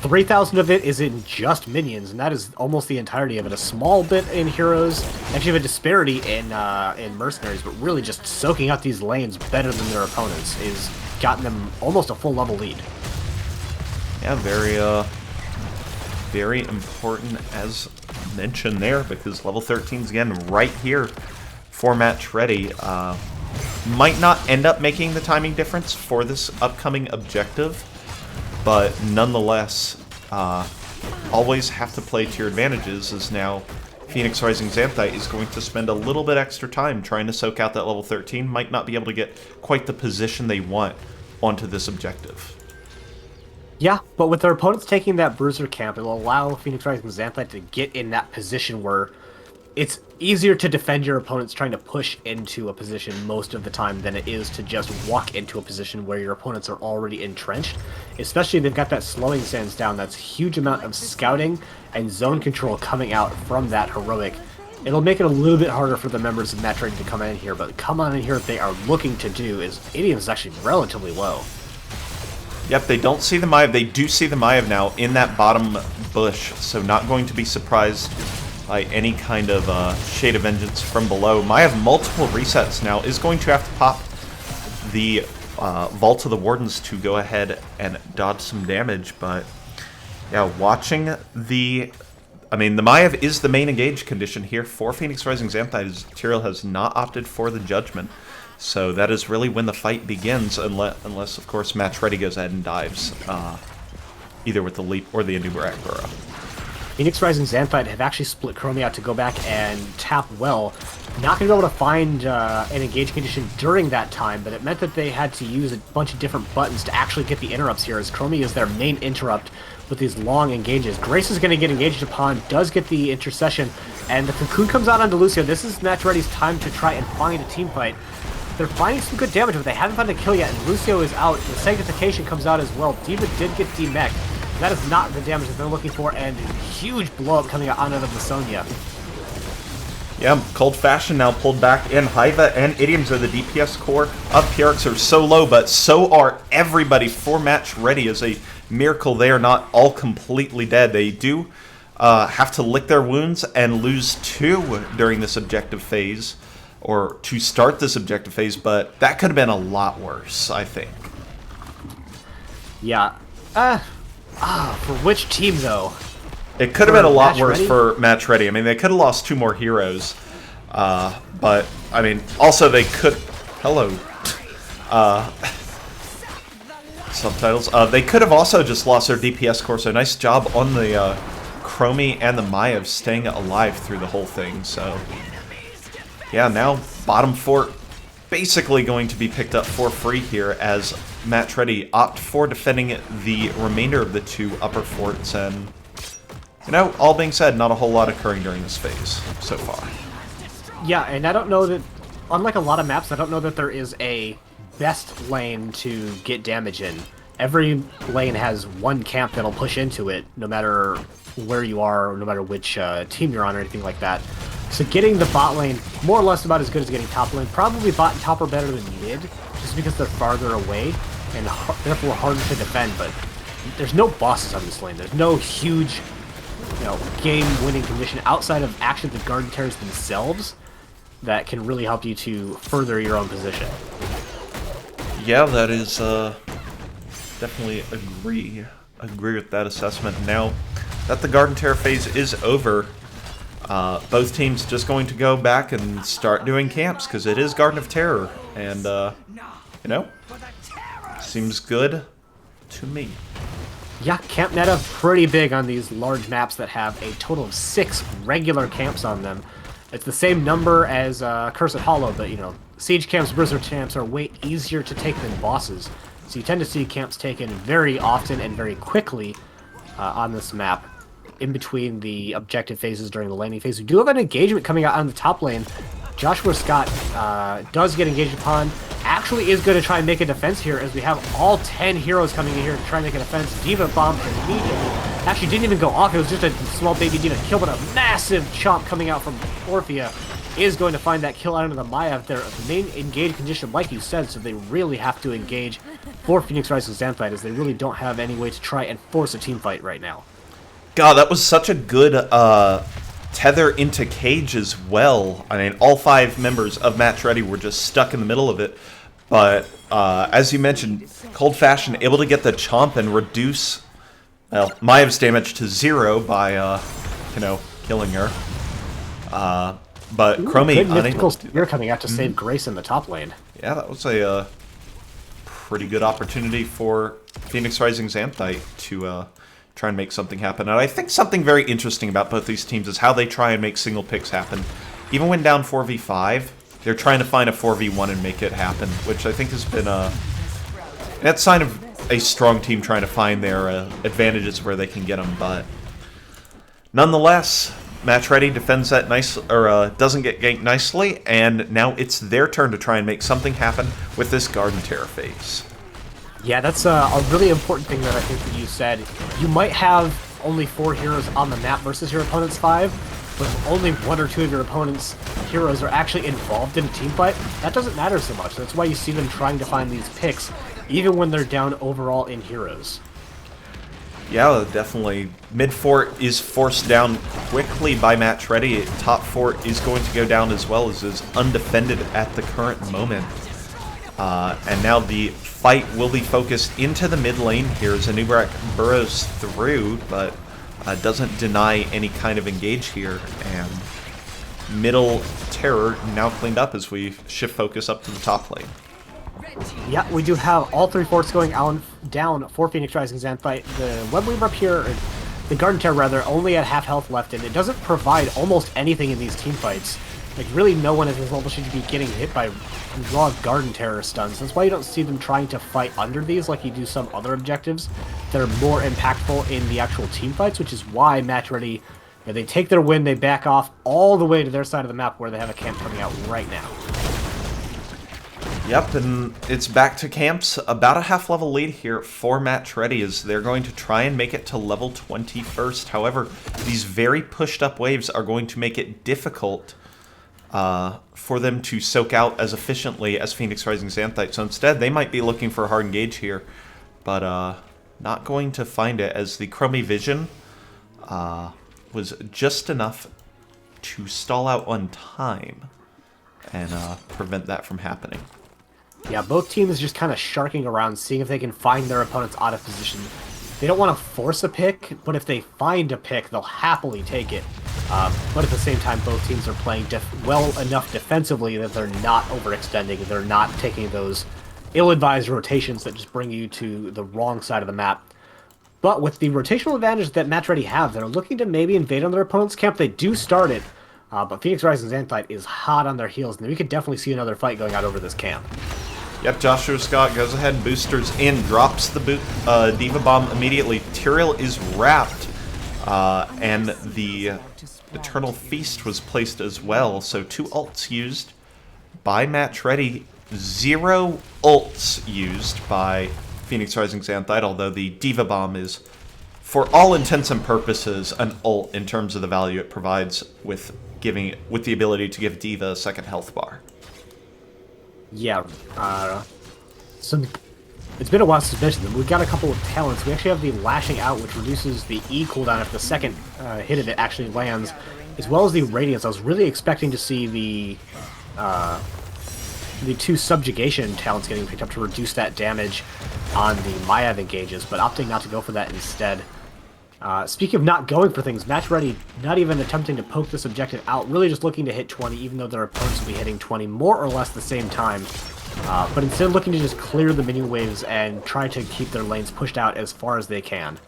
3,000 of it is in just minions, and that is almost the entirety of it. A small bit in heroes, actually have a disparity in mercenaries, but really just soaking out these lanes better than their opponents is gotten them almost a full level lead. Yeah, very important as mentioned there, because level 13's again right here for Match Ready. Might not end up making the timing difference for this upcoming objective, but nonetheless, always have to play to your advantages, as now Phoenix Rising Xanthite is going to spend a little bit extra time trying to soak out that level 13. Might not be able to get quite the position they want onto this objective. Yeah, but with their opponents taking that Bruiser camp, it'll allow Phoenix Rising Xanthite to get in that position where it's easier to defend your opponents trying to push into a position most of the time than it is to just walk into a position where your opponents are already entrenched. Especially if they've got that slowing sands down, that's a huge amount of scouting and zone control coming out from that heroic. It'll make it a little bit harder for the members of Match Ready to come in here, but come on in here if they are looking to do is Idiom is actually relatively low. Yep, they don't see the Maiev. They do see the Maiev now in that bottom bush, so not going to be surprised by any kind of Shade of Vengeance from below. Maiev multiple resets now, is going to have to pop the Vault of the Wardens to go ahead and dodge some damage, but yeah, watching the... I mean, the Maiev is the main engage condition here for Phoenix Rising Xanthite, as Tyrael has not opted for the Judgment. So that is really when the fight begins, unless of course, Match Ready goes ahead and dives, either with the Leap or the Anubarak Burrow. Phoenix Rising Xanthite have actually split Chromie out to go back and tap well. Not going to be able to find an engage condition during that time, but it meant that they had to use a bunch of different buttons to actually get the interrupts here, as Chromie is their main interrupt with these long engages. Grace is going to get engaged upon, does get the intercession, and the Cocoon comes out onto Lucio. This is Match Ready's time to try and find a team fight. They're finding some good damage, but they haven't found a kill yet, and Lucio is out. The Sanctification comes out as well. D.Va did get demech. That is not the damage that they're looking for, and huge blow-up coming out of the Sonya. Yeah, Cold Fashion now pulled back in. Hiva and Idioms are the DPS core of PRX are so low, but so are everybody for Match Ready. As a miracle, they are not all completely dead. They do have to lick their wounds and lose 2 during this objective phase, or to start this objective phase, but that could have been a lot worse, I think. Yeah. For which team, though? It could have been a lot worse Ready? for Match Ready. I mean, they could have lost 2 more heroes. But, I mean, also they could... Hello. Subtitles. They could have also just lost their DPS core, so nice job on the Chromie and the Maiev staying alive through the whole thing, so... Yeah, now bottom fort basically going to be picked up for free here as Match Ready opt for defending the remainder of the 2 upper forts, and... You know, all being said, not a whole lot occurring during this phase so far. Yeah, and I don't know that, unlike a lot of maps, I don't know that there is a best lane to get damage in. Every lane has one camp that'll push into it, no matter where you are, or no matter which team you're on or anything like that. So getting the bot lane, more or less about as good as getting top lane. Probably bot and top are better than mid, just because they're farther away, and therefore harder to defend, but there's no bosses on this lane. There's no huge... game-winning condition outside of actually the Garden Terrors themselves that can really help you to further your own position. Yeah, that is definitely agree with that assessment. Now that the Garden Terror phase is over, both teams just going to go back and start doing camps because it is Garden of Terror, and you know, seems good to me. Yeah, camp meta pretty big on these large maps that have a total of 6 regular camps on them. It's the same number as Cursed Hollow, but you know, siege camps, berserk camps are way easier to take than bosses. So you tend to see camps taken very often and very quickly on this map, in between the objective phases during the landing phase. We do have an engagement coming out on the top lane. Joshua Scott does get engaged upon, actually is going to try and make a defense here, as we have all 10 heroes coming in here to try and make a defense. D.Va bombed immediately. Actually didn't even go off, it was just a small baby D.Va kill, but a massive chomp coming out from Orphea is going to find that kill out of the Maiev. Their main engage condition, like you said, so they really have to engage for Phoenix Rising Xanthite, as they really don't have any way to try and force a team fight right now. God, that was such a good tether into cage as well. I mean, all 5 members of Match Ready were just stuck in the middle of it. But as you mentioned, Cold Fashion able to get the chomp and reduce Maiev's damage to 0 by you know, killing her. But Chromie good unable mythical to do spear that. coming out to save Grace in the top lane. Yeah, that was a pretty good opportunity for Phoenix Rising Xanthite to try and make something happen. And I think something very interesting about both these teams is how they try and make single picks happen. Even when down 4v5, they're trying to find a 4v1 and make it happen, which I think has been that's a sign of a strong team trying to find their advantages where they can get them. But nonetheless, Match Ready defends that nice, or doesn't get ganked nicely, and now it's their turn to try and make something happen with this Garden Terror phase. Yeah, that's a really important thing that I think that you said. You might have only 4 heroes on the map versus your opponent's 5, but if only 1 or 2 of your opponent's heroes are actually involved in a team fight, that doesn't matter so much. That's why you see them trying to find these picks, even when they're down overall in heroes. Yeah, definitely. Mid fort is forced down quickly by Match Ready. Top fort is going to go down as well, as is undefended at the current moment. And now the fight will be focused into the mid lane here. Zanubrak burrows through, but doesn't deny any kind of engage here. And middle terror now cleaned up as we shift focus up to the top lane. Yeah, we do have all 3 forts going down for Phoenix Rising Xanthite. The Web Weaver up here, or the Garden Terror rather, only at half health left, and it doesn't provide almost anything in these team fights. Like, really no one at this level should be getting hit by raw Garden Terror stuns. That's why you don't see them trying to fight under these like you do some other objectives that are more impactful in the actual team fights, which is why Match Ready, they take their win, they back off all the way to their side of the map where they have a camp coming out right now. Yep, and it's back to camps. About a half-level lead here for Match Ready as they're going to try and make it to level 20 first. However, these very pushed-up waves are going to make it difficult for them to soak out as efficiently as Phoenix Rising Xanthite. So instead, they might be looking for a hard engage here, but not going to find it as the Chromie Vision was just enough to stall out on time and prevent that from happening. Yeah, both teams just kind of sharking around, seeing if they can find their opponents out of position. They don't want to force a pick, but if they find a pick, they'll happily take it. But at the same time, both teams are playing well enough defensively that they're not overextending. They're not taking those ill-advised rotations that just bring you to the wrong side of the map. But with the rotational advantage that Match Ready have, they're looking to maybe invade on their opponent's camp. They do start it, but Phoenix Rising Xanthite is hot on their heels, and we could definitely see another fight going out over this camp. Yep, Joshua Scott goes ahead and boosters in, drops the Diva Bomb immediately. Tyrael is wrapped, and the Eternal Feast was placed as well. So 2 ults used by Match Ready, 0 ults used by Phoenix Rising Xanthite, although the Diva Bomb is, for all intents and purposes, an ult in terms of the value it provides with the ability to give Diva a second health bar. Yeah, it's been a while since I mentioned them. We've got a couple of talents. We actually have the Lashing Out, which reduces the E cooldown if the second hit of it actually lands, as well as the Radiance. I was really expecting to see the 2 Subjugation talents getting picked up to reduce that damage on the Mayav engages, but opting not to go for that instead. Speaking of not going for things, Match Ready not even attempting to poke this objective out, really just looking to hit 20, even though their opponents will be hitting 20 more or less the same time. But instead looking to just clear the minion waves and try to keep their lanes pushed out as far as they can.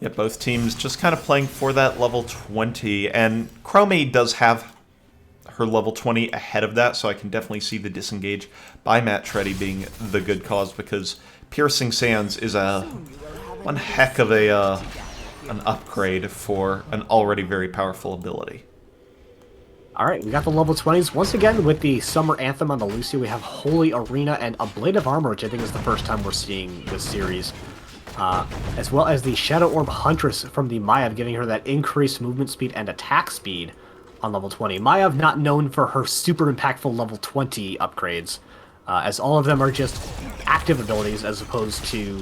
Yeah, both teams just kind of playing for that level 20, and Chromie does have her level 20 ahead of that, so I can definitely see the disengage by Match Ready being the good cause, because Piercing Sands is one heck of an upgrade for an already very powerful ability. Alright, we got the level 20s. Once again, with the Summer Anthem on the Lucio, we have Holy Arena and a Blade of Armor, which I think is the first time we're seeing this series. As well as the Shadow Orb Huntress from the Mayav, giving her that increased movement speed and attack speed on level 20. Mayav not known for her super impactful level 20 upgrades, as all of them are just active abilities as opposed to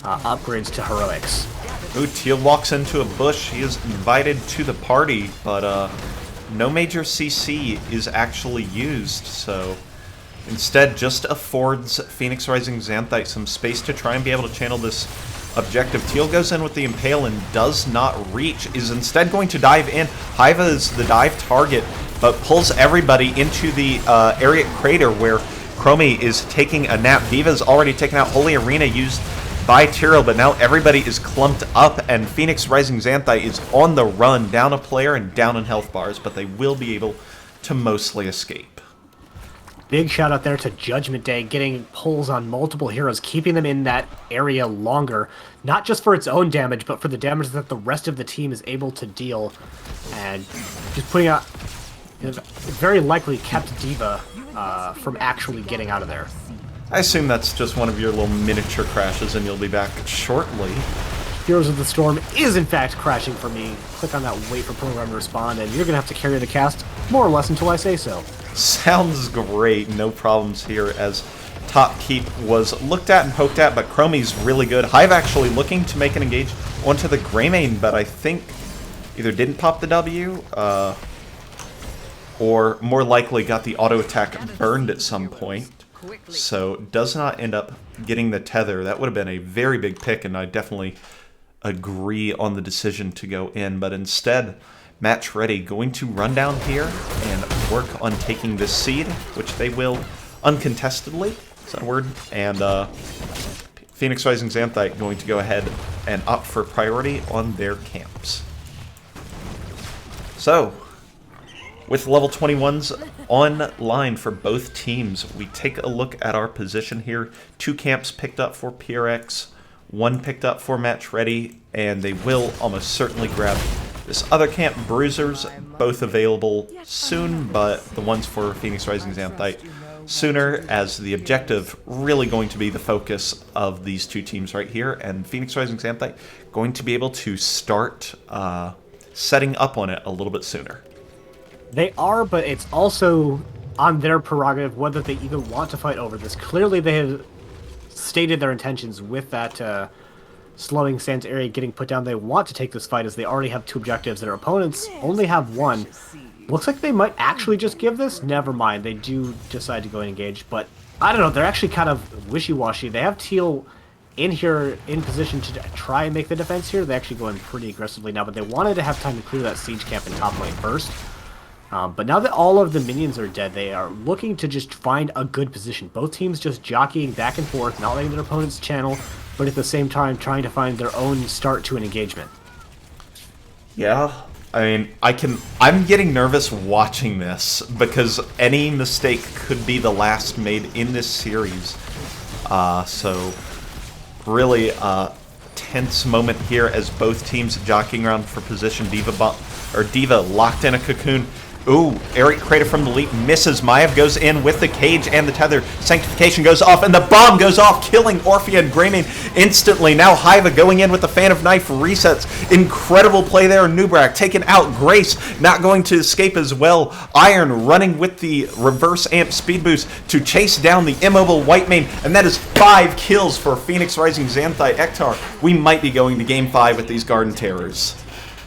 upgrades to heroics. Ooh, Teal walks into a bush. He is invited to the party, but no major CC is actually used, so instead just affords Phoenix Rising Xanthite some space to try and be able to channel this objective. Teal goes in with the Impale and does not reach, is instead going to dive in. Hiva is the dive target, but pulls everybody into the Ariat Crater where Chromie is taking a nap. Diva's already taken out. Holy Arena used by Tyrael, but now everybody is clumped up, and Phoenix Rising Xanthite is on the run, down a player and down in health bars, but they will be able to mostly escape. Big shout out there to Judgment Day, getting pulls on multiple heroes, keeping them in that area longer, not just for its own damage, but for the damage that the rest of the team is able to deal, and just putting out, very likely kept Diva from actually getting out of there. I assume that's just one of your little miniature crashes, and you'll be back shortly. Heroes of the Storm is in fact crashing for me. Click on that wait for program to respond, and you're going to have to carry the cast more or less until I say so. Sounds great. No problems here, as top keep was looked at and poked at, but Chromie's really good. Hive actually looking to make an engage onto the Greymane, but I think either didn't pop the W, or more likely got the auto attack burned at some point. So does not end up getting the tether. That would have been a very big pick, and I definitely agree on the decision to go in. But instead, Match Ready going to run down here and work on taking this seed, which they will uncontestedly. Is that a word? And Phoenix Rising Xanthite going to go ahead and opt for priority on their camps. So, with level 21s online for both teams, we take a look at our position here. 2 camps picked up for PRX, 1 picked up for Match Ready, and they will almost certainly grab this other camp, Bruisers, both available soon, but the ones for Phoenix Rising Xanthite sooner, as the objective really going to be the focus of these 2 teams right here, and Phoenix Rising Xanthite going to be able to start setting up on it a little bit sooner. They are, but it's also on their prerogative whether they even want to fight over this. Clearly, they have stated their intentions with that slowing Sans area getting put down. They want to take this fight as they already have 2 objectives. Their opponents only have 1. Looks like they might actually just give this. Never mind. They do decide to go and engage, but I don't know. They're actually kind of wishy-washy. They have Teal in here in position to try and make the defense here. They actually go in pretty aggressively now, but they wanted to have time to clear that siege camp in top lane first. But now that all of the minions are dead, they are looking to just find a good position. Both teams just jockeying back and forth, not letting their opponent's channel, but at the same time trying to find their own start to an engagement. Yeah, I mean, I'm getting nervous watching this because any mistake could be the last made in this series. So really tense moment here as both teams jockeying around for position. Diva locked in a cocoon. Ooh, Eric Crater from the leap misses. Maiev goes in with the cage and the tether. Sanctification goes off, and the bomb goes off, killing Orphea and Greymane instantly. Now Hiva going in with the Fan of Knife resets. Incredible play there. Nubrak taken out. Grace not going to escape as well. Iron running with the reverse amp speed boost to chase down the immobile Whitemane, and that is 5 kills for Phoenix Rising Xanthite. Ectar, we might be going to Game 5 with these Garden Terrors.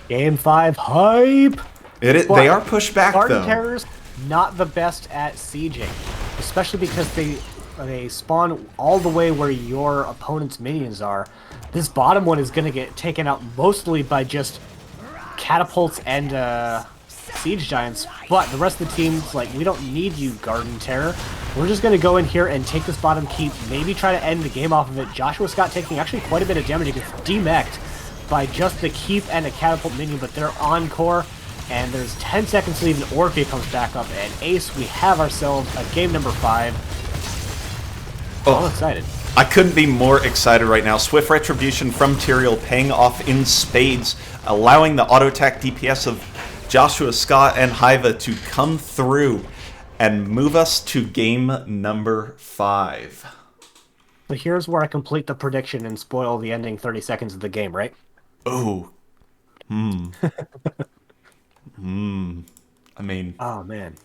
Game 5 hype! They are pushed back, Garden though. Terrors, not the best at sieging, especially because they spawn all the way where your opponent's minions are. This bottom one is going to get taken out mostly by just catapults and siege giants, but the rest of the team's like, we don't need you, Garden Terror. We're just going to go in here and take this bottom keep, maybe try to end the game off of it. Joshua Scott taking actually quite a bit of damage. He gets demeched by just the keep and a catapult minion, but they're encore. And there's 10 seconds to leave, and Orphea comes back up, and Ace, we have ourselves a game number 5. I'm excited. I couldn't be more excited right now. Swift Retribution from Tyrael paying off in spades, allowing the auto attack DPS of Joshua Scott and Hiva to come through and move us to game number 5. So here's where I complete the prediction and spoil the ending 30 seconds of the game, right? Oh. I mean... Oh, man.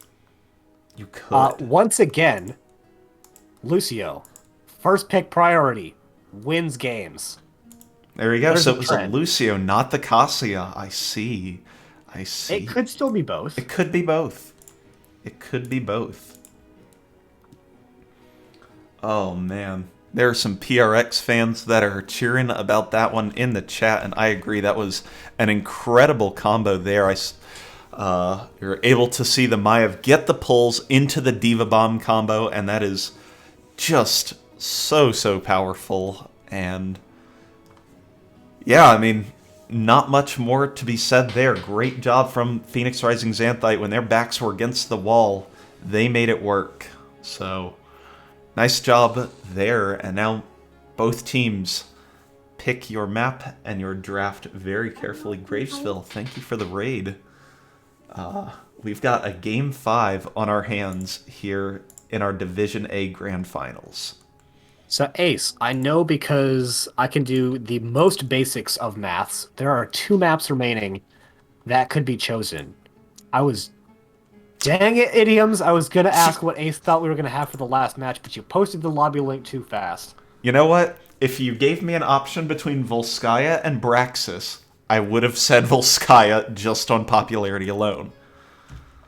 You could. Once again, Lucio, first pick priority, wins games. There you go. There's So a it was a trend. Lucio, not the Cassia. I see. It could still be both. It could be both. It could be both. Oh, man. There are some PRX fans that are cheering about that one in the chat, and I agree. That was an incredible combo there. You're able to see the Maiev get the pulls into the Diva Bomb combo, and that is just so powerful. And yeah, I mean, not much more to be said there. Great job from Phoenix Rising Xanthite. When their backs were against the wall, they made it work. So nice job there. And now both teams pick your map and your draft very carefully. Gravesville, thank you for the raid. We've got a Game 5 on our hands here in our Division A Grand Finals. So Ace, I know because I can do the most basics of maths. There are 2 maps remaining that could be chosen. Dang it, idioms. I was going to ask what Ace thought we were going to have for the last match, but you posted the lobby link too fast. You know what? If you gave me an option between Volskaya and Braxis, I would have said Volskaya just on popularity alone.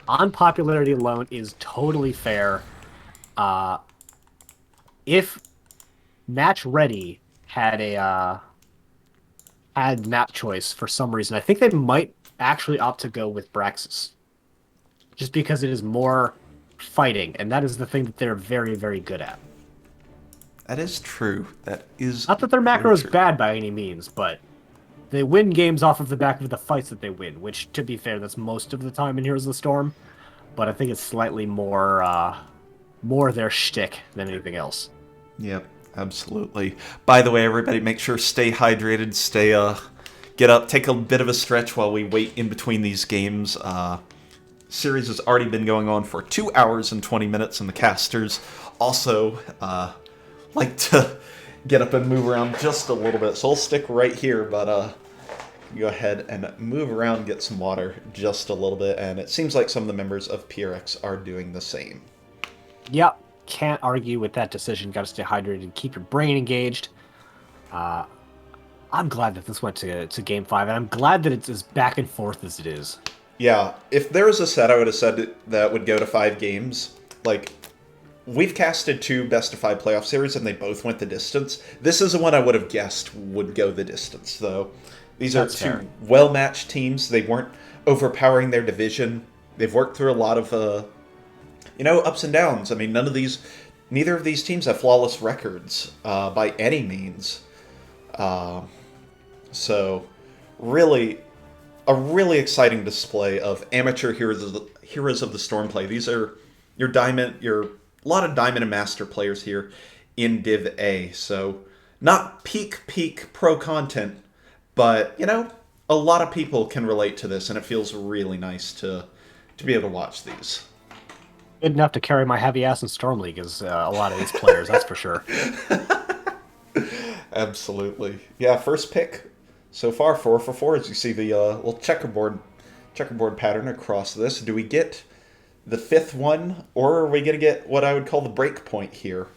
On popularity alone is totally fair. if Match Ready had a had map choice for some reason, I think they might actually opt to go with Braxis, just because it is more fighting, and that is the thing that they're very, very good at. That is true. That is Not that their very macro is true. bad by any means, but they win games off of the back of the fights that they win, which, to be fair, that's most of the time in Heroes of the Storm. But I think it's slightly more their shtick than anything else. Yep, absolutely. By the way, everybody, make sure stay hydrated. Get up, take a bit of a stretch while we wait in between these games. Series has already been going on for 2 hours and 20 minutes, and the casters also like to get up and move around just a little bit. So I'll stick right here, but go ahead and move around, get some water just a little bit, and it seems like some of the members of PRX are doing the same. Yep, can't argue with that decision. Got to stay hydrated, keep your brain engaged. I'm glad that this went to Game 5, and I'm glad that it's as back and forth as it is. Yeah, if there was a set, I would have said that would go to 5 games. Like, we've casted 2 best-of-5 playoff series, and they both went the distance. This is the one I would have guessed would go the distance, though. These are 2 well-matched teams. They weren't overpowering their division. They've worked through a lot of, ups and downs. I mean, neither of these teams have flawless records by any means. So, really, a really exciting display of amateur Heroes of the Storm play. These are your a lot of Diamond and Master players here in Div A. So, not peak pro content, but, a lot of people can relate to this, and it feels really nice to be able to watch these. Good enough to carry my heavy ass in Storm League is a lot of these players, that's for sure. Absolutely. Yeah, first pick so far, 4 for 4, as you see the little checkerboard pattern across this. Do we get the 5th one, or are we going to get what I would call the break point here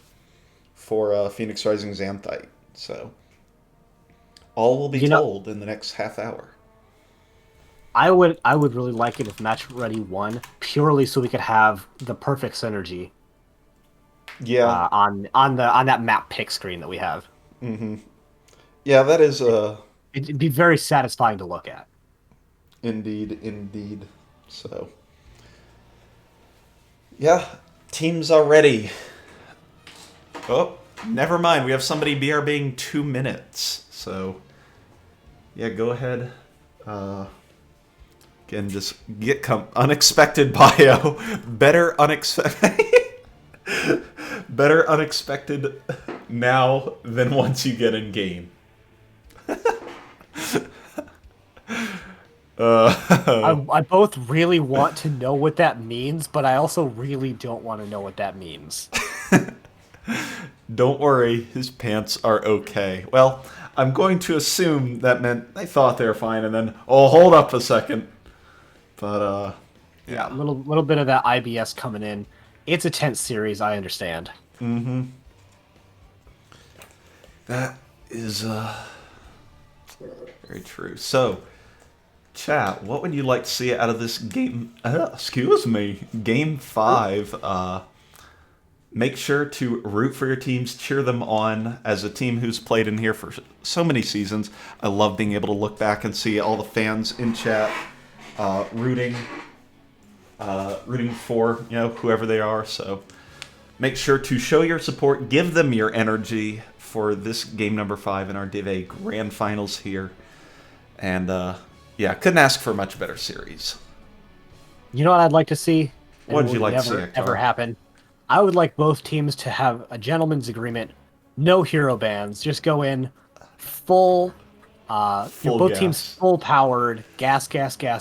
for Phoenix Rising Xanthite? So, all will be told in the next half hour. I would really like it if Match Ready won, purely so we could have the perfect synergy. Yeah. On that map pick screen that we have. Mm-hmm. Yeah, that is It'd be very satisfying to look at. Indeed. So, yeah, teams are ready. Oh, never mind. We have somebody BRBing 2 minutes. So, yeah, go ahead. Again, just unexpected bio. Better unexpected now than once you get in game. I both really want to know what that means, but I also really don't want to know what that means. Don't worry, his pants are okay. Well, I'm going to assume that meant they thought they were fine, and then, hold up a second. But, yeah, a little bit of that IBS coming in. It's a tense series, I understand. Mm-hmm. That is, very true. So, chat, what would you like to see out of this game? Game 5. Make sure to root for your teams, cheer them on. As a team who's played in here for so many seasons, I love being able to look back and see all the fans in chat rooting for whoever they are. So make sure to show your support, give them your energy for this game number 5 in our Div A Grand Finals here. And couldn't ask for a much better series. You know what I'd like to see? What would you like to see, Ectar? Ever happen? I would like both teams to have a gentleman's agreement, no hero bans, just go in full both gas. teams full powered, gas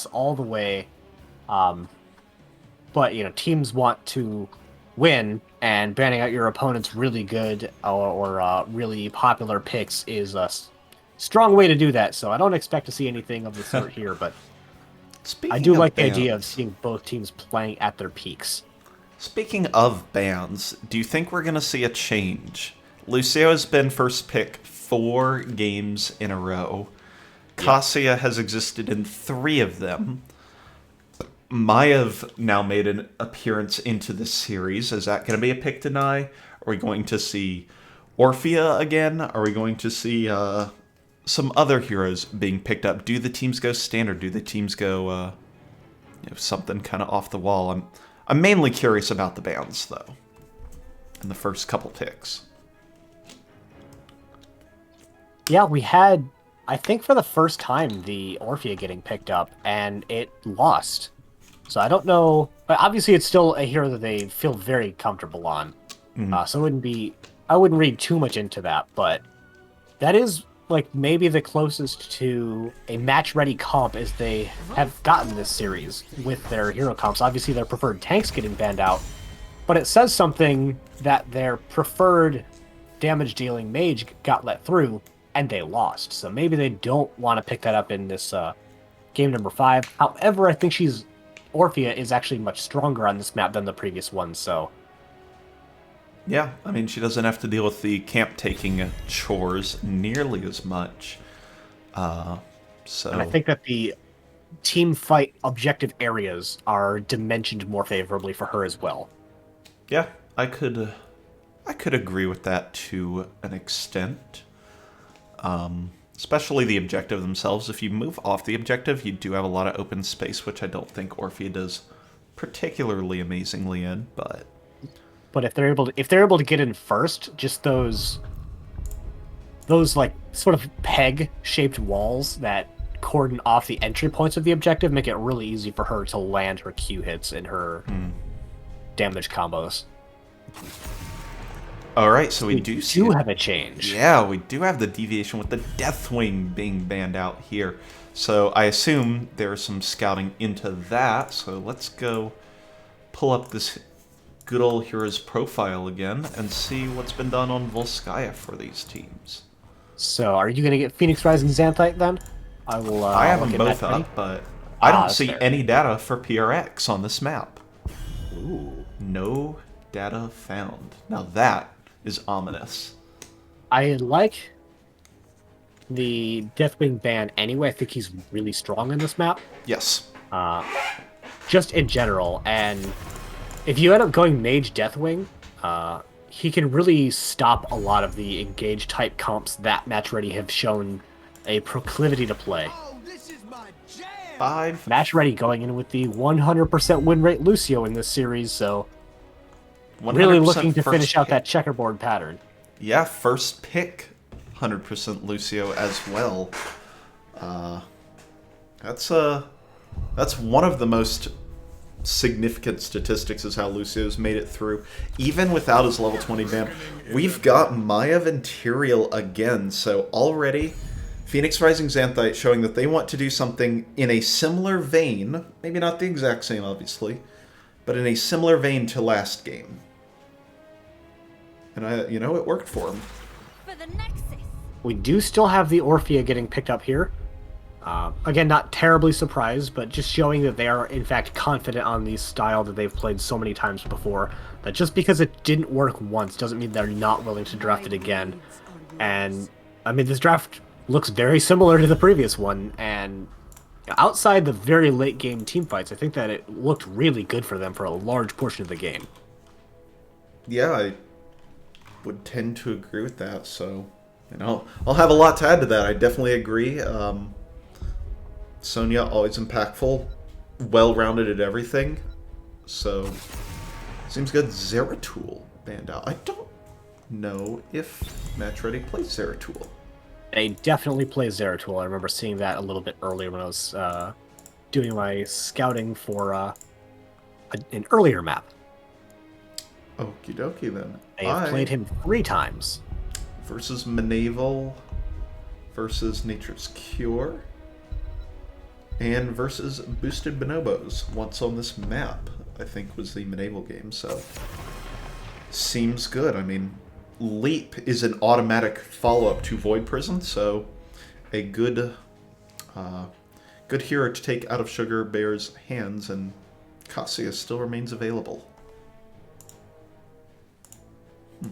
all the way. But teams want to win, and banning out your opponent's really good or really popular picks is a strong way to do that. So I don't expect to see anything of the sort here, but I do like the idea of seeing both teams playing at their peaks. Speaking of bans, do you think we're going to see a change? Lucio has been first pick 4 games in a row. Cassia has existed in 3 of them. Mayav now made an appearance into this series. Is that going to be a pick deny? Are we going to see Orphea again? Are we going to see some other heroes being picked up? Do the teams go standard? Do the teams go something kind of off the wall? I'm mainly curious about the bans, though, in the first couple picks. Yeah, we had, I think for the first time, the Orphea getting picked up, and it lost. So I don't know, but obviously it's still a hero that they feel very comfortable on. So I wouldn't read too much into that, but that is like maybe the closest to a match-ready comp as they have gotten this series with their hero comps. Obviously their preferred tanks getting banned out, but it says something that their preferred damage-dealing mage got let through, and they lost. So maybe they don't want to pick that up in this game number 5. However, I think Orphea is actually much stronger on this map than the previous one, so... Yeah, I mean, she doesn't have to deal with the camp-taking chores nearly as much. So. And I think that the team fight objective areas are dimensioned more favorably for her as well. Yeah, I could agree with that to an extent. Especially the objective themselves. If you move off the objective, you do have a lot of open space, which I don't think Orphea does particularly amazingly in, but if they're able to get in first, just those like sort of peg-shaped walls that cordon off the entry points of the objective make it really easy for her to land her Q hits and her damage combos. All right, so we do have a change. Yeah, we do have the deviation with the Deathwing being banned out here. So I assume there's some scouting into that. So let's go pull up this good old hero's profile again and see what's been done on Volskaya for these teams. So are you going to get Phoenix Rising Xanthite then? I have them both up, but I don't see any data for PRX on this map. Ooh. No data found. Now that is ominous. I like the Deathwing ban anyway. I think he's really strong in this map. Yes. Just in general, and if you end up going Mage Deathwing, he can really stop a lot of the engage type comps that Match Ready have shown a proclivity to play. Oh, this is my jam. 5. Match Ready going in with the 100% win rate Lucio in this series, so really looking to finish out that checkerboard pattern. Yeah, first pick, 100% Lucio as well. That's one of the most significant statistics is how Lucio's made it through. Even without his level 20 ban, we've got Mayav and Tyrael again, so already Phoenix Rising Xanthite showing that they want to do something in a similar vein, maybe not the exact same, obviously, but in a similar vein to last game. And it worked for him. For the Nexus. We do still have the Orphea getting picked up here. Again, not terribly surprised, but just showing that they are, in fact, confident on the style that they've played so many times before. That just because it didn't work once doesn't mean they're not willing to draft it again. And, I mean, this draft looks very similar to the previous one, and outside the very late game teamfights, I think that it looked really good for them for a large portion of the game. Yeah, I would tend to agree with that, so I'll have a lot to add to that. I definitely agree. Sonya, always impactful, well-rounded at everything, so seems good. Zeratul banned out. I don't know if Match Ready plays Zeratul. They definitely play Zeratul. I remember seeing that a little bit earlier when I was doing my scouting for an earlier map. Okie dokie then. They have played him 3 times. Versus Menaval, versus Nature's Cure, and versus Boosted Bonobos once on this map, I think was the Menaval game, so seems good. I mean, Leap is an automatic follow-up to Void Prison, so a good hero to take out of Sugar Bear's hands, and Cassia still remains available.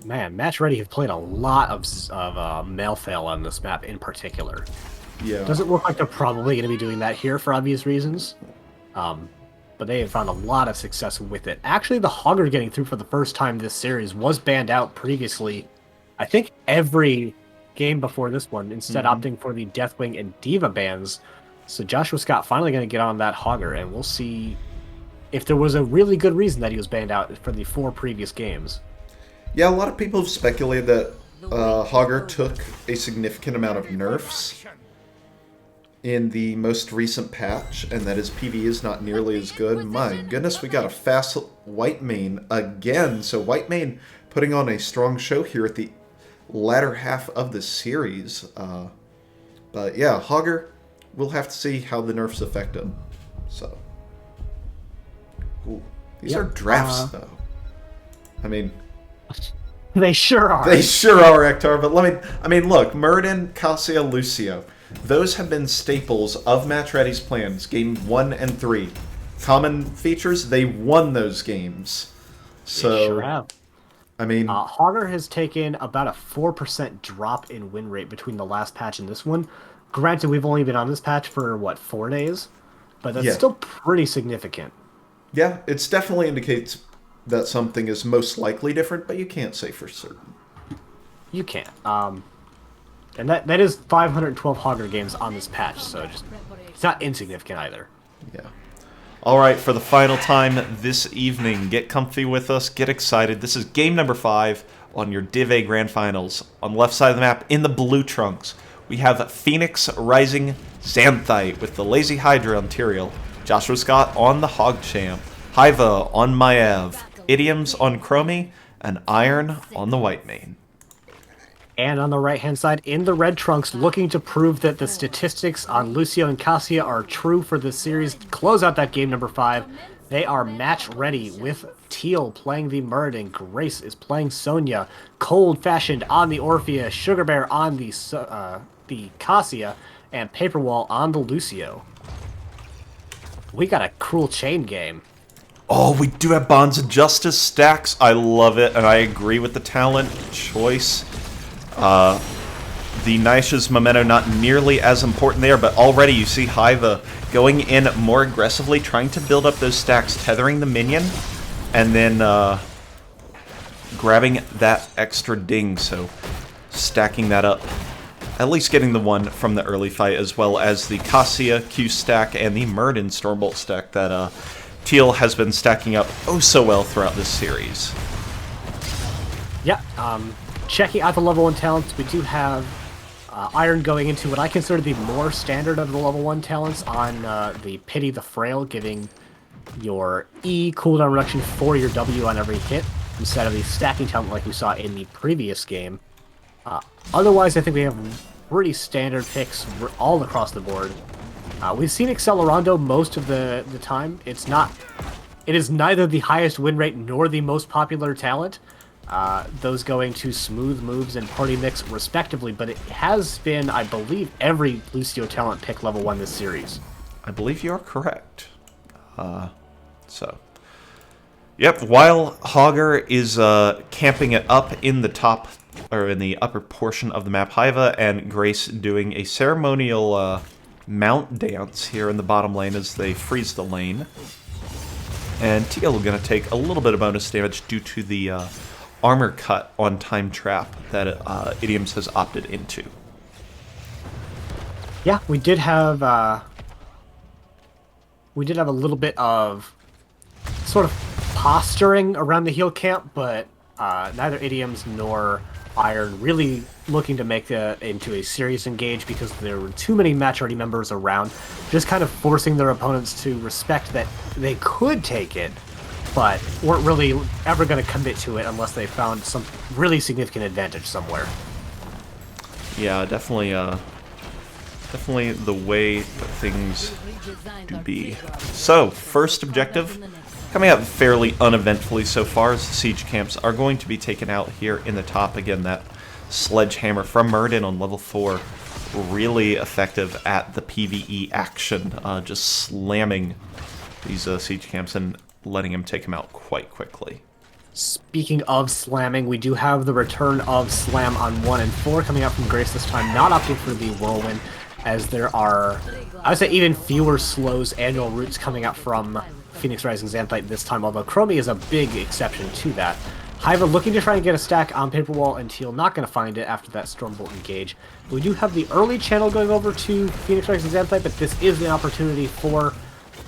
Man, Match Ready have played a lot of Malthael on this map in particular. Yeah. Doesn't look like they're probably going to be doing that here for obvious reasons. But but they have found a lot of success with it. Actually, the Hogger getting through for the first time this series was banned out previously. I think every game before this one, instead opting for the Deathwing and Diva bans. So Joshua Scott finally going to get on that Hogger, and we'll see if there was a really good reason that he was banned out for the 4 previous games. Yeah, a lot of people have speculated that Hogger took a significant amount of nerfs in the most recent patch, and that his PV is not nearly as good. My goodness, we got a fast White Mane again. So White Mane putting on a strong show here at the latter half of the series. But yeah, Hogger, we'll have to see how the nerfs affect him. So, ooh, these are drafts, though. I mean, they sure are. They sure are, Ectar. But look, Muradin, Cassia, Lucio. Those have been staples of Match Ready's plans, game 1 and 3. Common features, they won those games. So, they sure have. I mean, Hogger has taken about a 4% drop in win rate between the last patch and this one. Granted, we've only been on this patch for, 4 days? But that's still pretty significant. Yeah, it definitely indicates that something is most likely different, but you can't say for certain. You can't. And that is 512 Hogger games on this patch, so it's not insignificant either. Yeah. All right, for the final time this evening, get comfy with us, get excited. This is game number 5 on your Div A Grand Finals. On the left side of the map, in the blue trunks, we have Phoenix Rising Xanthite with the Lazy Hydra on Tyrael, Joshua Scott on the Hogchamp, Hiva on Maev, Idioms on Chromie, and Iron on the White Mane. And on the right-hand side, in the red trunks, looking to prove that the statistics on Lucio and Cassia are true for this series. To close out that game number 5, they are match ready with Teal playing the Muradin, Grace is playing Sonya, Cold Fashioned on the Orpheus, Sugar Bear on the Cassia, and Paperwall on the Lucio. We got a cruel chain game. Oh, we do have Bonds of Justice stacks. I love it, and I agree with the talent choice. The Nisha's Memento not nearly as important there, but already you see Hiva going in more aggressively, trying to build up those stacks, tethering the minion, and then grabbing that extra ding, so stacking that up. At least getting the one from the early fight, as well as the Cassia Q stack and the Muradin Stormbolt stack that Teal has been stacking up oh so well throughout this series. Yeah, checking out the level 1 talents, we do have Iron going into what I consider the more standard of the level 1 talents on the Pity the Frail, giving your E cooldown reduction for your W on every hit, instead of the stacking talent like we saw in the previous game. Otherwise, I think we have pretty standard picks all across the board. We've seen Accelerando most of the time. It is neither the highest win rate nor the most popular talent. Those going to smooth moves and party mix respectively, but it has been, I believe, every Lucio talent pick level 1 this series. I believe you are correct. Yep, while Hogger is camping it up in the top, or in the upper portion of the map, Hiva and Grace doing a ceremonial mount dance here in the bottom lane as they freeze the lane. And Teal going to take a little bit of bonus damage due to the armor cut on Time Trap that Idioms has opted into. Yeah, we did have a little bit of sort of posturing around the heel camp, but neither Idioms nor Iron really looking to make it into a serious engage because there were too many match ready members around, just kind of forcing their opponents to respect that they could take it, but weren't really ever going to commit to it unless they found some really significant advantage somewhere. Yeah, definitely the way that things do be. So, first objective, coming out fairly uneventfully so far, as the siege camps are going to be taken out here in the top. Again, that sledgehammer from Muradin on level 4, really effective at the PvE action, just slamming these siege camps and letting him take them out quite quickly. Speaking of slamming, we do have the return of Slam on 1 and 4 coming out from Grace this time, not opting for the Whirlwind, as there are, I would say, even fewer slows annual roots coming out from Phoenix Rising Xanthite this time, although Chromie is a big exception to that. Hiva looking to try and get a stack on Paper Wall, and Teal not going to find it after that Stormbolt engage. We do have the early channel going over to Phoenix Rising Xanthite, but this is an opportunity for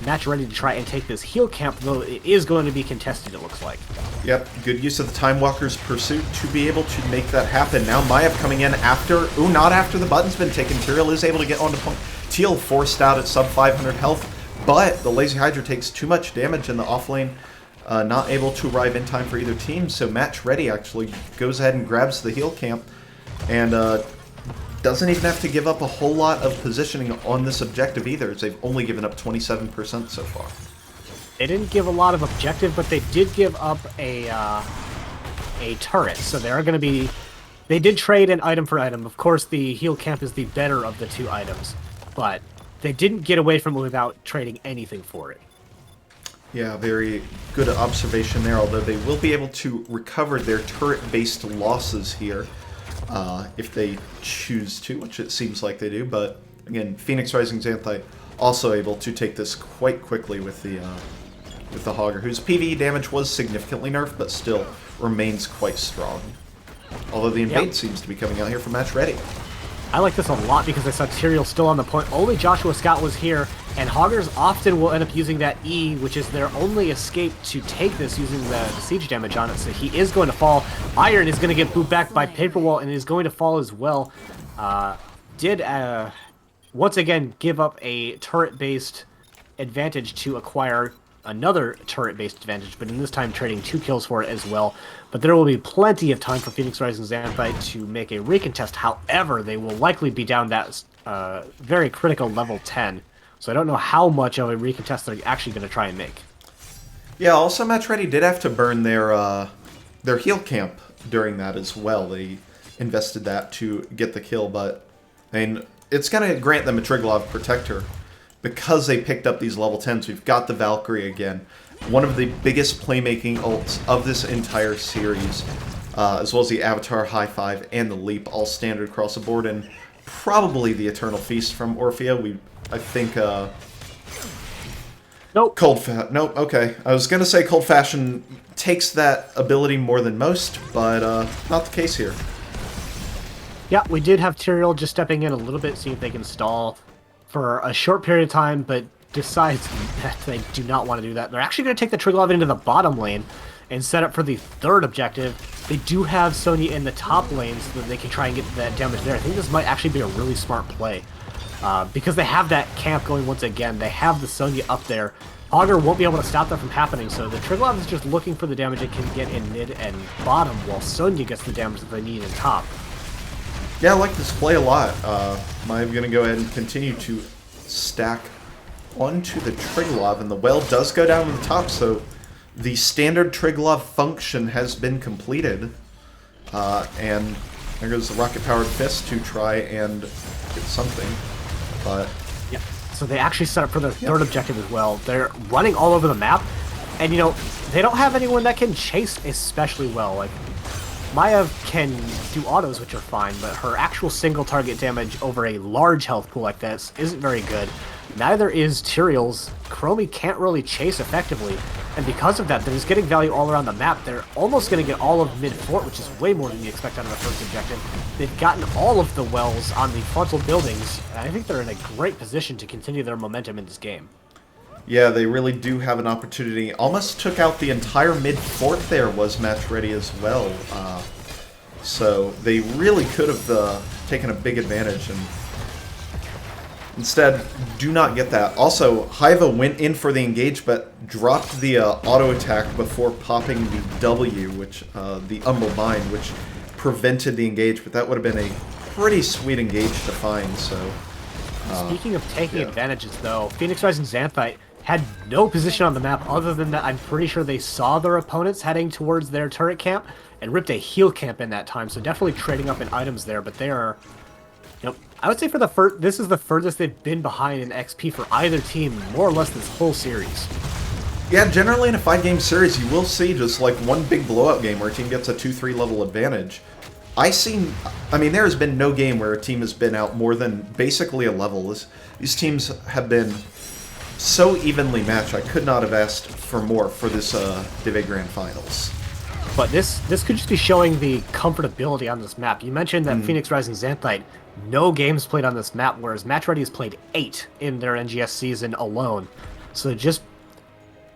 Match Ready to try and take this heal camp, though it is going to be contested, it looks like. Yep, good use of the Time Walker's Pursuit to be able to make that happen. Now Maiev coming in after, not after the button's been taken. Tyrael is able to get onto point. Teal forced out at sub 500 health, but the Lazy Hydra takes too much damage in the off lane. Not able to arrive in time for either team, so Match Ready actually goes ahead and grabs the heal camp, and doesn't even have to give up a whole lot of positioning on this objective either, as they've only given up 27% so far. They didn't give a lot of objective, but they did give up a turret, so they are going to be... They did trade an item for item. Of course, the heal camp is the better of the two items, but they didn't get away from it without trading anything for it. Yeah, very good observation there, although they will be able to recover their turret-based losses here if they choose to, which it seems like they do. But again, Phoenix Rising Xanthite also able to take this quite quickly with the Hogger, whose PvE damage was significantly nerfed, but still remains quite strong. Although the invade seems to be coming out here from Match Ready. I like this a lot because I saw Tyrael still on the point. Only Joshua Scott was here, and Hoggers often will end up using that E, which is their only escape to take this using the siege damage on it. So he is going to fall. Iron is going to get booped back by Paper Wall and is going to fall as well. Did once again give up a turret-based advantage to acquire another turret-based advantage, but in this time trading 2 kills for it as well. But there will be plenty of time for Phoenix Rising Xanthite to make a recontest. However, they will likely be down that very critical level 10. So I don't know how much of a recontest they're actually going to try and make. Yeah, also Match Ready did have to burn their heal camp during that as well. They invested that to get the kill, but I mean, it's going to grant them a Triglav Protector. Because they picked up these level 10s, we've got the Valkyrie again. One of the biggest playmaking ults of this entire series, as well as the Avatar, High Five, and the Leap, all standard across the board, and probably the Eternal Feast from Orphea. I think, Nope. Nope, okay. I was going to say Cold Fashion takes that ability more than most, but not the case here. Yeah, we did have Tyrael just stepping in a little bit, seeing if they can stall for a short period of time, but decides that they do not want to do that. They're actually going to take the Triglav into the bottom lane and set up for the third objective. They do have Sonya in the top lane so that they can try and get that damage there. I think this might actually be a really smart play. Because they have that camp going once again. They have the Sonya up there. Augur won't be able to stop that from happening, so the Triglav is just looking for the damage it can get in mid and bottom, while Sonya gets the damage that they need in top. Yeah, I like this play a lot. I'm going to go ahead and continue to stack onto the Triglav, and the well does go down to the top, so the standard Triglav function has been completed. And there goes the rocket-powered fist to try and get something. But yeah, so they actually set up for their third objective as well. They're running all over the map, and you know, they don't have anyone that can chase especially well. Like, Maiev can do autos, which are fine, but her actual single target damage over a large health pool like this isn't very good. Neither is Tyrael's. Chromie can't really chase effectively, and because of that, they're just getting value all around the map. They're almost going to get all of mid-fort, which is way more than you expect out of the first objective. They've gotten all of the wells on the frontal buildings, and I think they're in a great position to continue their momentum in this game. yeah, they really do have an opportunity. Almost took out the entire mid-fort there was Match Ready as well. So they really could have taken a big advantage, and instead do not get that. Also, Hiva went in for the engage, but dropped the auto attack before popping the W, which the Humble Bind, which prevented the engage. But that would have been a pretty sweet engage to find. So, speaking of taking advantages, though, Phoenix Rising Xanthite had no position on the map other than that I'm pretty sure they saw their opponents heading towards their turret camp and ripped a heal camp in that time. So definitely trading up in items there, but they are, you know, I would say for the first, this is the furthest they've been behind in XP for either team, more or less this whole series. yeah, generally in a 5-game series, you will see just like one big blowout game where a team gets a 2-3 level advantage. I mean, there has been no game where a team has been out more than basically a level. These teams have been so evenly matched. I could not have asked for more for this Dive Grand Finals. But this could just be showing the comfortability on this map. You mentioned that Phoenix Rising Xanthite, no games played on this map, whereas Match Ready has played 8 in their NGS season alone. So just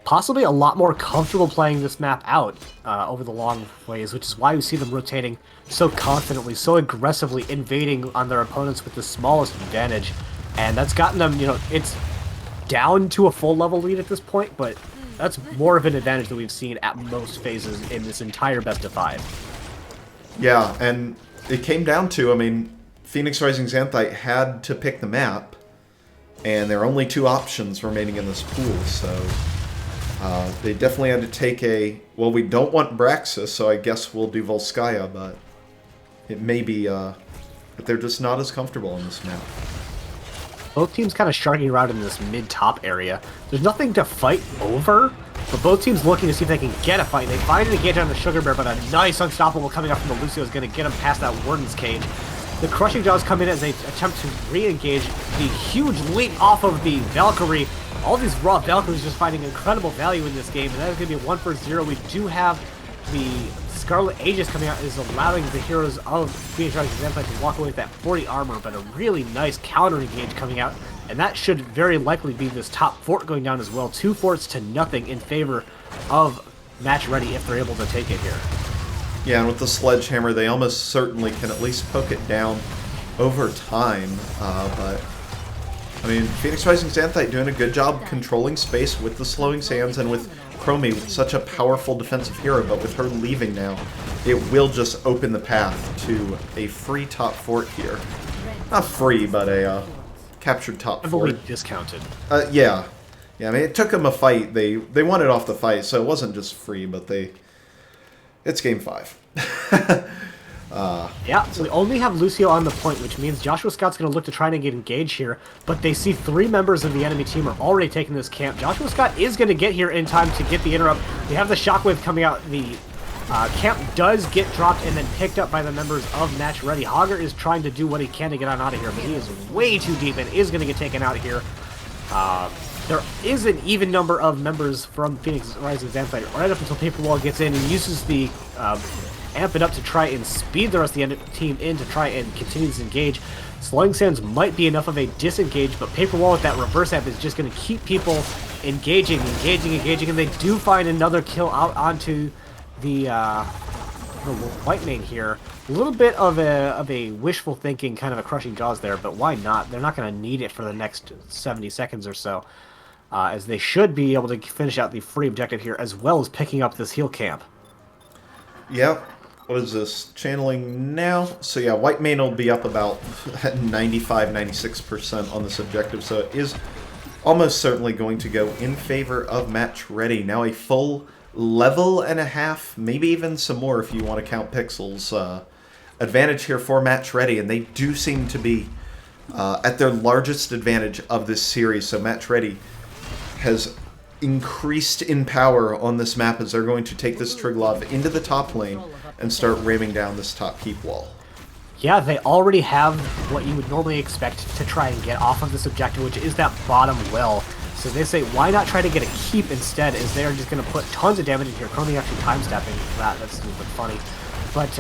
possibly a lot more comfortable playing this map out over the long ways, which is why we see them rotating so confidently, so aggressively invading on their opponents with the smallest advantage. And that's gotten them, it's down to a full level lead at this point, but that's more of an advantage than we've seen at most phases in this entire best of 5. Yeah, and it came down to, I mean, Phoenix Rising Xanthite had to pick the map, and there are only 2 options remaining in this pool, so they definitely had to take well, we don't want Braxis, so I guess we'll do Volskaya, but it may be, but they're just not as comfortable on this map. Both teams kind of sharking around in this mid-top area. There's nothing to fight over, but both teams looking to see if they can get a fight. They find an engage on the Sugar Bear, but a nice Unstoppable coming up from the Lucio is going to get him past that Warden's Cage. The Crushing Jaws come in as they attempt to re-engage. The huge leap off of the Valkyrie. All these raw Valkyries just finding incredible value in this game, and that is going to be a 1-for-0. We do have the Scarlet Aegis coming out, is allowing the heroes of Phoenix Rising Xanthite to walk away with that 40 armor, but a really nice counter engage coming out, and that should very likely be this top fort going down as well. 2 forts to nothing in favor of Match Ready if they're able to take it here. Yeah, and with the Sledgehammer, they almost certainly can at least poke it down over time, but I mean, Phoenix Rising Xanthite doing a good job controlling space with the Slowing Sands and with Chromie, such a powerful defensive hero, but with her leaving now, it will just open the path to a free top fort here. Not free, but a captured top fort. Heavily discounted. Yeah. Yeah, I mean, it took them a fight. They wanted off the fight, so it wasn't just free, but it's game 5. Yeah, so they only have Lucio on the point, which means Joshua Scott's going to look to try and get engaged here, but they see 3 members of the enemy team are already taking this camp. Joshua Scott is going to get here in time to get the interrupt. We have the Shockwave coming out. The camp does get dropped and then picked up by the members of Match Ready. Hogger is trying to do what he can to get on out of here, but he is way too deep and is going to get taken out here. There is an even number of members from Phoenix Rising Xanthite right up until Paper Wall gets in and uses the amp it up to try and speed the rest of the team in to try and continue this engage. Slowing Sands might be enough of a disengage, but Paper Wall with that reverse amp is just going to keep people engaging, and they do find another kill out onto the white main here. A little bit of a wishful thinking, kind of a Crushing Jaws there, but why not? They're not going to need it for the next 70 seconds or so, as they should be able to finish out the free objective here, as well as picking up this heal camp. Yep. What is this? Channeling now? So yeah, white main will be up about 95-96% on this objective, so it is almost certainly going to go in favor of Match Ready. Now a full level and a half, maybe even some more if you want to count pixels, advantage here for Match Ready, and they do seem to be at their largest advantage of this series. So Match Ready has increased in power on this map as they're going to take this Triglav into the top lane and start ramming down this top keep wall. Yeah, they already have what you would normally expect to try and get off of this objective, which is that bottom well. So they say, why not try to get a keep instead, as they're just going to put tons of damage in here. Chromie actually time-stepping that. That's a little bit funny. But,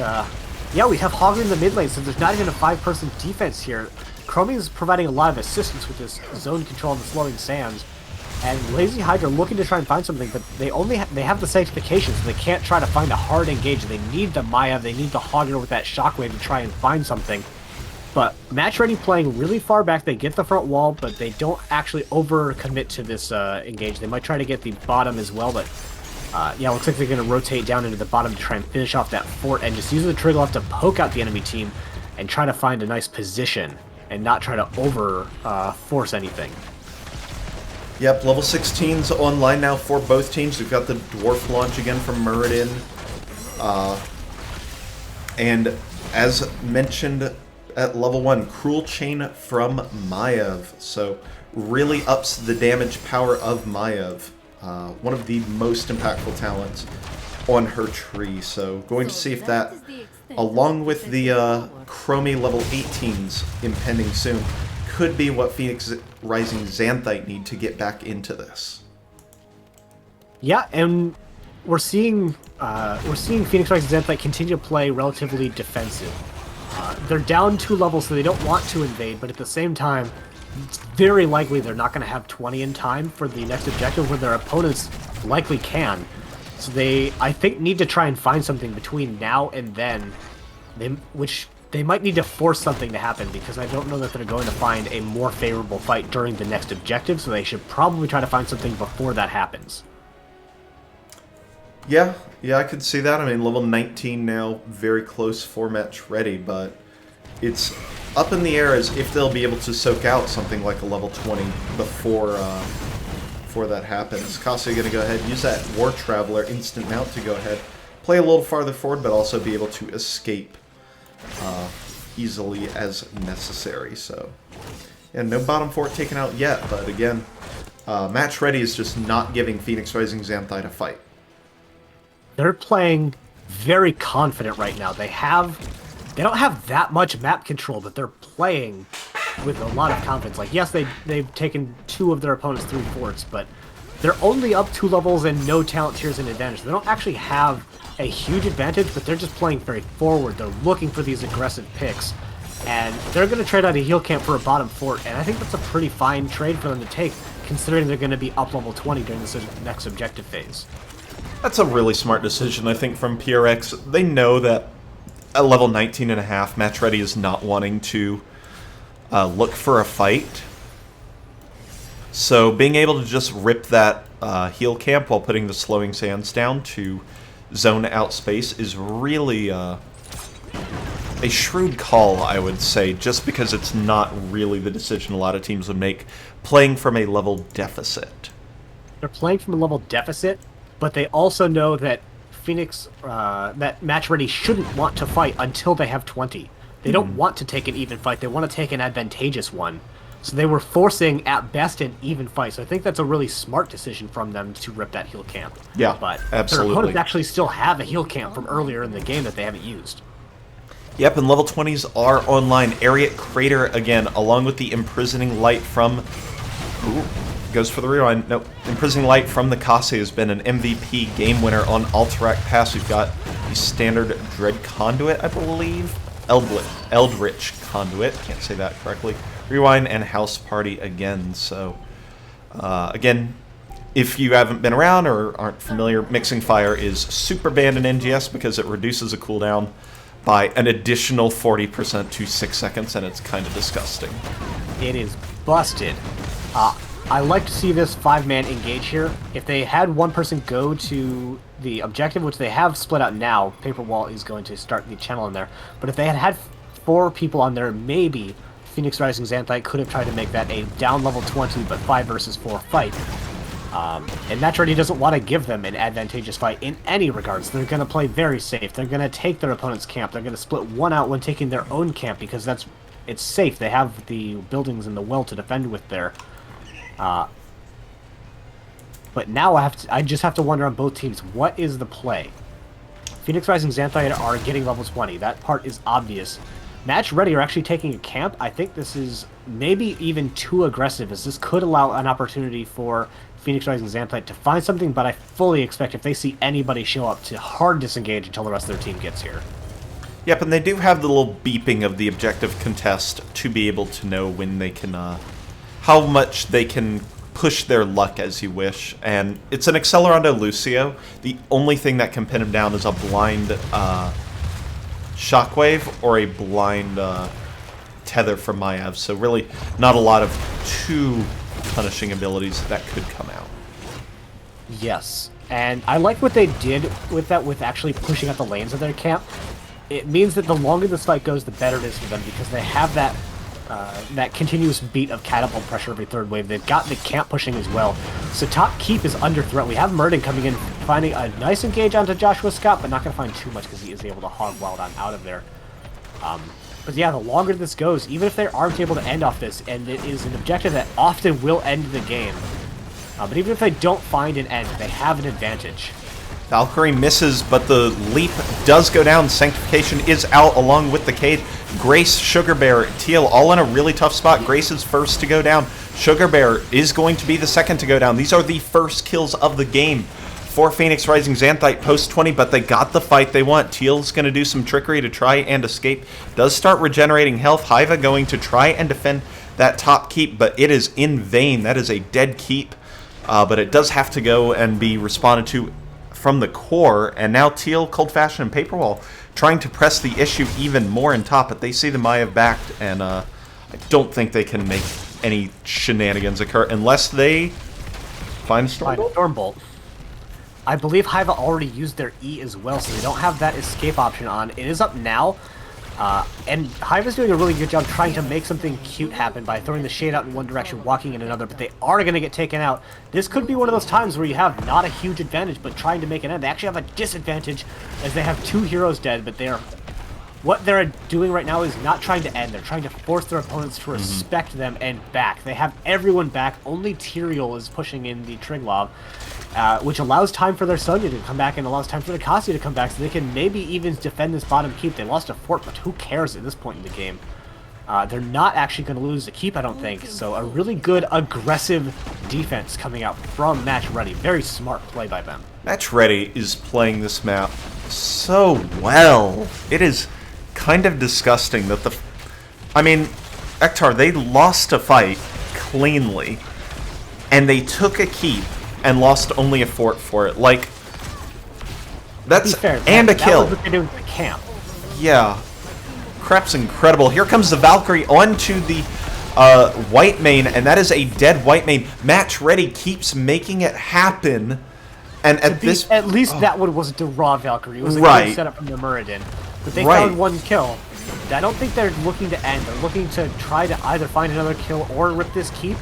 yeah, we have Hogger in the mid lane, so there's not even a 5-person defense here. Chromie is providing a lot of assistance with this zone control and the Slowing Sands. And Lazy Hydra looking to try and find something, but they have the sanctification, so they can't try to find a hard engage. They need the Maya, they need the Hogger with that Shockwave to try and find something. But Match Ready playing really far back. They get the front wall, but they don't actually over-commit to this engage. They might try to get the bottom as well, but yeah, looks like they're going to rotate down into the bottom to try and finish off that fort and just use the Triglav to poke out the enemy team and try to find a nice position and not try to over-force anything. Yep, level 16's online now for both teams. We've got the Dwarf launch again from Muradin. And as mentioned at level 1, Cruel Chain from Maiev. So really ups the damage power of Maiev. One of the most impactful talents on her tree. So going to see if that, along with the Chromie level 18s impending soon, could be what Phoenix Rising Xanthite need to get back into this. Yeah, and we're seeing Phoenix Rising Xanthite continue to play relatively defensive. They're down 2 levels, so they don't want to invade, but at the same time, it's very likely they're not going to have 20 in time for the next objective, where their opponents likely can. So they, I think, need to try and find something between now and then, which they might need to force something to happen, because I don't know that they're going to find a more favorable fight during the next objective, so they should probably try to find something before that happens. Yeah, I could see that. I mean, level 19 now, very close for match ready, but it's up in the air as if they'll be able to soak out something like a level 20 before that happens. Kasi going to go ahead, use that War Traveler instant mount to go ahead, play a little farther forward, but also be able to escape easily as necessary. So, and no bottom fort taken out yet, but again, match ready is just not giving Phoenix Rising Xanthite a fight. They're playing very confident right now. They don't have that much map control, but they're playing with a lot of confidence. Like, yes, they've taken 2 of their opponents' 3 forts, but they're only up 2 levels and no talent tiers in advantage. They don't actually have a huge advantage, but they're just playing very forward. They're looking for these aggressive picks, and they're going to trade out a heal camp for a bottom fort, and I think that's a pretty fine trade for them to take, considering they're going to be up level 20 during this next objective phase. That's a really smart decision, I think, from PRX. They know that at level 19.5, match ready is not wanting to look for a fight. So being able to just rip that heal camp while putting the slowing sands down to zone out space is really a shrewd call, I would say, just because it's not really the decision a lot of teams would make, playing from a level deficit. They're playing from a level deficit, but they also know that that match ready shouldn't want to fight until they have 20. They don't want to take an even fight. They want to take an advantageous one. So they were forcing, at best, an even fight. So I think that's a really smart decision from them to rip that heal camp. Yeah, but absolutely. Their opponents actually still have a heal camp from earlier in the game that they haven't used. Yep, and level 20s are online. Ariat Crater, again, along with the Imprisoning Light from... Ooh, goes for the rewind. Nope. Imprisoning Light from the Kase has been an MVP game winner on Alterac Pass. We've got the standard Dread Conduit, I believe. Eldritch Conduit. Can't say that correctly. Rewind and House Party again. So, again, if you haven't been around or aren't familiar, Mixing Fire is super banned in NGS because it reduces a cooldown by an additional 40% to 6 seconds, and it's kind of disgusting. It is busted. I like to see this 5-man engage here. If they had one person go to the objective, which they have split out now, Paper Wall is going to start the channel in there. But if they had 4 people on there, maybe Phoenix Rising Xanthite could have tried to make that a down level 20 but 5 versus 4 fight. And Match Ready doesn't want to give them an advantageous fight in any regards. They're going to play very safe. They're going to take their opponent's camp. They're going to split one out when taking their own camp because it's safe. They have the buildings and the well to defend with there. But now I just have to wonder on both teams, what is the play? Phoenix Rising Xanthite are getting level 20. That part is obvious. Match Ready are actually taking a camp. I think this is maybe even too aggressive, as this could allow an opportunity for Phoenix Rising Xanthite to find something, but I fully expect if they see anybody show up to hard disengage until the rest of their team gets here. Yep, and they do have the little beeping of the objective contest to be able to know when they can, how much they can push their luck as you wish. And it's an Accelerando Lucio. The only thing that can pin him down is a blind Shockwave or a blind Tether from Mayav. So really not a lot of too punishing abilities that could come out. Yes, and I like what they did with that, with actually pushing out the lanes of their camp. It means that the longer this fight goes, the better it is for them, because they have that that continuous beat of catapult pressure every third wave. They've got the camp pushing as well. So top keep is under threat. We have Murden coming in, finding a nice engage onto Joshua Scott, but not going to find too much because he is able to hog wild on out of there. But yeah, the longer this goes, even if they aren't able to end off this, and it is an objective that often will end the game, but even if they don't find an end, they have an advantage. Valkyrie misses, but the leap does go down. Sanctification is out along with the Cade. Grace, Sugar Bear, Teal all in a really tough spot. Grace is first to go down. Sugar Bear is going to be the second to go down. These are the first kills of the game for Phoenix Rising Xanthite post 20, but they got the fight they want. Teal's going to do some trickery to try and escape. Does start regenerating health. Hiva going to try and defend that top keep, but it is in vain. That is a dead keep, but it does have to go and be responded to from the core, and now Teal, Cold Fashion, and Paper Wall trying to press the issue even more in top, but they see the Maya backed, and I don't think they can make any shenanigans occur unless they find a Stormbolt. I believe Hiva already used their E as well, so they don't have that escape option on. It is up now, and Hiva's doing a really good job trying to make something cute happen by throwing the shade out in one direction, walking in another, but they are going to get taken out. This could be one of those times where you have not a huge advantage, but trying to make an end. They actually have a disadvantage as they have 2 heroes dead, but what they're doing right now is not trying to end. They're trying to force their opponents to respect them and back. They have everyone back. Only Tyrael is pushing in the Triglav, which allows time for their Sonya to come back and allows time for the Cassia to come back so they can maybe even defend this bottom keep. They lost a fort, but who cares at this point in the game? They're not actually going to lose the keep, I don't think. So a really good, aggressive defense coming out from Match Ready. Very smart play by them. Match Ready is playing this map so well. It is kind of disgusting that I mean, Ectar, they lost a fight cleanly, and they took a keep and lost only a fort for it. Like, that's fair, and a kill. That was what they did with the camp. Yeah, crap's incredible. Here comes the Valkyrie onto the white main, and that is a dead white main. Match Ready keeps making it happen, and at least that one wasn't a raw Valkyrie. It was a good setup from the Muradin. But they found one kill. I don't think they're looking to end. They're looking to try to either find another kill or rip this keep,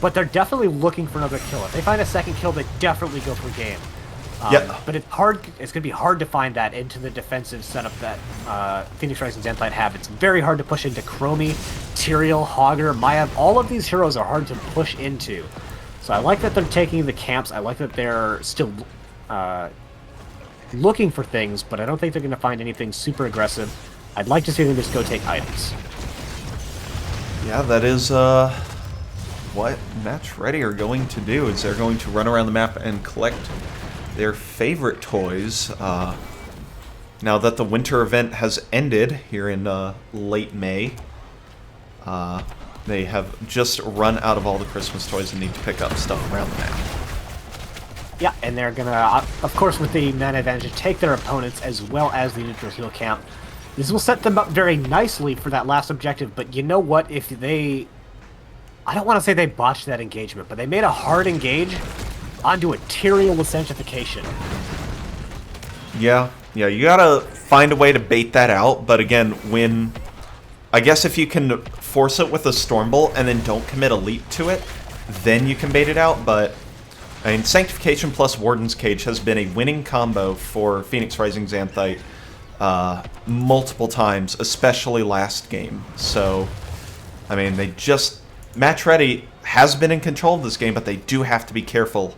but they're definitely looking for another kill. If they find a second kill, they definitely go for game. But it's hard. It's going to be hard to find that into the defensive setup that Phoenix Rising Xanthite have. It's very hard to push into Chromie, Tyrael, Hogger, Maya. All of these heroes are hard to push into. So I like that they're taking the camps. I like that they're still looking for things, but I don't think they're going to find anything super aggressive. I'd like to see them just go take items. Yeah, that is what Match Ready are going to do, is they're going to run around the map and collect their favorite toys. Now that the winter event has ended here in late May, they have just run out of all the Christmas toys and need to pick up stuff around the map. Yeah, and they're going to, of course, with the mana advantage, take their opponents as well as the neutral heal camp. This will set them up very nicely for that last objective, but you know what? If they... I don't want to say they botched that engagement, but they made a hard engage onto a Tyrael with Sanctification. Yeah, you gotta find a way to bait that out, but again, when... I guess if you can force it with a Stormbolt and then don't commit a leap to it, then you can bait it out, but... I mean, Sanctification plus Warden's Cage has been a winning combo for Phoenix Rising Xanthite multiple times, especially last game. So, I mean, they just... Match Ready has been in control of this game, but they do have to be careful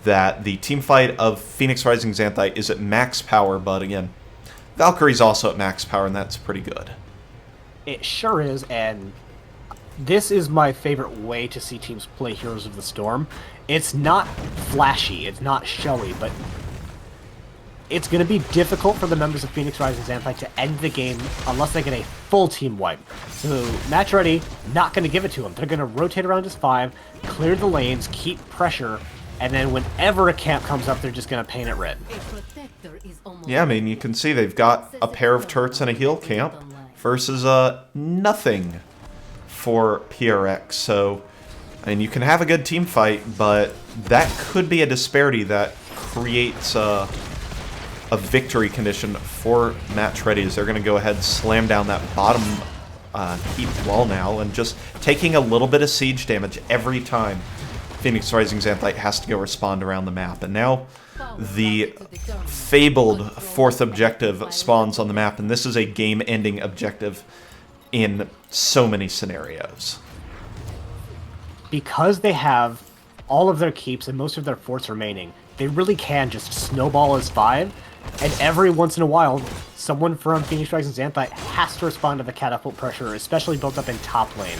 that the team fight of Phoenix Rising Xanthite is at max power, but again, Valkyrie's also at max power, and that's pretty good. It sure is, and this is my favorite way to see teams play Heroes of the Storm. It's not flashy, it's not showy, but it's going to be difficult for the members of Phoenix Rising Xanthite to end the game unless they get a full team wipe. So Match Ready, not going to give it to them. They're going to rotate around as 5, clear the lanes, keep pressure, and then whenever a camp comes up, they're just going to paint it red. Yeah, I mean, you can see they've got a pair of turrets and a heal camp versus nothing for PRX. So, I mean, you can have a good team fight, but that could be a disparity that creates a victory condition for Match Ready, as they're going to go ahead and slam down that bottom keep wall now, and just taking a little bit of siege damage every time Phoenix Rising Xanthite has to go respond around the map. And now the fabled 4th objective spawns on the map, and this is a game-ending objective in so many scenarios. Because they have all of their keeps and most of their forts remaining, they really can just snowball as 5, and every once in a while, someone from Phoenix Rising Xanthite has to respond to the catapult pressure, especially built up in top lane.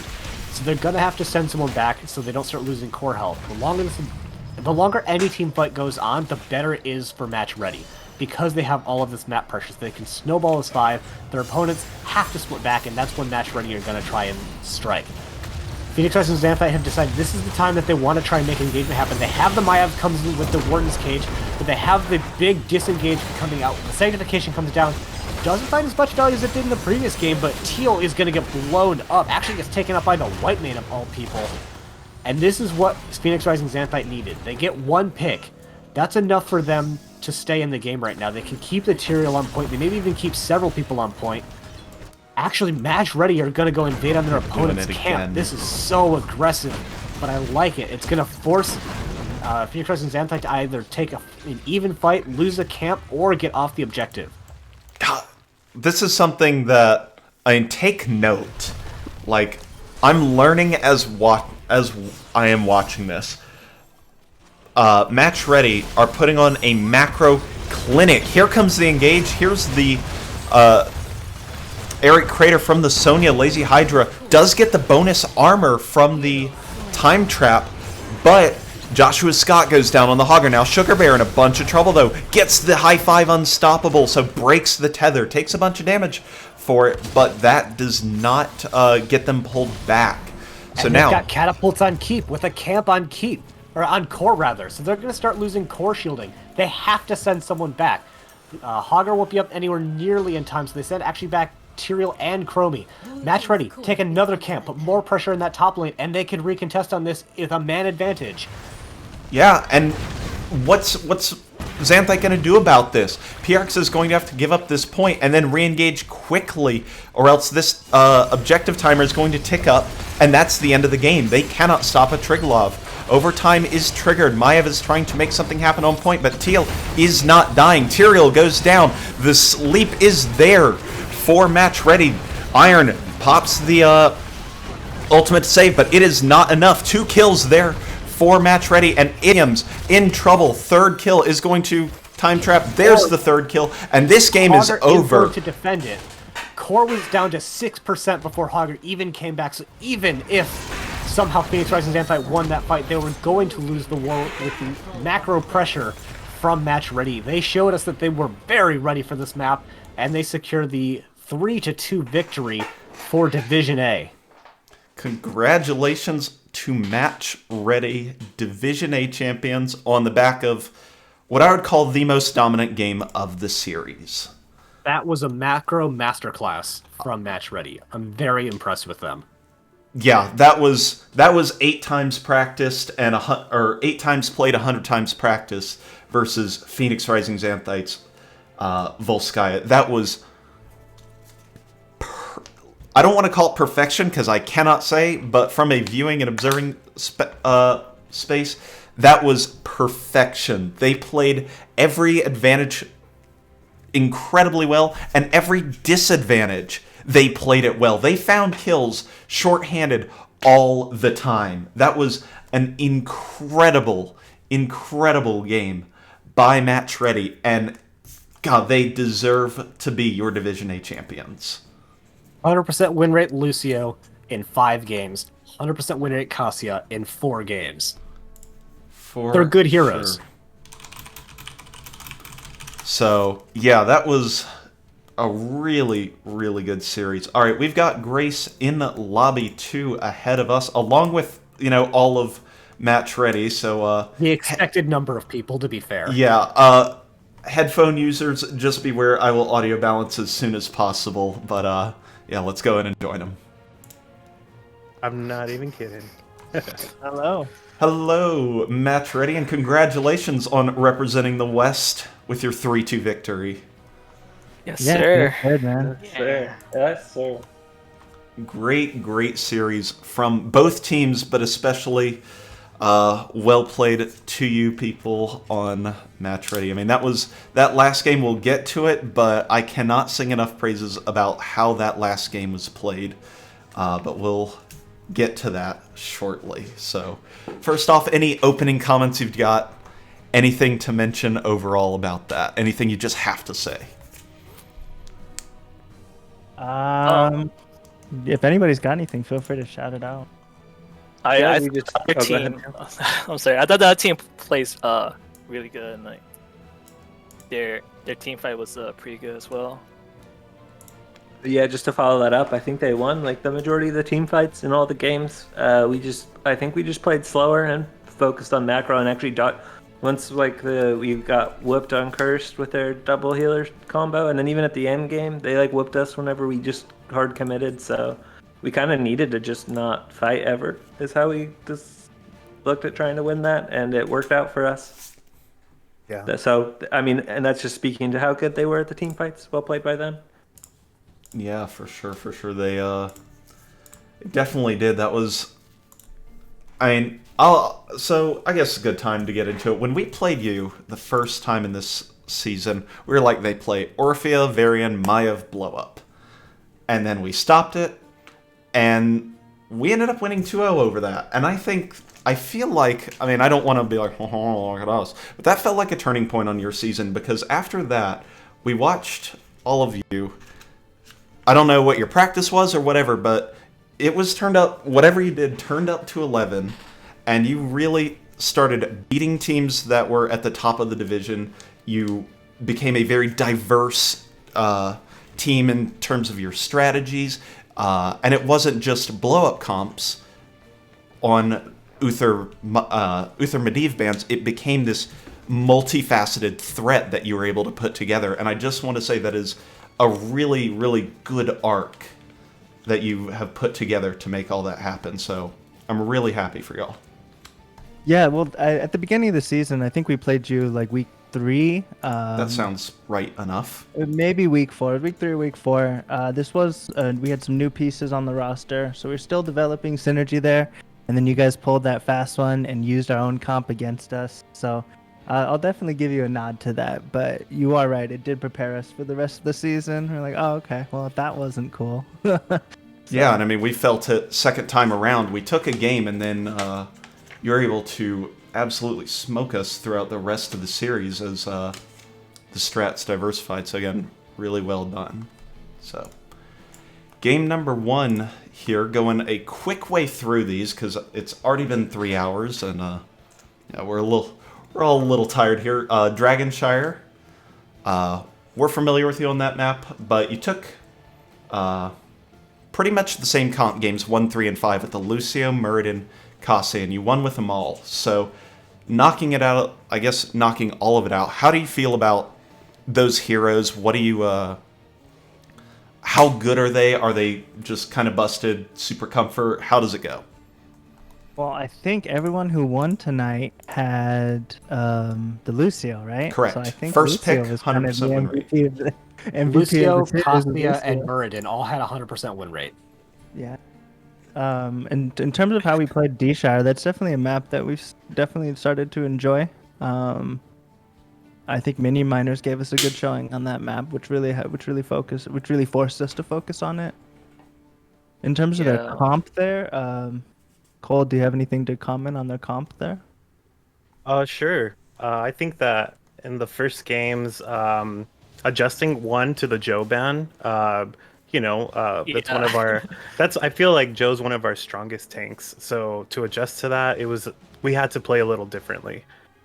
So they're gonna have to send someone back so they don't start losing core health. The longer any team fight goes on, the better it is for match ready. Because they have all of this map pressure, so they can snowball as 5, their opponents have to split back, and that's when match ready are gonna try and strike. Phoenix Rising Xanthite have decided this is the time that they want to try and make engagement happen. They have the Mayav comes in with the Warden's Cage, but they have the big disengage coming out. The Sanctification comes down. Doesn't find as much value as it did in the previous game, but Teal is going to get blown up. Actually gets taken up by the White Mane of all people. And this is what Phoenix Rising Xanthite needed. They get 1 pick. That's enough for them to stay in the game right now. They can keep the Tyrael on point. They maybe even keep several people on point. Actually, match ready are going to go invade on their opponent's camp. This is so aggressive, but I like it. It's going to force Phoenix Rising Xanthite to either take an even fight, lose a camp, or get off the objective. God, this is something that take note. Like, I'm learning as I am watching this. Match ready are putting on a macro clinic. Here comes the engage. Here's the Eric Crater from the Sonya. Lazy Hydra does get the bonus armor from the time trap, but Joshua Scott goes down on the Hogger. Now Sugar Bear in a bunch of trouble, though. Gets the high 5 unstoppable, so breaks the tether. Takes a bunch of damage for it, but that does not get them pulled back. So and now they've got catapults on keep with a camp on keep, or on core rather. So they're going to start losing core shielding. They have to send someone back. Hogger won't be up anywhere nearly in time, so they send actually back Tyrael and Chromie. Match ready. Take another camp. Put more pressure in that top lane, and they can recontest on this with a man advantage. Yeah, and what's Xanthite going to do about this? PRX is going to have to give up this point and then re-engage quickly, or else this objective timer is going to tick up, and that's the end of the game. They cannot stop a Triglav. Overtime is triggered. Maiev is trying to make something happen on point, but Teal is not dying. Tyrael goes down. The sleep is there for match ready. Iron pops the ultimate save, but it is not enough. 2 kills there for match ready, and Idiom's in trouble. 3rd kill is going to time trap. There's the 3rd kill, and this game is over. To defend it. Core was down to 6% before Hogger even came back, so even if somehow Phoenix Rising Xanthite won that fight, they were going to lose the war with the macro pressure from match ready. They showed us that they were very ready for this map, and they secured the 3-2 victory for Division A. Congratulations to match ready Division A champions on the back of what I would call the most dominant game of the series. That was a macro masterclass from match ready. I'm very impressed with them. Yeah, that was 8 times practiced and 8 times played, 100 times practiced versus Phoenix Rising Xanthite's Volskaya. That was I don't want to call it perfection because I cannot say, but from a viewing and observing space, that was perfection. They played every advantage incredibly well, and every disadvantage, they played it well. They found kills shorthanded all the time. That was an incredible, incredible game by Match Ready, and God, they deserve to be your Division A champions. 100% win rate Lucio in 5 games. 100% win rate Cassia in 4 games. They're good heroes. Sure. So, yeah, that was a really, really good series. All right, we've got Grace in lobby 2 ahead of us, along with, all of Match Ready. So, the expected number of people, to be fair. Yeah, headphone users, just beware. I will audio balance as soon as possible. But, yeah, let's go in and join them. I'm not even kidding. Hello. Hello, Match Ready, and congratulations on representing the West with your 3-2 victory. Yes, sir. Good, man. Yes, sir. Yes, sir. Great, great series from both teams, but especially well played to you people on Match Ready. I mean, that last game, we'll get to it, but I cannot sing enough praises about how that last game was played. But we'll get to that shortly. So, first off, any opening comments you've got? anything to mention overall about that? Anything you just have to say? If anybody's got anything, feel free to shout it out. Yeah, I we thought just- their oh, go ahead, team. I'm sorry. I thought that team plays really good, and like their team fight was pretty good as well. Yeah, just to follow that up, I think they won like the majority of the team fights in all the games. I think we just played slower and focused on macro and actually once like we got whooped on cursed with their double healer combo, and then even at the end game they like whooped us whenever we just hard committed. So we kind of needed to just not fight ever. Is how we just looked at trying to win that, and it worked out for us. Yeah. So I mean, and that's just speaking to how good they were at the team fights. Well played by them. Yeah, for sure. They definitely did. That was, I mean, so I guess it's a good time to get into it. When we played you the first time in this season, we were like, they play Orphea, Varian, Maiev, Blow Up. And then we stopped it, and we ended up winning 2-0 over that. And I feel like, I mean, I don't want to be like, oh, look at us. But that felt like a turning point on your season, because after that, we watched all of you. I don't know what your practice was or whatever, but it was whatever you did turned up to 11, and you really started beating teams that were at the top of the division. You became a very diverse team in terms of your strategies, and it wasn't just blow-up comps on Uther Medivh bans. It became this multifaceted threat that you were able to put together, and I just want to say that is a really, really good arc that you have put together to make all that happen. So I'm really happy for y'all. Yeah, well, at the beginning of the season, I think we played you like week 3. That sounds right enough. Maybe week 4, week 3 or week 4. This was we had some new pieces on the roster, so we're still developing synergy there. And then you guys pulled that fast one and used our own comp against us. So I'll definitely give you a nod to that. But you are right; it did prepare us for the rest of the season. We're like, oh, okay, well, that wasn't cool. Yeah, and I mean, we felt it second time around. We took a game, and then you were able to absolutely smoke us throughout the rest of the series as the strats diversified. So again, really well done. So game number 1 here, going a quick way through these because it's already been 3 hours, and yeah, we're all a little tired here. Dragonshire, we're familiar with you on that map, but you took pretty much the same comp games 1, 3, and 5 at the Lucio, Muradin, Kase, and you won with them all. So knocking it out, I guess knocking all of it out, how do you feel about those heroes? What do you, how good are they? Are they just kind of busted, super comfort? How does it go? Well, I think everyone who won tonight had the Lucio, right? Correct. So I think First Lucio pick, was kind of the 100% win rate. MVP of the MVP Lucio, of the series, Kathia, and Lucio. Muradin all had 100% win rate. Yeah. And in terms of how we played D-Shire, that's definitely a map that we've definitely started to enjoy. I think Mini Miners gave us a good showing on that map, which really forced us to focus on it. In terms of their comp there, Cole, do you have anything to comment on their comp there? Sure. I think that in the first games, adjusting 1 to the Joe ban, that's one of our. I feel like Joe's one of our strongest tanks. So to adjust to that, we had to play a little differently,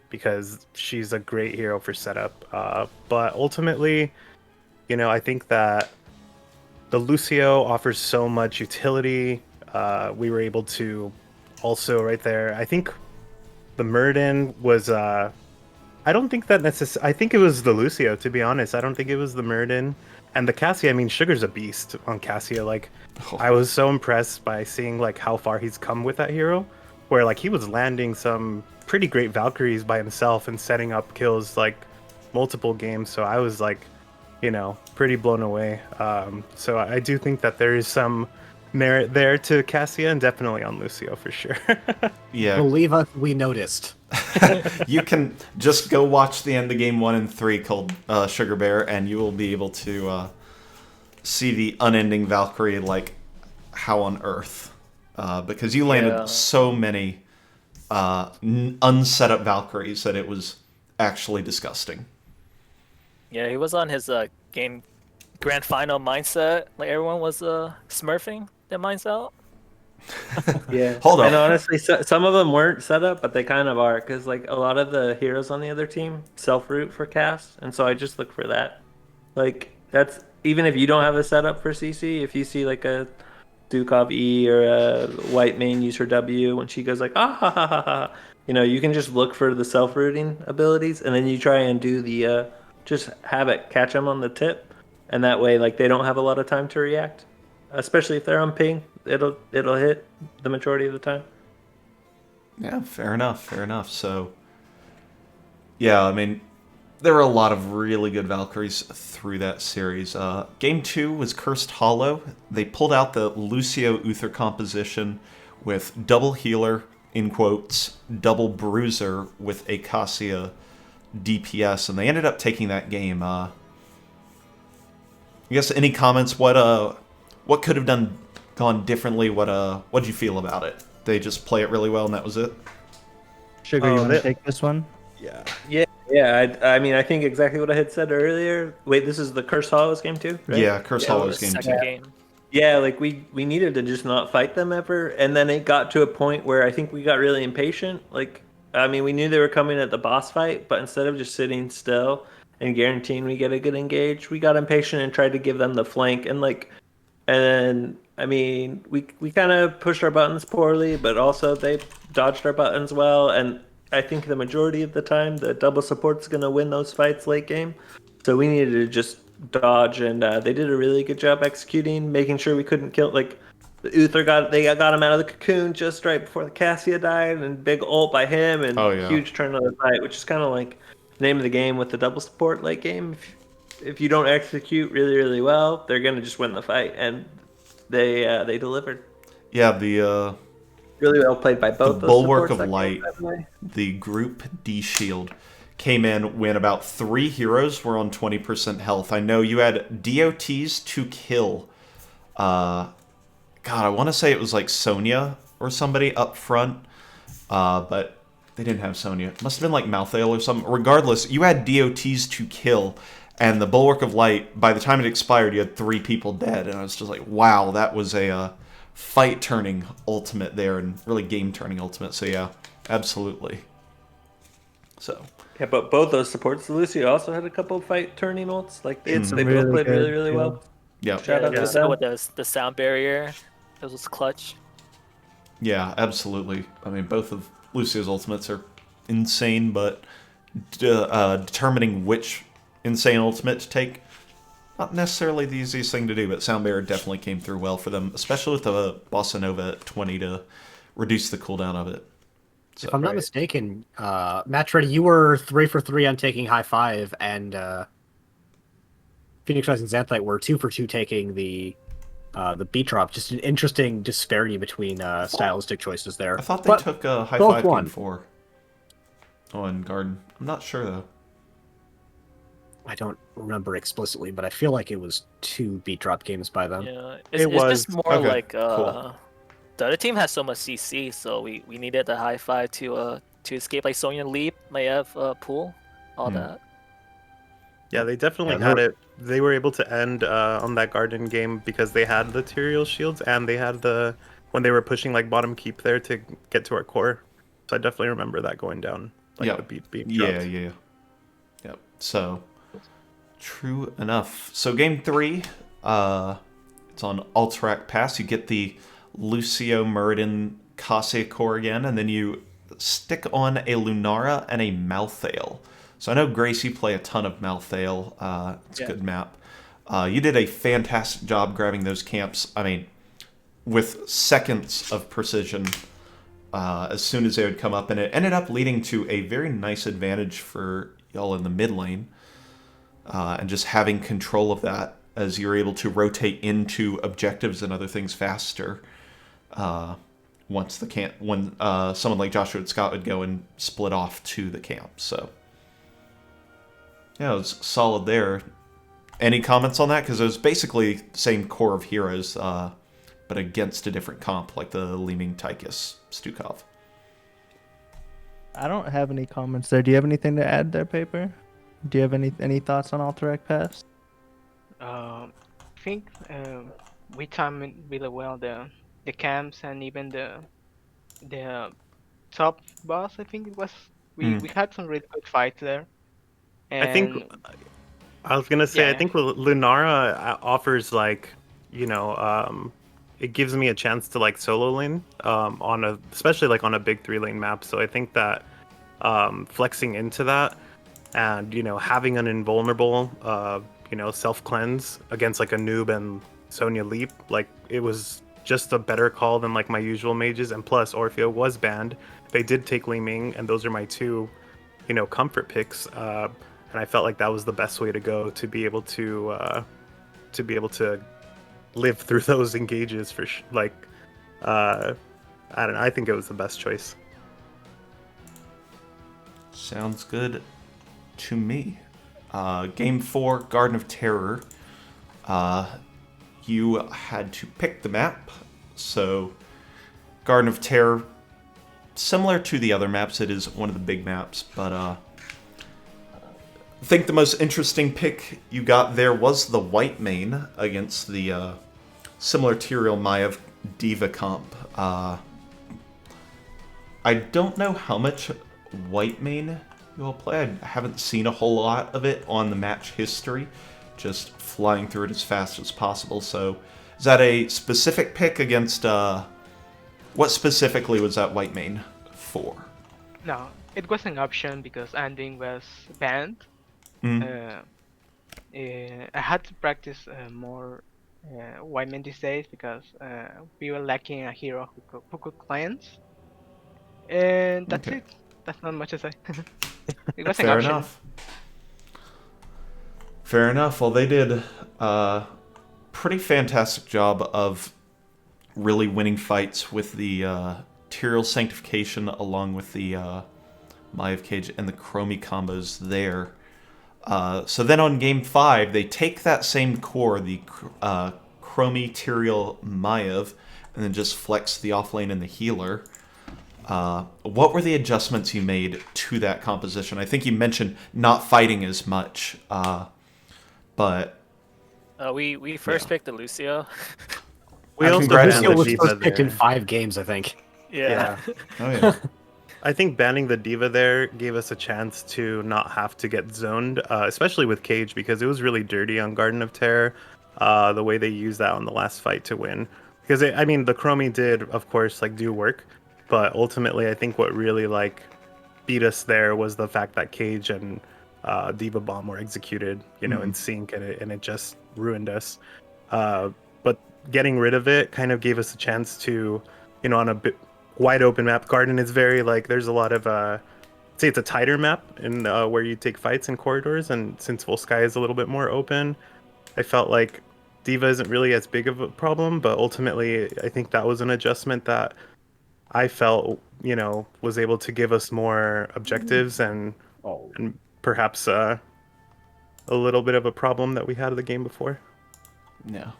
because she's a great hero for setup. But ultimately, I think that the Lucio offers so much utility. We were able to also right there. I think the Muradin was. I don't think that necessarily. I think it was the Lucio, to be honest. I don't think it was the Muradin. And the Cassia, I mean, Sugar's a beast on Cassia. Like, I was so impressed by seeing like how far he's come with that hero, where like he was landing some pretty great Valkyries by himself and setting up kills like multiple games. So I was like, pretty blown away. So I do think that there is some merit there to Cassia, and definitely on Lucio for sure. Yeah. Believe us, we noticed. You can just go watch the end of game 1 and 3 called Sugar Bear, and you will be able to see the unending Valkyrie, like, how on earth. Because you landed so many unset up Valkyries that it was actually disgusting. Yeah, he was on his game grand final mindset. Like everyone was smurfing their minds out. Yeah. Hold And up. honestly, some of them weren't set up, but they kind of are, because like a lot of the heroes on the other team self-root for cast, and so I just look for that. Like that's even if you don't have a setup for CC, if you see like a Dukov E or a white main use her W when she goes like ah ha ha ha ha, you can just look for the self-rooting abilities, and then you try and do the just have it catch them on the tip, and that way like they don't have a lot of time to react, especially if they're on ping. It'll hit the majority of the time. Yeah, fair enough, fair enough. So, yeah, I mean, there were a lot of really good Valkyries through that series. Game 2 was Cursed Hollow. They pulled out the Lucio Uther composition with double healer, in quotes, double bruiser with Acacia DPS, and they ended up taking that game. I guess any comments? What could have gone differently? What'd you feel about it? They just play it really well, and that was it. Sugar, you want to take this one? Yeah. Yeah. I mean, I think exactly what I had said earlier. Wait, this is the Cursed Hollows game too, right? Yeah, Cursed Hollows game 2. Second game. Yeah, like we needed to just not fight them ever, and then it got to a point where I think we got really impatient. Like, I mean, we knew they were coming at the boss fight, but instead of just sitting still and guaranteeing we get a good engage, we got impatient and tried to give them the flank, and I mean, we kind of pushed our buttons poorly, but also they dodged our buttons well, and I think the majority of the time the double support's gonna win those fights late game, so we needed to just dodge, and they did a really good job executing, making sure we couldn't kill. Like the Uther got him out of the cocoon just right before the Cassia died, and big ult by him, and huge turn on the fight, which is kind of like the name of the game with the double support late game. If you don't execute really really well, they're gonna just win the fight, and they delivered. Yeah, the Really well played by both. The those Bulwark supports of that Light, game, the Group D Shield, came in when about 3 heroes were on 20% health. I know you had DOTs to kill. God, I want to say it was like Sonya or somebody up front, but they didn't have Sonya. It must have been like Malthael or something. Regardless, you had DOTs to kill, and the Bulwark of Light, by the time it expired, you had 3 people dead, and I was just like, wow, that was a fight-turning ultimate there, and really game-turning ultimate, so yeah, absolutely. So... Yeah, but both those supports, Lucio also had a couple of fight-turning ults. Like they both really played good, really, really yeah. well. Yeah. Shout out to Lucio them. with the sound barrier. It was clutch. Yeah, absolutely. I mean, both of Lucio's ultimates are insane, but determining which insane ultimate to take, not necessarily the easiest thing to do, but Sound Barrier definitely came through well for them, especially with the Bossa Nova at 20 to reduce the cooldown of it. So, If I'm not mistaken, Match Ready, you were 3 for 3 on taking High Five, and Phoenix Rise and Xanthite were 2 for 2 taking the beat drop. Just an interesting disparity between stylistic choices there. I thought they took High both Five won. Game 4 on Garden. I'm not sure, though. I don't remember explicitly, but I feel like it was 2 beat drop games by them. Yeah, It it's was- just more okay, like cool. the other team has so much CC, so we needed the high five to escape. Like Sonya Leap, Mayev pool, all that. Yeah, they definitely Yeah, had it. They were able to end on that Garden game because they had the Tyrael shields, and they had when they were pushing like bottom keep there to get to our core. So I definitely remember that going down. Like Yeah. the beat Yeah, drops. yeah. Yep. So, true enough. So game 3, it's on Alterac Pass. You get the Lucio Muradin Cassia core again, and then you stick on a Lunara and a Malthael. So I know, Grace, you play a ton of Malthael. It's a good map. You did a fantastic job grabbing those camps. I mean, with seconds of precision as soon as they would come up, and it ended up leading to a very nice advantage for y'all in the mid lane, and just having control of that as you're able to rotate into objectives and other things faster. When someone like Joshua and Scott would go and split off to the camp. So yeah, it was solid there. Any comments on that? Because it was basically the same core of heroes, but against a different comp, like the Leeming Tychus Stukov. I don't have any comments there. Do you have anything to add there, Paper? Do you have any thoughts on Alterac Pass? I think we timed it really well the camps and even the top boss. I think it was we had some really good fights there, I think and I was gonna say I yeah, think Lunara offers like, you know, it gives me a chance to like solo lane on a especially like on a big 3-lane map. So I think that flexing into that and you know having an invulnerable you know self cleanse against like a noob and Sonya Leap, like it was just a better call than like my usual mages. And plus Orfeo was banned. They did take Li Ming, and those are my two, you know, comfort picks. And I felt like that was the best way to go to be able to live through those engages for like I don't know. I think it was the best choice. Sounds good to me. Game 4, Garden of Terror. You had to pick the map. So, Garden of Terror, similar to the other maps, it is one of the big maps, but I think the most interesting pick you got there was the white main against the similar Tyrael Maiev Diva comp. I don't know how much white main you will play. I haven't seen a whole lot of it on the match history, just flying through it as fast as possible. So, is that a specific pick against, what specifically was that white main for? no, it was an option because Anding was banned. I had to practice more Wyman these days because we were lacking a hero who could cleanse. And that's Okay. it. That's not much to say. It was an Fair option. enough. Fair enough. Well, they did a pretty fantastic job of really winning fights with the Tyrael Sanctification along with the Maiev Cage and the Chromie combos there. So then on game 5, they take that same core, the Chromie, Tyrael, Maiev, and then just flex the offlane and the healer. What were the adjustments you made to that composition? I think you mentioned not fighting as much, but... we first picked the Lucio. We also Congrats banned on Lucio the was Diva first picked in there. 5 games, I think. Yeah. Oh, yeah. I think banning the Diva there gave us a chance to not have to get zoned, especially with Cage, because it was really dirty on Garden of Terror, the way they used that on the last fight to win. Because, I mean, the Chromie did, of course, like do work, but ultimately I think what really, like, beat us there was the fact that Cage and Diva Bomb were executed, you know, in sync, and it just ruined us. But getting rid of it kind of gave us a chance to, you know, on a bit wide open map. Garden is very like there's a lot of say it's a tighter map in where you take fights in corridors, and since Volskaya is a little bit more open, I felt like Diva isn't really as big of a problem. But ultimately, I think that was an adjustment that I felt, you know, was able to give us more objectives and perhaps a little bit of a problem that we had in the game before. Yeah.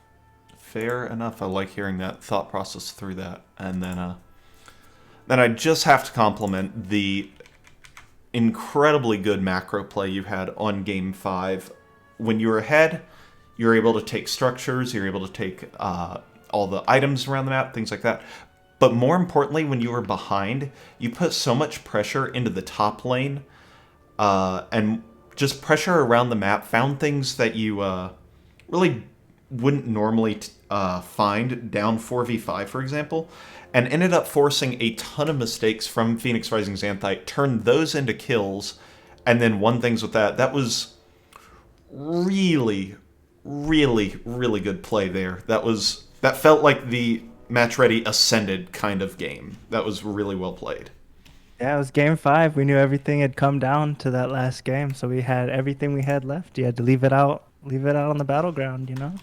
Fair enough. I like hearing that thought process through that. And then I just have to compliment the incredibly good macro play you had on Game 5. When you were ahead, you were able to take structures, you were able to take all the items around the map, things like that. But more importantly, when you were behind, you put so much pressure into the top lane and just pressure around the map, found things that you really wouldn't normally find down 4v5, for example, and ended up forcing a ton of mistakes from Phoenix Rising Xanthite, turned those into kills, and then won things with that. That was really, really, really good play there. That felt like the match ready ascended kind of game. That was really well played. Yeah, it was game 5. We knew everything had come down to that last game, so we had everything we had left. You had to leave it out on the battleground, you know?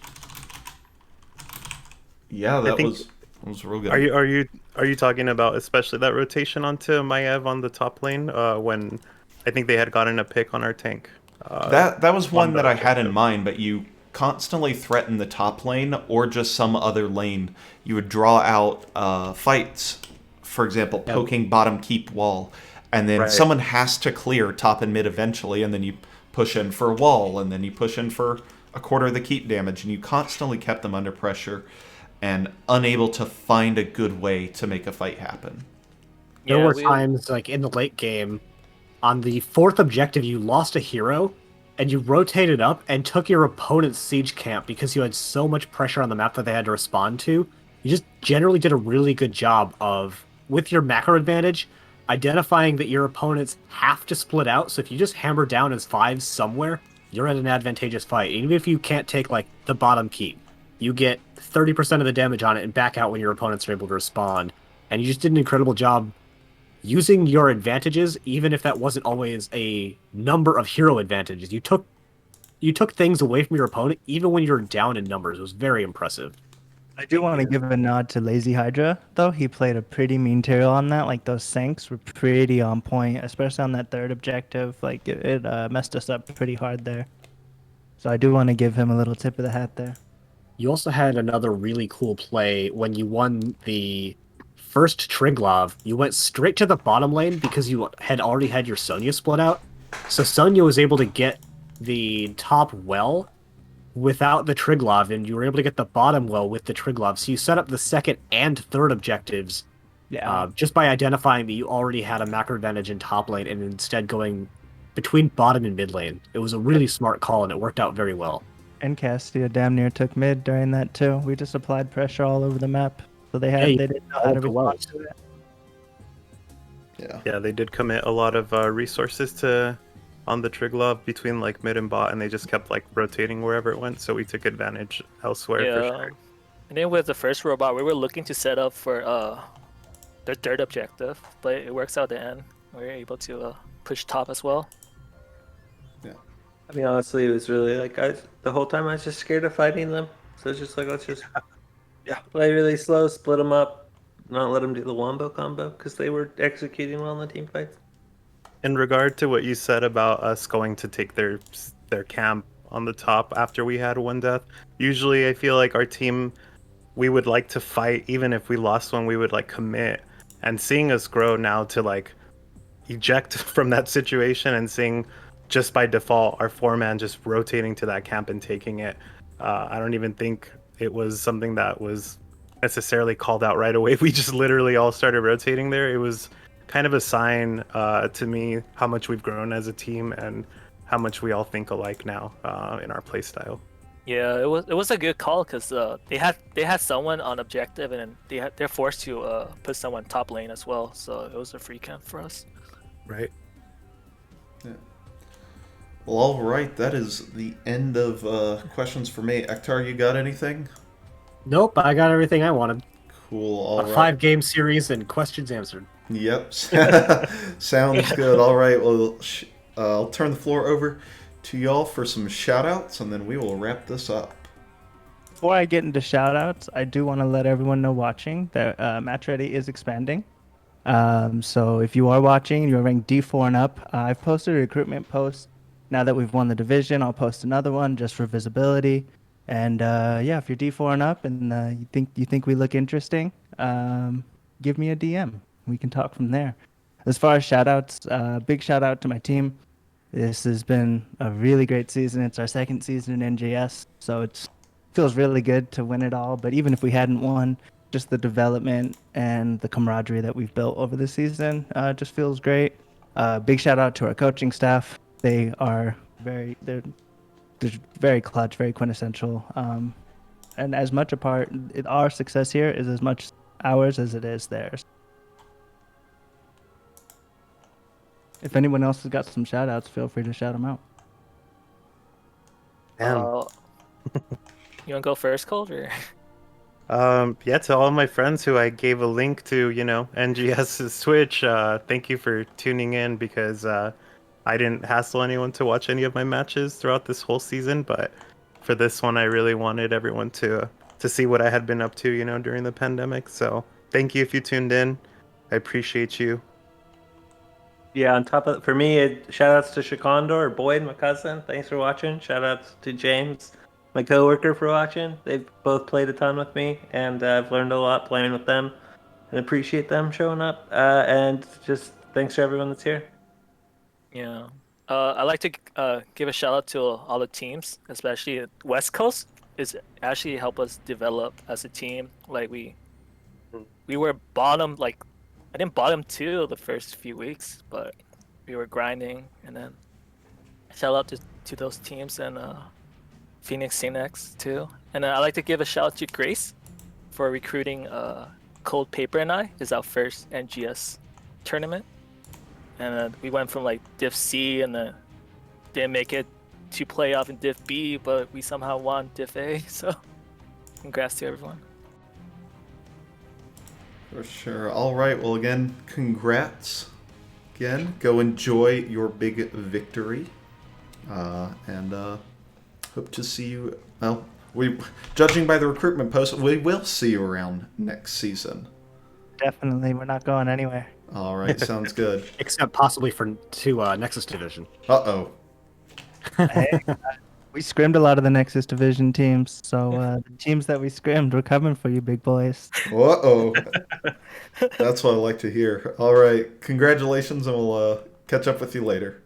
Yeah, I think- that was real good. Are you talking about especially that rotation onto Maiev on the top lane when I think they had gotten a pick on our tank? That was one the that I had in objective. mind, but you constantly threaten the top lane or just some other lane. You would draw out fights, for example, poking bottom keep wall, and then Right. someone has to clear top and mid eventually, and then you push in for a wall, and then you push in for a quarter of the keep damage, and you constantly kept them under pressure and unable to find a good way to make a fight happen. There were times, like in the late game, on the 4th objective, you lost a hero, and you rotated up and took your opponent's siege camp because you had so much pressure on the map that they had to respond to. You just generally did a really good job of, with your macro advantage, identifying that your opponents have to split out. So if you just hammer down as 5s somewhere, you're in an advantageous fight. Even if you can't take like the bottom keep, you get 30% of the damage on it and back out when your opponents are able to respond. And you just did an incredible job using your advantages, even if that wasn't always a number of hero advantages. You took things away from your opponent, even when you're down in numbers. It was very impressive. I do want to give a nod to Lazy Hydra, though. He played a pretty mean tail on that. Like, those Sanks were pretty on point, especially on that 3rd objective. Like, it messed us up pretty hard there. So I do want to give him a little tip of the hat there. You also had another really cool play when you won the first Triglav. You went straight to the bottom lane because you had already had your Sonya split out. So Sonya was able to get the top well without the Triglav, and you were able to get the bottom well with the Triglav. So you set up the 2nd and 3rd objectives just by identifying that you already had a macro advantage in top lane and instead going between bottom and mid lane. It was a really smart call, and it worked out very well. And Castia damn near took mid during that too. We just applied pressure all over the map, so they didn't know how to respond to it. Yeah, they did commit a lot of resources on the Triglav between like mid and bot, and they just kept like rotating wherever it went. So we took advantage elsewhere for sure. And then with the first robot, we were looking to set up for the 3rd objective, but it works out at the end. We were able to push top as well. Yeah. I mean, honestly, it was really like the whole time I was just scared of fighting them. So it's just like, let's just play really slow, split them up, not let them do the wombo combo because they were executing well in the team fights. In regard to what you said about us going to take their camp on the top after we had one death, usually I feel like our team, we would like to fight even if we lost one, we would like commit. And seeing us grow now to like eject from that situation and seeing just by default our 4-man just rotating to that camp and taking it, I don't even think it was something that was necessarily called out right away. We just literally all started rotating there. It was kind of a sign to me how much we've grown as a team and how much we all think alike now in our playstyle. Yeah, it was a good call because they had someone on objective, and they're forced to put someone top lane as well. So it was a free camp for us. Right. Yeah. Well, all right. That is the end of questions for me. Ectar, you got anything? Nope, I got everything I wanted. Cool. All right. 5-game series and questions answered. Yep. Sounds good. All right. Well, I'll turn the floor over to y'all for some shout-outs, and then we will wrap this up. Before I get into shout-outs, I do want to let everyone know watching that Match Ready is expanding. So if you are watching and you're ranked D4 and up, I've posted a recruitment post. Now that we've won the division, I'll post another one just for visibility. And if you're D4 and up and you think we look interesting, give me a DM. We can talk from there. As far as shout-outs, big shout-out to my team. This has been a really great season. It's our 2nd season in NGS, so it feels really good to win it all. But even if we hadn't won, just the development and the camaraderie that we've built over the season just feels great. Big shout-out to our coaching staff. They're very clutch, very quintessential. And as much a part, our success here is as much ours as it is theirs. If anyone else has got some shout outs, feel free to shout them out. You want to go first, Cold? Or? To all my friends who I gave a link to, NGS's Twitch, thank you for tuning in because I didn't hassle anyone to watch any of my matches throughout this whole season, but for this one I really wanted everyone to see what I had been up to, during the pandemic. So thank you if you tuned in. I appreciate you. Yeah, on top of for me, shout outs to Shikondor or Boyd, my cousin. Thanks for watching. Shout outs to James, my coworker, for watching. They've both played a ton with me, and I've learned a lot playing with them, and appreciate them showing up. And just thanks to everyone that's here. Yeah. I'd like to give a shout out to all the teams, especially West Coast. Is actually help us develop as a team. Like we were bottom, like I didn't bottom 2 the first few weeks, but we were grinding, and then shout out to those teams and Phoenix Cinex too. And I'd like to give a shout out to Grace for recruiting Cold Paper and I is our first NGS tournament. And we went from like Div C and then didn't make it to playoff in Div B, but we somehow won Div A. So congrats to everyone. For sure. All right. Well, again, congrats. Again, go enjoy your big victory. And hope to see you. Well, judging by the recruitment post, we will see you around next season. Definitely, we're not going anywhere. All right, sounds good. Except possibly to Nexus Division. Uh-oh. Hey, we scrimmed a lot of the Nexus Division teams, so the teams that we scrimmed, we're coming for you, big boys. Uh-oh. That's what I like to hear. All right, congratulations, and we'll catch up with you later.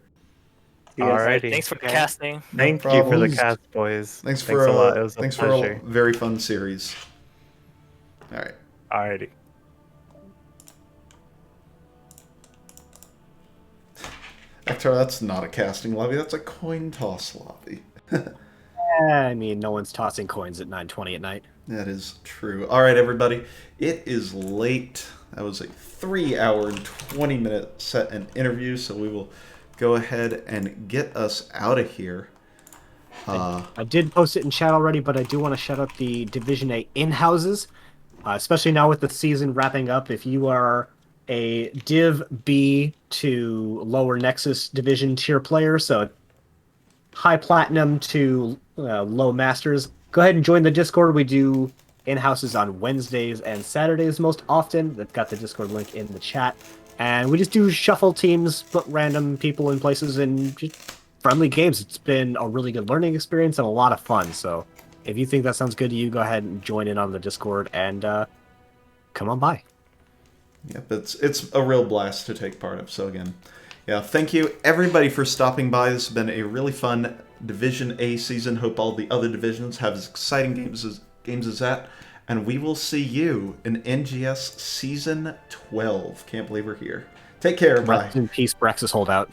Alrighty. Thanks for casting. Thank you for the problems. cast, boys. Thanks for a lot. It was a thanks pleasure. for a very fun series. All right. Alrighty. Ectar, that's not a casting lobby. That's a coin toss lobby. I mean, no one's tossing coins at 9:20 at night. That is true. All right, everybody. It is late. That was a 3-hour and 20-minute set and interview, so we will go ahead and get us out of here. I did post it in chat already, but I do want to shout out the Division A in-houses, especially now with the season wrapping up. If you are a Div B to lower Nexus Division tier player, so high Platinum to low Masters, go ahead and join the Discord. We do in-houses on Wednesdays and Saturdays most often. They've got the Discord link in the chat. And we just do shuffle teams, put random people in places, and just friendly games. It's been a really good learning experience and a lot of fun. So if you think that sounds good to you, go ahead and join in on the Discord and come on by. Yep, it's a real blast to take part of. So again, yeah, thank you everybody for stopping by. This has been a really fun Division A season. Hope all the other divisions have as exciting games as that. And we will see you in NGS Season 12. Can't believe we're here. Take care. Bye. Rest in peace, Braxis holdout.